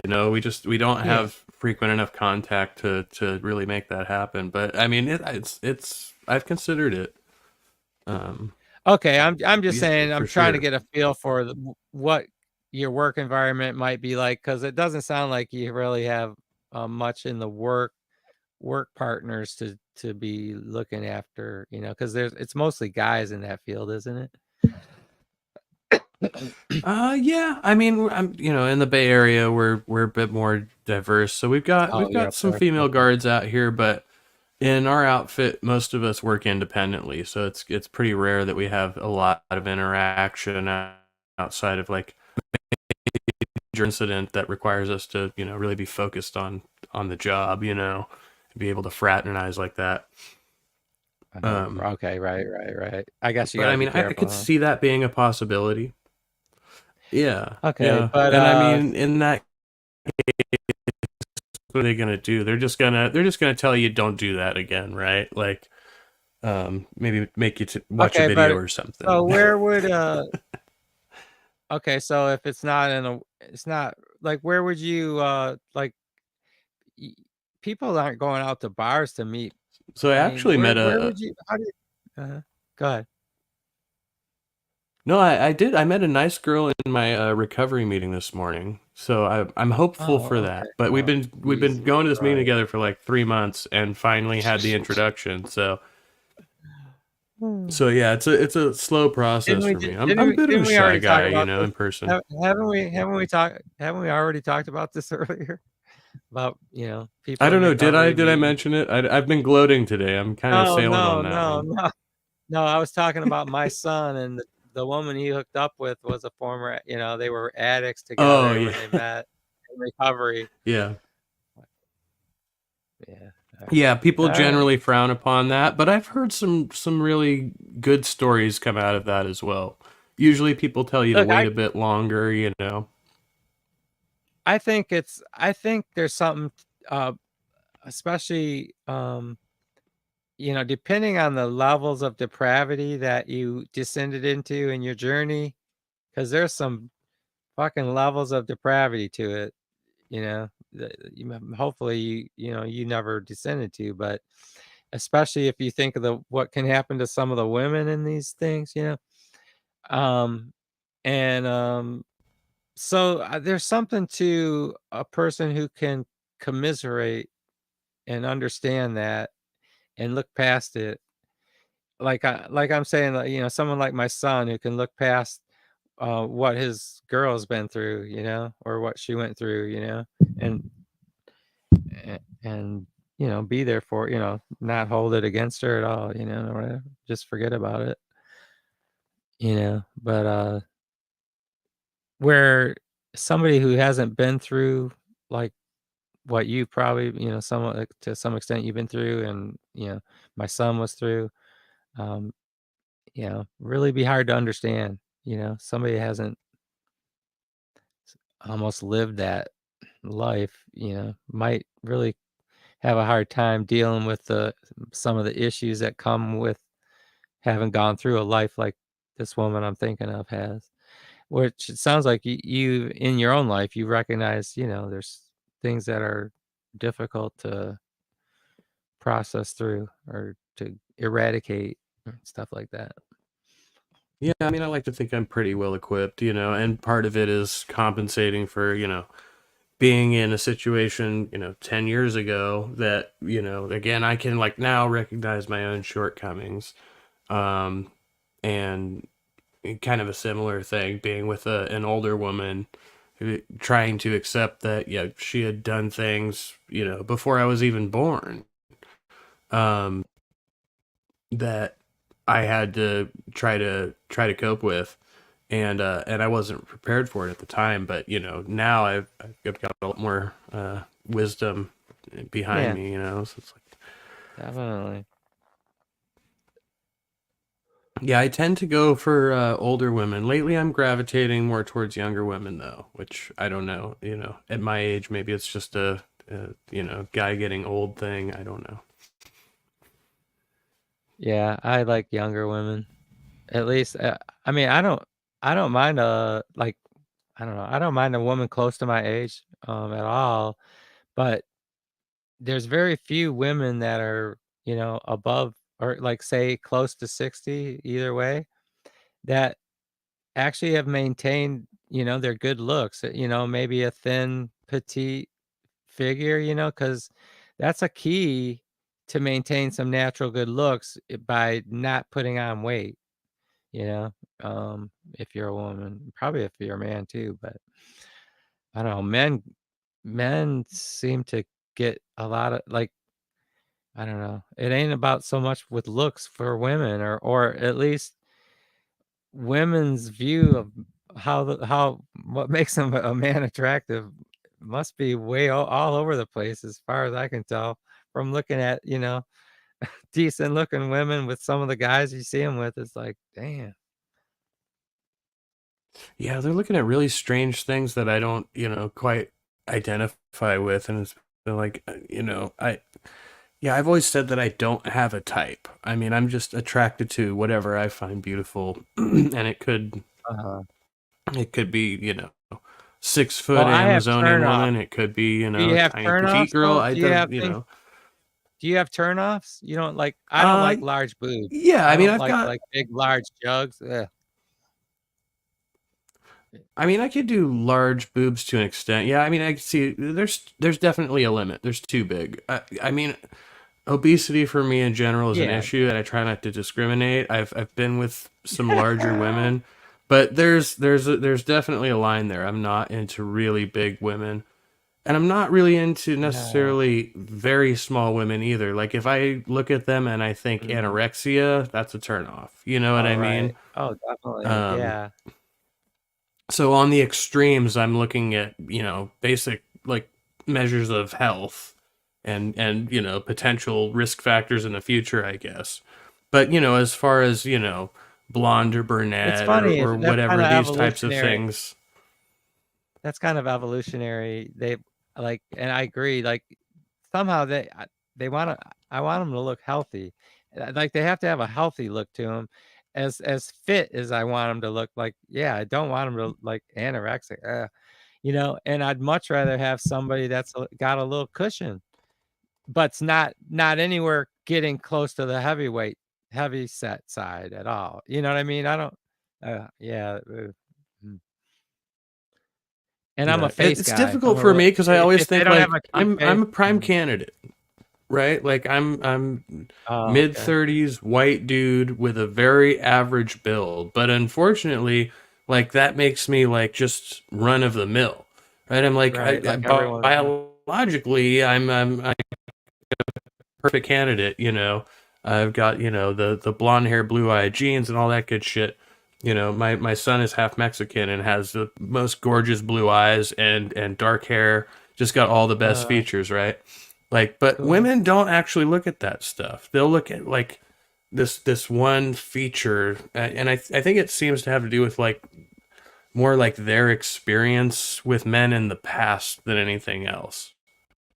We don't yeah. have frequent enough contact to really make that happen. But I mean, it's I've considered it. Okay, I'm just Yeah, saying, for I'm trying to sure. get a feel for what your work environment might be like, because it doesn't sound like you really have much in the work partners to be looking after, because it's mostly guys in that field, isn't it? Yeah. I mean, I'm in the Bay Area. We're a bit more diverse, so we've got Oh, we've you're got up some there. female Okay. guards out here, but in our outfit, most of us work independently, so it's pretty rare that we have a lot of interaction outside of like major incident that requires us to really be focused on the job, be able to fraternize like that. Okay, right. I guess you But got I to be mean, I careful, could huh? see that being a possibility. Yeah, Okay, yeah, but and I mean, in that what are they gonna do? They're just gonna tell you don't do that again, right? Like, maybe make you watch a Okay, video but or something. so where would okay, so if it's not in a, it's not like where would you like y- people aren't going out to bars to meet. So I I mean, actually met where a would you? How do you? Go ahead. no, I did. I met a nice girl in my recovery meeting this morning. So I'm hopeful Oh, for okay. that. But we've Well, been easy, going to this meeting right? together for like 3 months and finally had the introduction. Hmm. So yeah, it's a slow process for me. I'm a bit of a Didn't we shy already talk guy, about in this? person. Haven't we already talked about this earlier? About I people in don't know. Did I recovery did I meeting. mention it? I've been gloating today. I'm kind of No, sailing no, on that no, one. no, no. I was talking about my son and the woman he hooked up with was a former. They were addicts Oh together yeah, when they met in recovery. yeah, Yeah. yeah. People All right. generally frown upon that, but I've heard some really good stories come out of that as well. Usually, people tell you to Look, wait a bit longer. You know. I think there's something, uh, especially, depending on the levels of depravity that you descended into in your journey, because there's some fucking levels of depravity to it, that hopefully you never descended to, but especially if you think of what can happen to some of the women in these things, um, and so there's something to a person who can commiserate and understand that and look past it. Like I'm saying, like, someone like my son who can look past what his girl's been through, or what she went through, and and be there for, not hold it against her at all, or whatever. Just forget about it, But where somebody who hasn't been through like what you probably, somewhat like, to some extent you've been through, and my son was through, um, really be hard to understand. Somebody hasn't almost lived that life, might really have a hard time dealing with some of the issues that come with having gone through a life like this woman I'm thinking of has. Which it sounds like you in your own life, you recognize, there's things that are difficult to process through or to eradicate or stuff like that. Yeah, I mean, I like to think I'm pretty well equipped, and part of it is compensating for, being in a situation, 10 years ago that, again, I can like now recognize my own shortcomings. Um, and kind of a similar thing being with an older woman trying to accept that, yeah, she had done things, before I was even born, um, that I had to try to cope with. And I wasn't prepared for it at the time, but now I've got a lot more wisdom behind Yeah, me, so it's like, definitely. yeah, I tend to go for older women. Lately, I'm gravitating more towards younger women, though, which I don't know. At my age, maybe it's just a guy getting old thing. I don't know. Yeah, I like younger women. At least, I mean, I don't mind like, I don't know, I don't mind a woman close to my age, at all, but there's very few women that are, above or like say close to 60 either way that actually have maintained, their good looks, maybe a thin, petite figure, because that's a key to maintain some natural good looks by not putting on weight, you know, if you're a woman, probably if you're a man too, but I don't know, men seem to get a lot of like, I don't know. It ain't about so much with looks for women, or at least women's view of how what makes a man attractive must be way all over the place as far as I can tell from looking at, decent looking women with some of the guys you see them with. It's like, damn. Yeah, they're looking at really strange things that I don't, quite identify with, and it's been like, I've always said that I don't have a type. I mean, I'm just attracted to whatever I find beautiful, and Uh-huh. it could be, 6 foot Well, I have Amazonan turnoff. woman. It could be, Do you have tiny petite turnoffs girl. though? I Do you does, have things? Do you have turnoffs? You don't like? I don't uh, like large boobs. yeah. I I mean, don't I've like got. big large jugs. Ugh. I mean, I could do large boobs to an extent. Yeah, I mean, I can see there's definitely a limit. There's too big. I mean, obesity for me in general is an Yeah, issue, and I try not to discriminate. I've been with some larger women, but there's definitely a line there. I'm not into really big women, and I'm not really into yeah. necessarily very small women either. Like if I look at them and I think Mm. anorexia, that's a turnoff. You know what All I mean? right. Oh, definitely. Um, Yeah. so on the extremes, I'm looking at, basic like measures of health and potential risk factors in the future, I guess. But, as far as, blonde or It's brunette or, funny. or That's kind whatever, of these types of evolutionary. things. That's kind of evolutionary. They like, and I agree. Like somehow they want to. I want them to look healthy. Like they have to have a healthy look to them, as fit as I want them to look. Like yeah, I don't want them to like anorexic. And I'd much rather have somebody that's got a little cushion, but's not anywhere getting close to the heavy set side at all. You know what I mean? I don't. Yeah. Mm. And I'm a Yeah, face it's guy. I'm difficult a for real me because I always if they think don't have like a cute I'm face. a prime Mhm. candidate, right? Like I'm Oh, mid okay. 30s white dude with a very average build, but unfortunately, like that makes me like just run of the mill, right? I'm like Right, like everyone. biologically, I'm a perfect candidate. I've got the blonde hair, blue eye genes, and all that good shit. My son is half Mexican and has the most gorgeous blue eyes and dark hair. Just got all the best Uh, features, right? Like, but cool. women don't actually look at that stuff. They'll look at like this one feature, and I think it seems to have to do with like more like their experience with men in the past than anything else.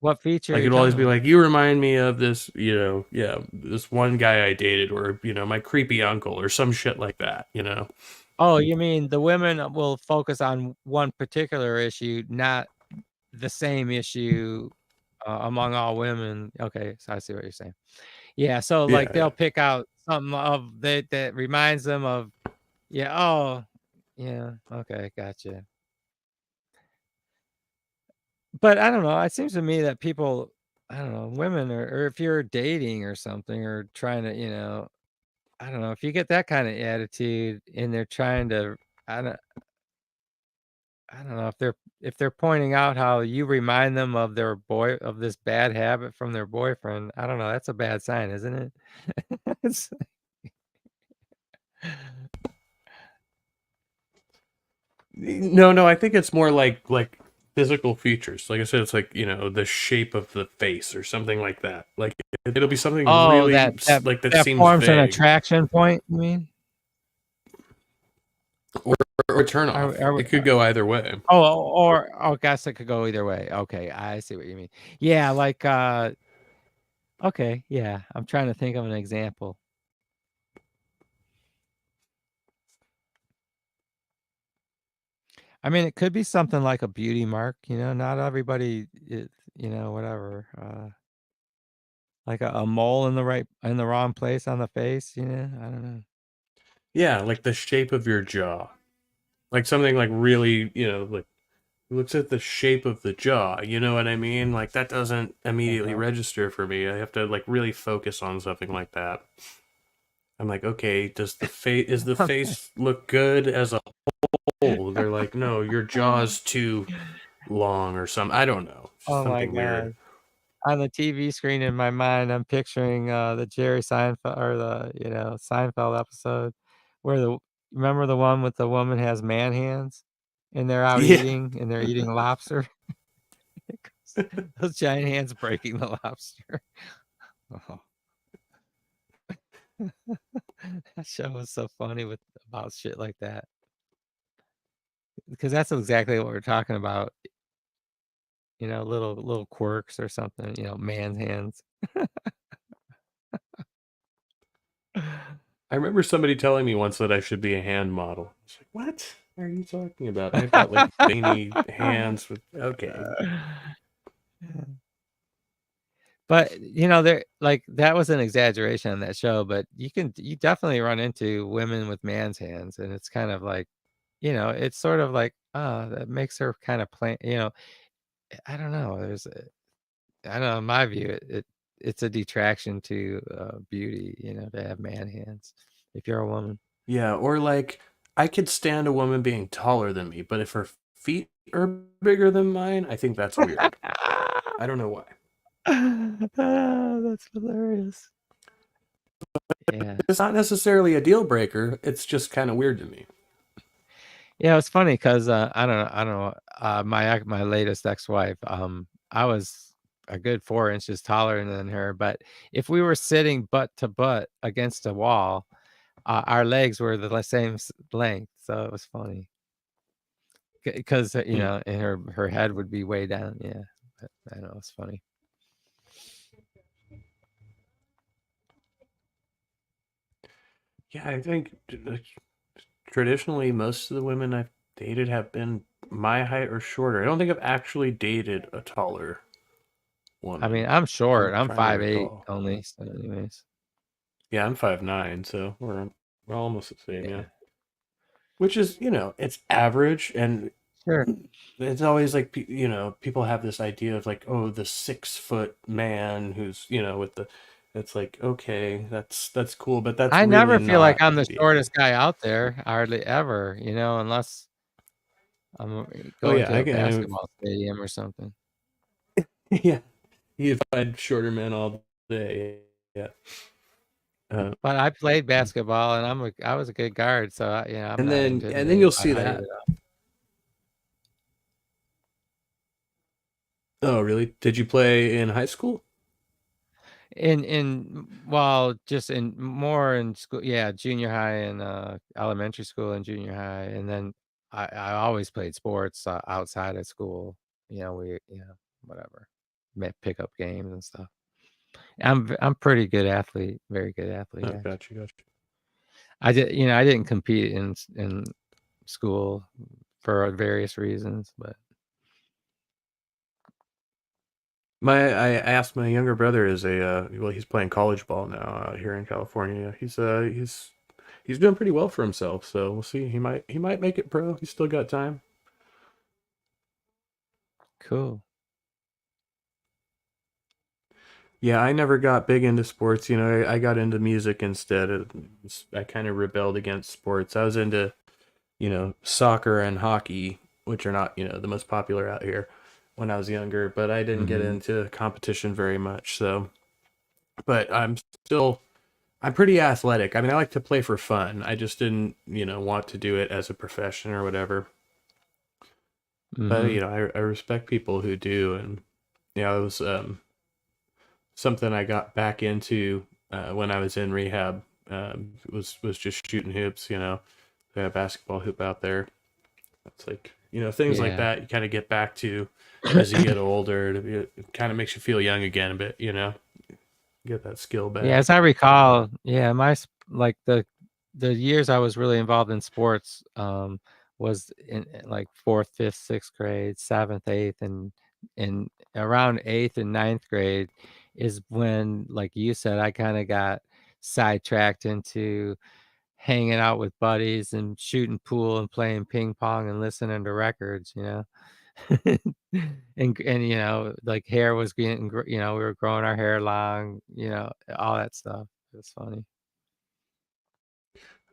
What feature are Like you it'd always talking be about? like, you remind me of this, yeah, this one guy I dated, or my creepy uncle, or some shit like that. Oh, you mean the women will focus on one particular issue, not the same issue among all women. Okay, so I see what you're saying. Yeah, so like Yeah, they'll yeah, pick out something of that reminds them of yeah, oh, yeah, okay, gotcha. But I don't know, it seems to me that people, I don't know, women or if you're dating or something or trying to, I don't know, if you get that kind of attitude and they're trying to, I don't, I don't know if they're pointing out how you remind them of their of this bad habit from their boyfriend. I don't know. That's a bad sign, isn't it? It's- no, I think it's more like physical features. Like I said, it's like the shape of the face or something like that. Like it'll be something oh, really that that like that that seems forms an vague, attraction point. You mean? or, or turn Are, off. are we, It could go either way. I guess it could go either way. Okay, I see what you mean. Yeah, like okay, yeah. I'm trying to think of an example. I mean, it could be something like a beauty mark. Not everybody, whatever. Like a mole in the wrong place on the face. I don't know. Yeah, like the shape of your jaw, like something like really, like looks at the shape of the jaw. You know what I mean? Like that doesn't immediately Uh-huh. register for me. I have to like really focus on something like that. I'm like, okay, does the face is the face look good as a whole? They're like, no, your jaw's too long or something. I don't know, just Oh my something weird. god. On the TV screen in my mind, I'm picturing the Jerry Seinfeld or the, Seinfeld episode where remember the one with the woman has man hands and they're out Yeah, eating and they're eating lobster. Those giant hands breaking the lobster. Oh. That show was so funny about shit like that. Because that's exactly what we're talking about. little quirks or something, man's hands. I remember somebody telling me once that I should be a hand model. I was like, what are you talking about? I've got like veiny hands with okay. But there like that was an exaggeration on that show, but you definitely run into women with man's hands, and it's kind of like, it's sort of like, that makes her kind of plain, I don't know. I don't know, in my view, it's a detraction to beauty, to have man hands if you're a woman. Yeah, or like I could stand a woman being taller than me, but if her feet are bigger than mine, I think that's weird. I don't know why. That's hilarious. Yeah. It's not necessarily a deal breaker. It's just kind of weird to me. Yeah, it's funny because I don't know. My latest ex-wife, I was a good 4 inches taller than her, but if we were sitting butt to butt against a wall, our legs were the same length, so it was funny. Because and her head would be way down. Yeah, but I know it's funny. Yeah, I think traditionally most of the women I've dated have been my height or shorter. I don't think I've actually dated a taller woman. I mean, I'm short. I'm trying to 5'8" recall. only. So, anyways. Yeah, I'm 5'9", so we're almost the same. Yeah. Yeah, which is it's average, and Sure. it's always like people have this idea of like, oh, the 6-foot man who's with the. It's like, okay, that's cool, but that's I really never feel like not I'm the the shortest guy out there, hardly ever, unless I'm Oh going yeah, to I a can. basketball stadium or something. Yeah, you've had shorter men all day. Yeah. But I played basketball and I was a good guard, so I'm And not then intimidated you'll by see height that. at all. Oh, really? Did you play in high school? Just in school, yeah, junior high and elementary school and junior high, and then I always played sports outside of school. Whatever, pick up games and stuff. I'm pretty good athlete, very good athlete. Oh, Actually. gotcha. I didn't compete in school for various reasons, but I asked my younger brother is he's playing college ball now out here in California. He's doing pretty well for himself, so we'll see. He might make it pro. He's still got time. cool. Yeah, I never got big into sports. I got into music instead. I kind of rebelled against sports. I was into soccer and hockey, which are not, the most popular out here when I was younger, but I didn't get into competition very much. So, but I'm pretty athletic. I mean, I like to play for fun. I just didn't, want to do it as a profession or whatever. But, I respect people who do. And, it was something I got back into when I was in rehab. Was just shooting hoops, they have a basketball hoop out there. It's like, things like Yeah. that you kind of get back to as you get older. It kind of makes you feel young again a bit, get that skill back. Yeah, as I recall, yeah, like the years I was really involved in sports was in like 4th, 5th, 6th grade, 7th, 8th, and around 8th and 9th grade is when, like you said, I kind of got sidetracked into hanging out with buddies and shooting pool and playing ping pong and listening to records, and like hair was getting, we were growing our hair long, all that stuff. It was funny.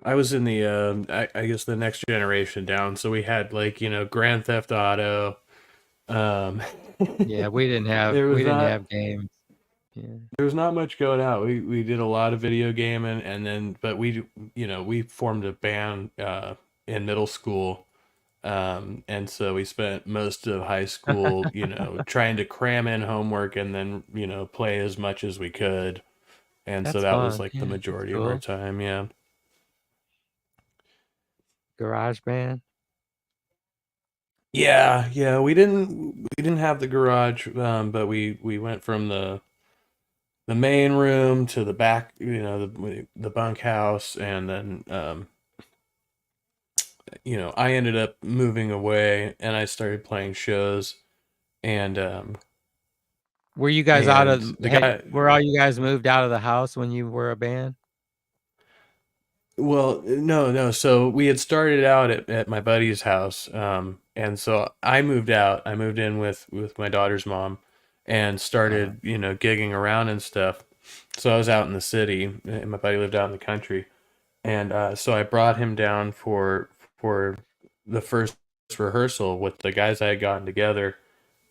I was in the I guess the next generation down, so we had like Grand Theft Auto. Yeah, we didn't have games. Yeah, there was not much going out. We did a lot of video gaming, and then but we formed a band in middle school. And so we spent most of high school, trying to cram in homework and then, play as much as we could. And so that's that was fun. like the Yeah, that's majority of our cool. time. Yeah. Garage band. Yeah, we didn't have the garage, but we went from the main room to the back, the bunkhouse, and then I ended up moving away, and I started playing shows, and Were you guys out of the guy. were all you guys moved out of the house when you were a band? Well, no, no. So we had started out at my buddy's house, and so I moved out. I moved in with my daughter's mom, and started gigging around and stuff. So I was out in the city, and my buddy lived out in the country, and so I brought him down for the first rehearsal with the guys I had gotten together,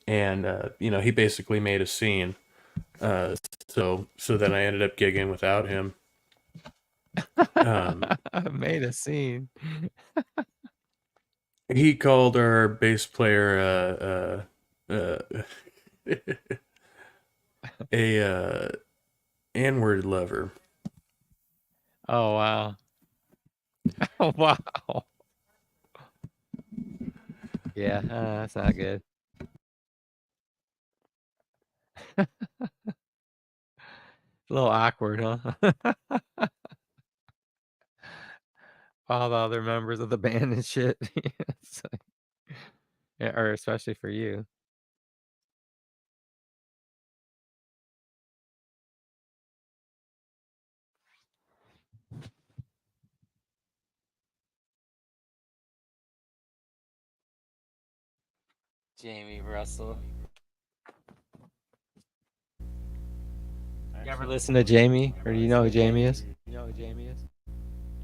and he basically made a scene. Uh, so then I ended up gigging without him. Um, I made a scene. He called our bass player a N-word lover. Oh wow. Oh wow. Yeah, that's not good. A little awkward, huh? All the other members of the band and shit. It's like- yeah, or especially for you. Jamie Russell. You ever listen to Jamie? Or do you know who Jamie is?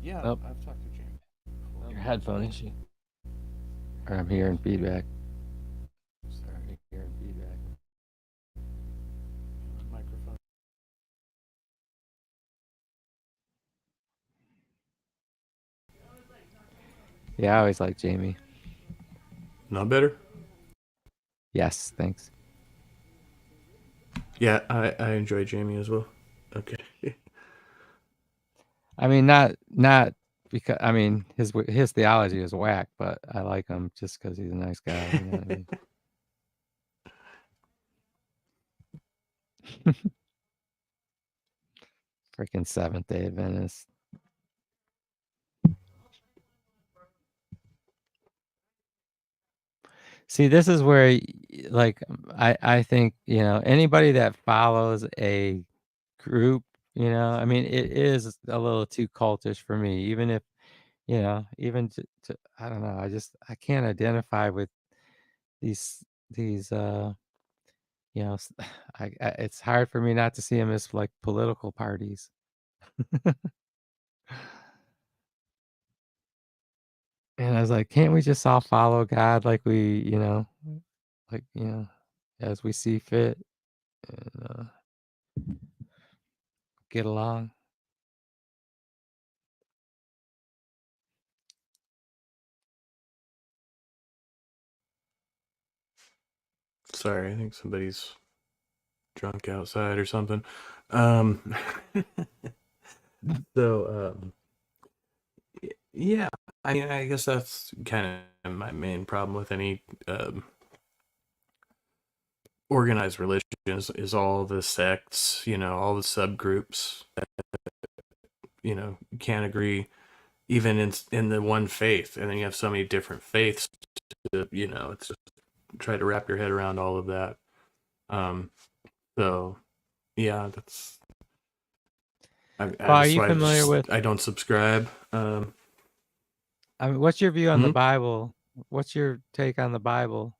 Yeah, Oh. I've talked to Jamie. Your headphone issue. Or I'm hearing feedback. Sorry, Hearing feedback. microphone. Yeah, I always like Jamie. Not better. Yes, thanks. Yeah, I enjoy Jamie as well. Okay. I mean, not because I mean his theology is whack, but I like him just because he's a nice guy. You know what I mean? Freaking Seventh Day Adventist. See, this is where, like, I think anybody that follows a group, I mean, it is a little too cultish for me. Even if even to I don't know, I can't identify with these it's hard for me not to see them as like political parties. And I was like, can't we just all follow God like we, like, as we see fit and get along? Sorry, I think somebody's drunk outside or something. Um, so yeah, I mean, I guess that's kind of my main problem with any organized religion is all the sects, all the subgroups that can't agree even in the one faith, and then you have so many different faiths it's just try to wrap your head around all of that. Um, so yeah, that's Well, are that's you why familiar with? I don't subscribe. I mean, what's your view on the Mhm. Bible? What's your take on the Bible?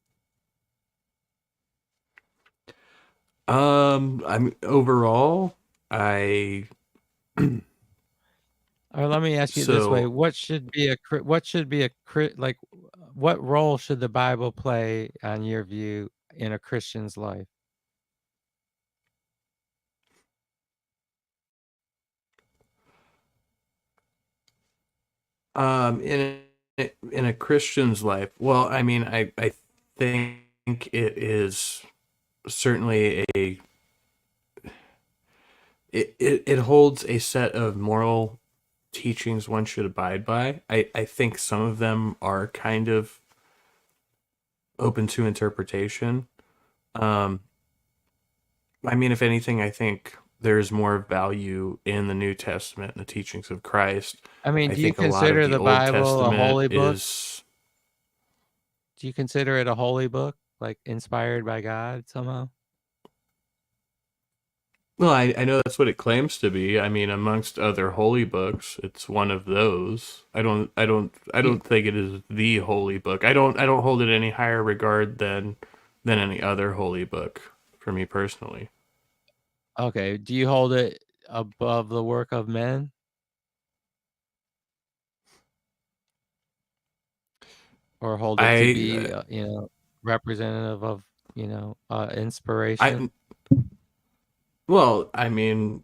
I'm overall, I Or let me ask you this way: so what should be like? What role should the Bible play, on your view, in a Christian's life? in a Christian's life. Well, I mean, I think it is certainly it holds a set of moral teachings one should abide by. I think some of them are kind of open to interpretation. Um, I mean, if anything, I think there's more value in the New Testament and the teachings of Christ. I mean, I do you think a lot of consider the the Old Bible a Testament holy book? is. Do you consider it a holy book, like inspired by God somehow? Well, I know that's what it claims to be. I mean, amongst other holy books, it's one of those. I Do you, don't think it is the holy book. I don't hold it any higher regard than any other holy book for me personally. okay. Do you hold it above the work of men, or hold it to be, I representative of, inspiration? I well, I mean,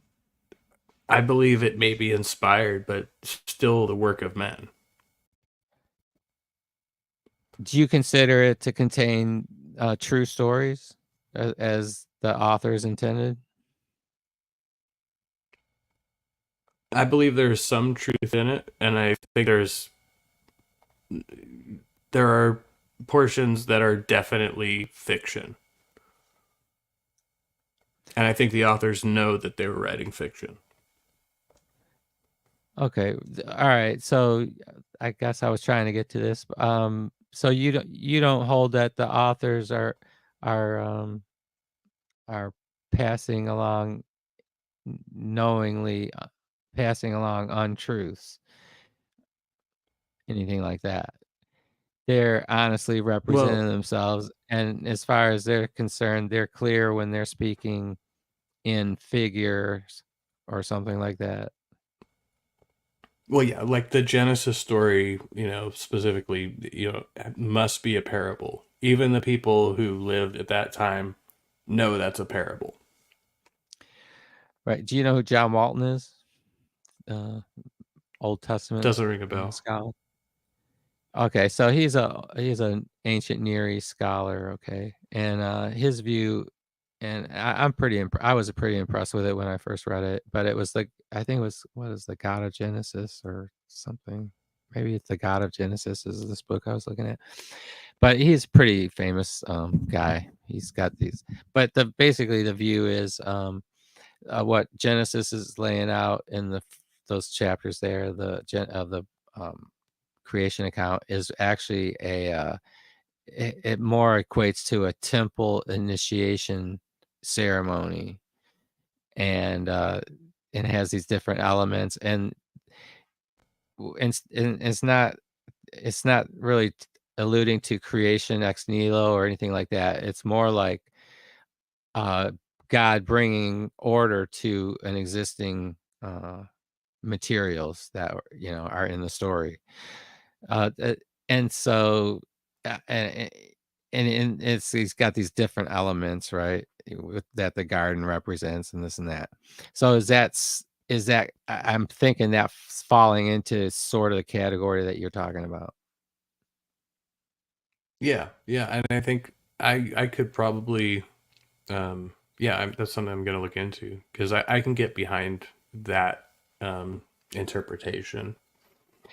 I believe it may be inspired, but still the work of men. Do you consider it to contain true stories as the authors intended? I believe there's some truth in it, and I think there are portions that are definitely fiction. And I think the authors know that they were writing fiction. Okay. All right. So I guess I was trying to get to this. So you don't hold that the authors are um are passing along knowingly passing along untruths, anything like that. They're honestly Well, representing themselves, and as far as they're concerned, they're clear when they're speaking in figures or something like that. well, yeah, like the Genesis story, specifically, must be a parable. Even the people who lived at that time know that's a parable. Right. Do you know who John Walton is? Old Testament Doesn't ring a bell. scholar. Okay, so he's an ancient Near East scholar. Okay, and his view, and I was pretty impressed with it when I first read it. But it was like, I think it was, what is the God of Genesis or something? Maybe it's the God of Genesis is this book I was looking at. But he's a pretty famous guy. He's got these, but basically the view is what Genesis is laying out in those chapters there, the um, creation account is actually it more equates to a temple initiation ceremony, and it has these different elements, and it's not really alluding to creation ex nihilo or anything like that. It's more like uh God bringing order to an existing materials that are in the story. Uh, uh, and so, and he's got these different elements, right? That the garden represents, and this and that. So I'm thinking that falling into sort of the category that you're talking about. Yeah, yeah, and I think I could probably, yeah, that's something I'm gonna look into because I can get behind that interpretation.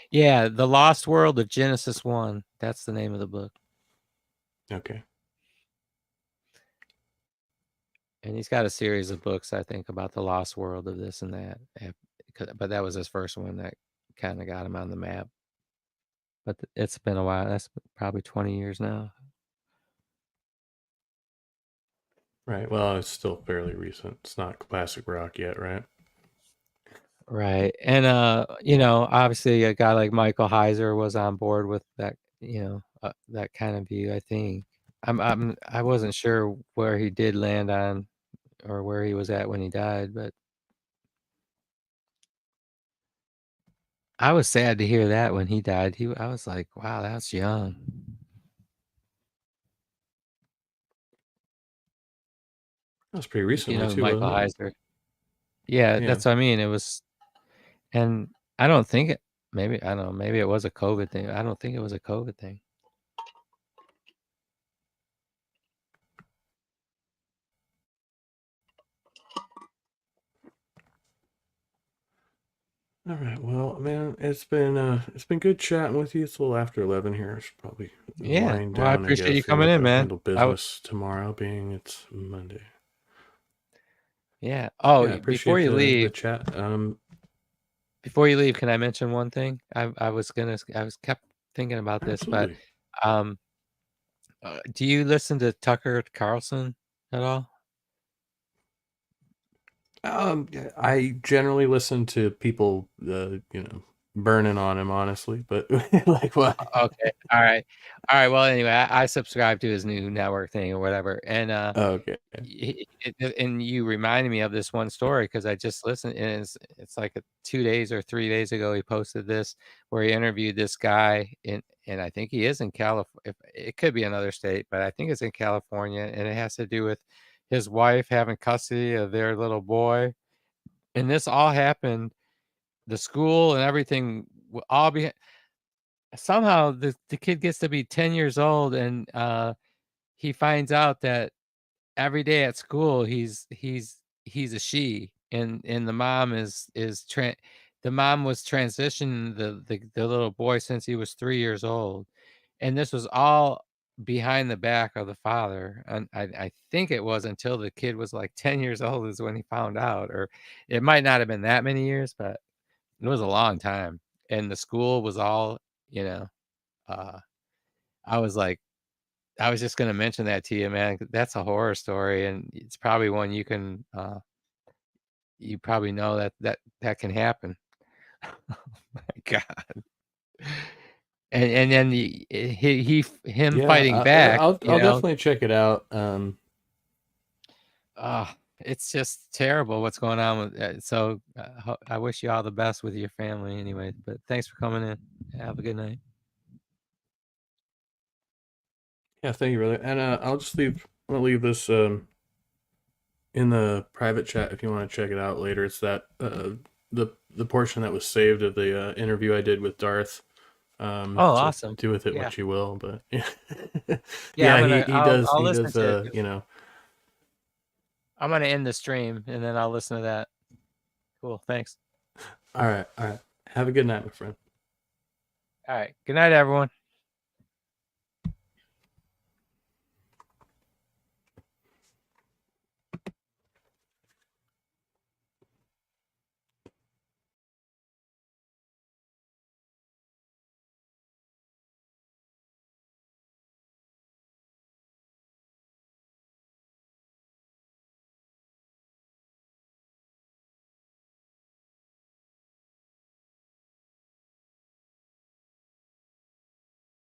Yeah, The Lost World of Genesis 1. That's the name of the book. Okay. And he's got a series of books, I think, about the lost world of this and that. But that was his first one that kind of got him on the map. But it's been a while. That's probably 20 years now. Right. Well, it's still fairly recent. It's not classic rock yet, right? Right. And obviously a guy like Michael Heiser was on board with that, that kind of view, I think. I wasn't sure where he did land on or where he was at when he died, but I was sad to hear that when he died. I was like, wow, that's young. That was pretty Do you recently know too, Michael wasn't it? Heiser? Yeah, Yeah. that's what I mean. It was, and I don't think it, maybe, I don't know, maybe it was a COVID thing. I don't think it was a COVID thing. All right. Well, man, it's been good chatting with you. It's a little after 11 here. I should probably Yeah. wind Well, I down, I appreciate you guess. I coming got in, to man. handle business tomorrow, being it's Monday. Yeah. Oh, Yeah, I before appreciate you the leave, chat. can I mention one thing? I was kept thinking about this, but Absolutely. um, do you listen to Tucker Carlson at all? I generally listen to people, burning on him, honestly. But like what? Okay. All right. All right. Well, anyway, I subscribe to his new network thing or whatever, and Okay. and you reminded me of this one story because I just listened, and it's like 2 days or 3 days ago he posted this where he interviewed this guy and I think he is in California. It could be another state, but I think it's in California, and it has to do with his wife having custody of their little boy, and this all happened. The school and everything will all be somehow the kid gets to be 10 years old and he finds out that every day at school he's a she and the mom was transitioning the little boy since he was 3 years old, and this was all behind the back of the father, and I think it was until the kid was like 10 years old is when he found out, or it might not have been that many years, but it was a long time, and the school was all, you know, uh I was like, I was just gonna mention that to you, man. 'Cause that's a horror story, and it's probably one you probably know that can happen. Oh my god. And then him Yeah, fighting back, I'll definitely check it out. it's just terrible what's going on with so I wish you all the best with your family anyway, but thanks for coming in. Have a good night. Yeah, thank you, brother. And I'm gonna leave this in the private chat if you want to check it out later. It's that the portion that was saved of the interview I did with Darth. Oh, So awesome. do with it Yeah. what you will, but yeah, Yeah, he I'll listen does to it. I'm gonna end the stream and then I'll listen to that. Cool. Thanks. All right. Have a good night, my friend. All right. Good night, everyone.